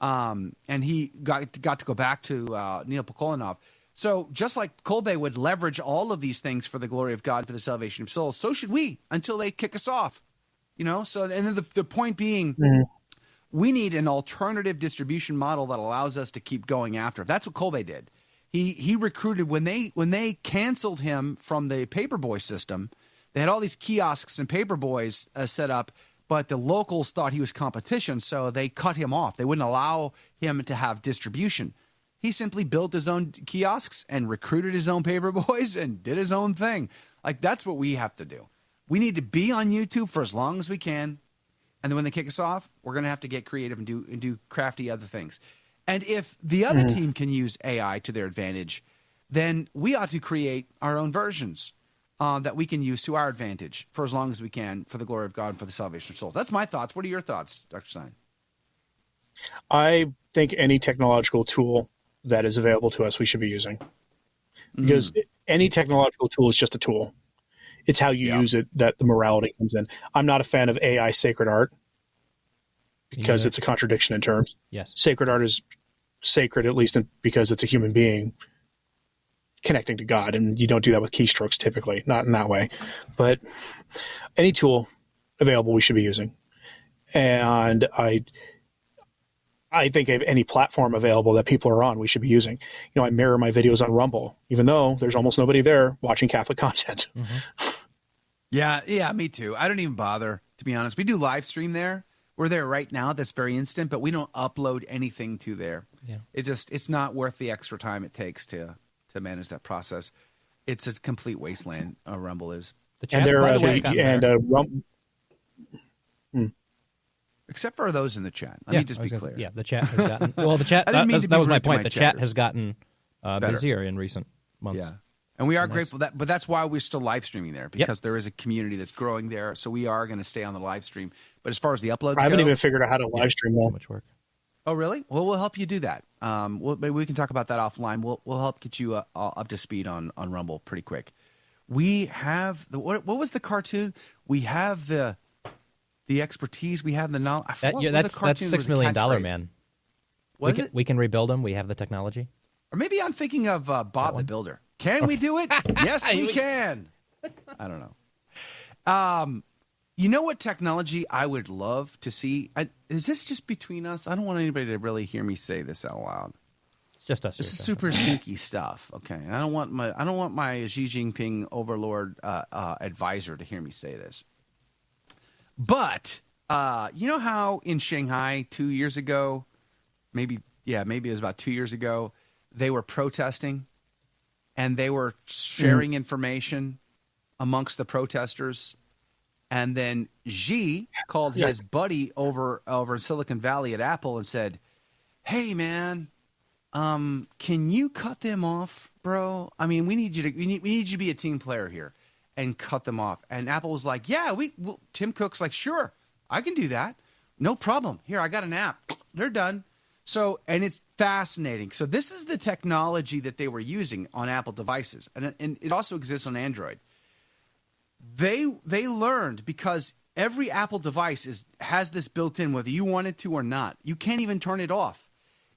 and he got to go back to Neil Pokolonov. So just like Kolbe would leverage all of these things for the glory of God, for the salvation of souls, so should we until they kick us off. So and then the point being, we need an alternative distribution model that allows us to keep going after. That's what Kolbe did. He recruited when they canceled him from the paperboy system. They had all these kiosks and paperboys set up, but the locals thought he was competition, so they cut him off. They wouldn't allow him to have distribution. He simply built his own kiosks and recruited his own paperboys and did his own thing. Like, that's what we have to do. We need to be on YouTube for as long as we can, and then when they kick us off, we're going to have to get creative and do crafty other things. And if the other team can use AI to their advantage, then we ought to create our own versions that we can use to our advantage for as long as we can for the glory of God and for the salvation of souls. That's my thoughts. What are your thoughts, Dr. Stein? I think any technological tool that is available to us, we should be using. Because any technological tool is just a tool. It's how you use it that the morality comes in. I'm not a fan of AI sacred art because it's a contradiction in terms. Yes. Sacred art is sacred, at least because it's a human being connecting to God, and you don't do that with keystrokes typically, not in that way. But any tool available we should be using. And I think of any platform available that people are on, we should be using. I mirror my videos on Rumble, even though there's almost nobody there watching Catholic content. Yeah, me too. I don't even bother, to be honest. We do live stream there. We're there right now. That's very instant, but we don't upload anything to there. Yeah. It's not worth the extra time it takes to manage that process. It's a complete wasteland. Rumble is. Except for those in the chat. Let me just be clear. The chat has gotten. Well, the chat. that was my point. The chat has gotten busier in recent months. Yeah, and we are grateful that. But that's why we're still live streaming there, because there is a community that's growing there. So we are going to stay on the live stream. But as far as the uploads, I haven't even figured out how to live stream though. Too much work. Oh, really? Well, we'll help you do that. Maybe we can talk about that offline. We'll help get you up to speed on Rumble pretty quick. We have what was the cartoon? We have the expertise. We have the knowledge. That's $6 million, man. We can rebuild them. We have the technology. Or maybe I'm thinking of Bob the Builder. Can we do it? Yes, we can. I don't know. You know what technology I would love to see? Is this just between us? I don't want anybody to really hear me say this out loud. It's just us. This is super sneaky stuff. Okay, I don't want my Xi Jinping overlord advisor to hear me say this. But you know how in Shanghai 2 years ago, maybe it was about 2 years ago, they were protesting, and they were sharing information amongst the protesters. And then Xi called his buddy over in Silicon Valley at Apple and said, "Hey, man, can you cut them off, bro? I mean, we need you to be a team player here and cut them off." And Apple was like, "Yeah, Tim Cook's like, sure, I can do that, no problem. Here, I got an app. They're done." So, and it's fascinating. So this is the technology that they were using on Apple devices, and it also exists on Android. They learned because every Apple device has this built in, whether you want it to or not. You can't even turn it off.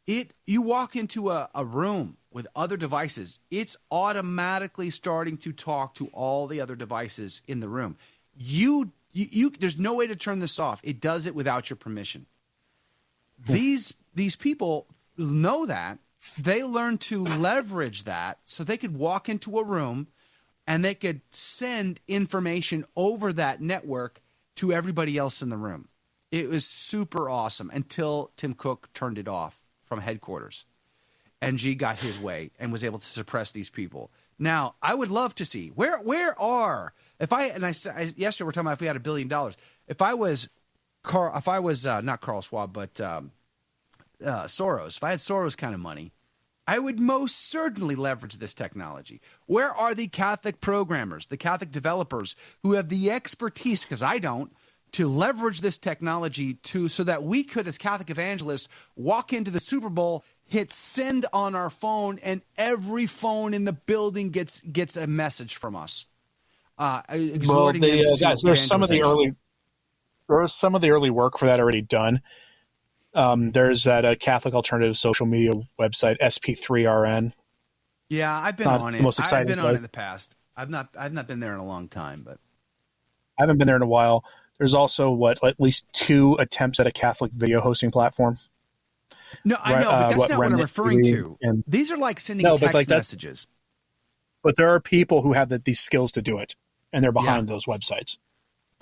You walk into a room with other devices, it's automatically starting to talk to all the other devices in the room. There's no way to turn this off. It does it without your permission. These people know that. They learn to leverage that so they could walk into a room and they could send information over that network to everybody else in the room. It was super awesome until Tim Cook turned it off from headquarters. NG got his way and was able to suppress these people. Now, I would love to see yesterday we're talking about if we had $1 billion. If I was not Carl Schwab, but Soros, if I had Soros kind of money, I would most certainly leverage this technology. Where are the Catholic programmers, the Catholic developers who have the expertise, because I don't, to leverage this technology so that we could, as Catholic evangelists, walk into the Super Bowl, hit send on our phone, and every phone in the building gets a message from us. Exhorting them to guys, there's some of the early work for that already done. There's that Catholic alternative social media website, SP3RN. Yeah, I've been on it. I've been on it in the past. I've not been there in a long time, but I haven't been there in a while. There's also at least 2 attempts at a Catholic video hosting platform. No, I know, but that's not what I'm referring to. These are like sending text messages. But there are people who have these skills to do it, and they're behind those websites.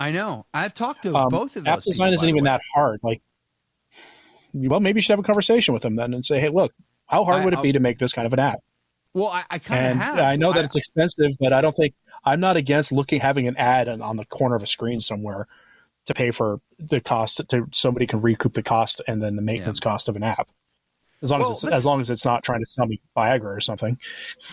I know. I've talked to both of those. App design isn't even that hard. Well, maybe you should have a conversation with them then and say, hey, look, how hard would it be to make this kind of an app? Well, I kind of have. I know that it's expensive, but I'm not against having an ad on the corner of a screen somewhere to pay for the cost, somebody can recoup the cost and then the maintenance cost of an app. As long as it's not trying to sell me Viagra or something.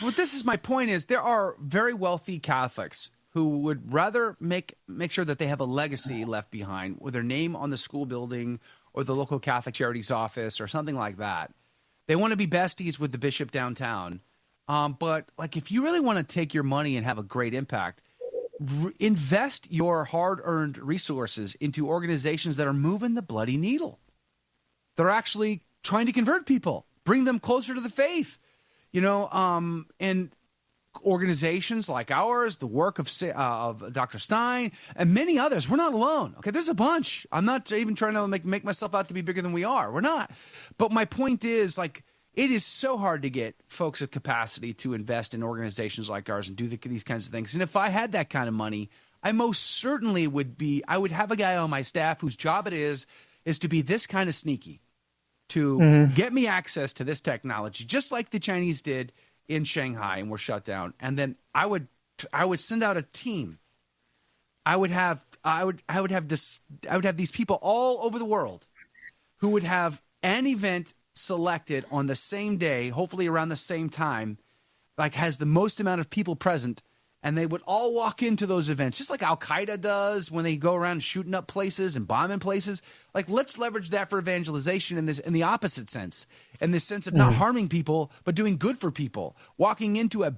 Well, this is my point: is there are very wealthy Catholics who would rather make sure that they have a legacy left behind with their name on the school building or the local Catholic Charities office or something like that. They want to be besties with the bishop downtown. But if you really want to take your money and have a great impact, invest your hard-earned resources into organizations that are moving the bloody needle. They're actually trying to convert people, bring them closer to the faith, and organizations like ours, the work of Dr. Stine and many others. We're not alone. Okay, there's a bunch. I'm not even trying to make myself out to be bigger than we are. We're not. But my point is, it is so hard to get folks of capacity to invest in organizations like ours and do these kinds of things. And if I had that kind of money, I most certainly I would have a guy on my staff whose job it is to be this kind of sneaky, to get me access to this technology, just like the Chinese did in Shanghai and were shut down. And then I would send out a team. I would have these people all over the world who would have an event selected on the same day, hopefully around the same time, has the most amount of people present, and they would all walk into those events, just like Al-Qaeda does when they go around shooting up places and bombing places. Let's leverage that for evangelization in the opposite sense, in the sense of not harming people, but doing good for people, walking into a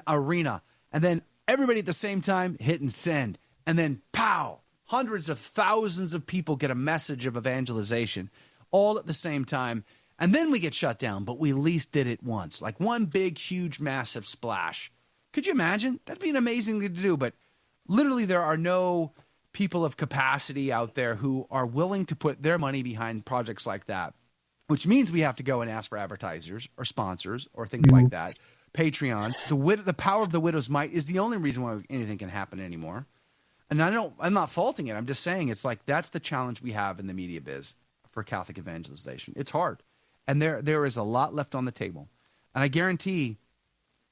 arena, and then everybody at the same time hit and send, and then pow, hundreds of thousands of people get a message of evangelization all at the same time, and then we get shut down, but we at least did it once. One big, huge, massive splash. Could you imagine? That'd be an amazing thing to do, but literally there are no people of capacity out there who are willing to put their money behind projects like that, which means we have to go and ask for advertisers or sponsors or things like that, Patreons. The power of the widow's mite is the only reason why anything can happen anymore. And I'm not faulting it. I'm just saying that's the challenge we have in the media biz for Catholic evangelization. It's hard. And there is a lot left on the table. And I guarantee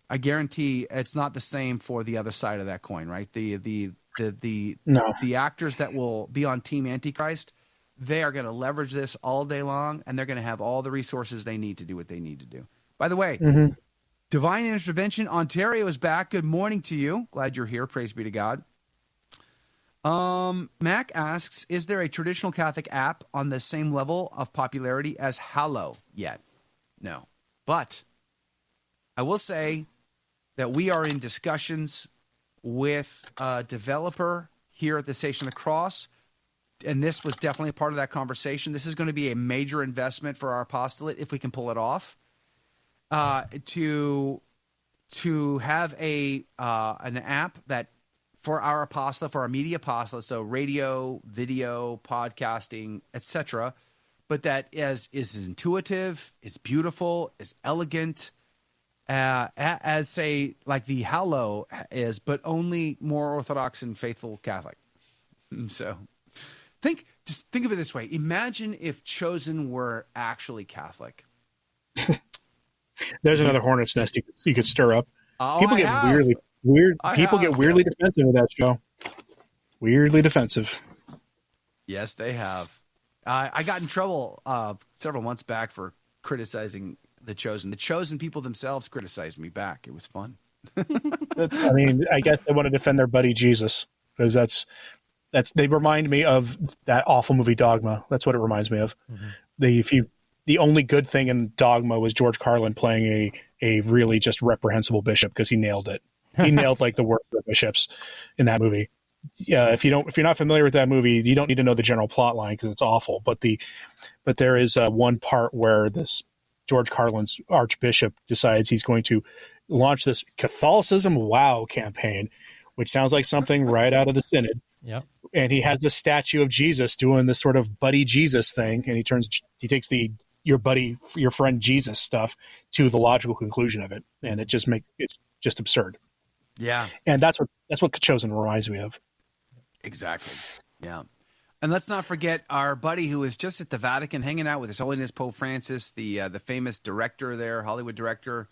it's not the same for the other side of that coin, right? The actors that will be on Team Antichrist, they are going to leverage this all day long, and they're going to have all the resources they need to do what they need to do. By the way, Divine Intervention Ontario is back. Good morning to you. Glad you're here. Praise be to God. Mac asks, is there a traditional Catholic app on the same level of popularity as Hallow yet? No. But I will say that we are in discussions with a developer here at the Station of the Cross, and this was definitely part of that conversation. This is going to be a major investment for our apostolate if we can pull it off. To have an app that for our apostolate, for our media apostolate, so radio, video, podcasting, etc., but that is intuitive, is beautiful, is elegant, as say like the Hallow is, but only more Orthodox and faithful Catholic. So think of it this way: imagine if Chosen were actually Catholic. There's another hornet's nest you could stir up. People get get weirdly defensive of that show. Weirdly defensive. Yes, they have. I got in trouble several months back for criticizing The Chosen. The Chosen people themselves criticized me back. It was fun. I mean, I guess they want to defend their buddy Jesus, because that's they remind me of that awful movie Dogma. That's what it reminds me of. Mm-hmm. The only good thing in Dogma was George Carlin playing a really just reprehensible bishop, because he nailed it. He nailed like the worst of the bishops in that movie. Yeah, if you're not familiar with that movie, you don't need to know the general plot line because it's awful. But there is one part where this George Carlin's archbishop decides he's going to launch this Catholicism Wow campaign, which sounds like something right out of the Synod. Yep. And he has this statue of Jesus doing this sort of buddy Jesus thing, and he takes your friend Jesus stuff to the logical conclusion of it, and it's just absurd. Yeah, and that's what Chosen reminds me of. Exactly. Yeah. And let's not forget our buddy who is just at the Vatican hanging out with His Holiness Pope Francis, the famous director there, Hollywood director,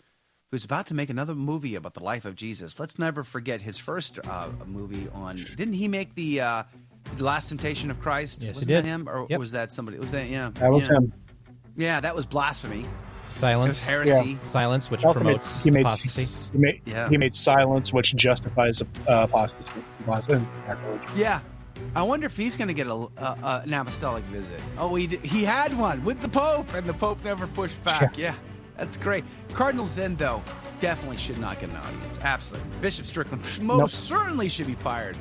who's about to make another movie about the life of Jesus. Let's never forget his first movie on. Didn't he make the Last Temptation of Christ? Yes, Wasn't he did. that him, or was that somebody? Was that That was him. Yeah, that was blasphemy. Silence. It was heresy. Yeah. Silence, which promotes apostasy. He made silence, which justifies apostasy. Yeah. I wonder if he's going to get an apostolic visit. Oh, he had one with the Pope, and the Pope never pushed back. Yeah, that's great. Cardinal Zen, though, definitely should not get an audience. Absolutely. Bishop Strickland certainly should be fired.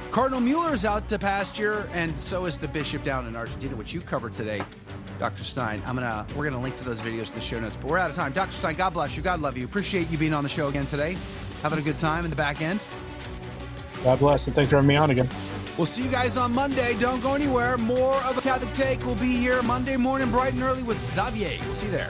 Cardinal Mueller's out to pasture, and so is the bishop down in Argentina, which you covered today, Dr. Stine. We're gonna link to those videos in the show notes, but we're out of time. Dr. Stine, God bless you. God love you. Appreciate you being on the show again today. Having a good time in the back end. God bless, and thanks for having me on again. We'll see you guys on Monday. Don't go anywhere. More of a Catholic Take will be here Monday morning, bright and early with Xavier. We'll see you there.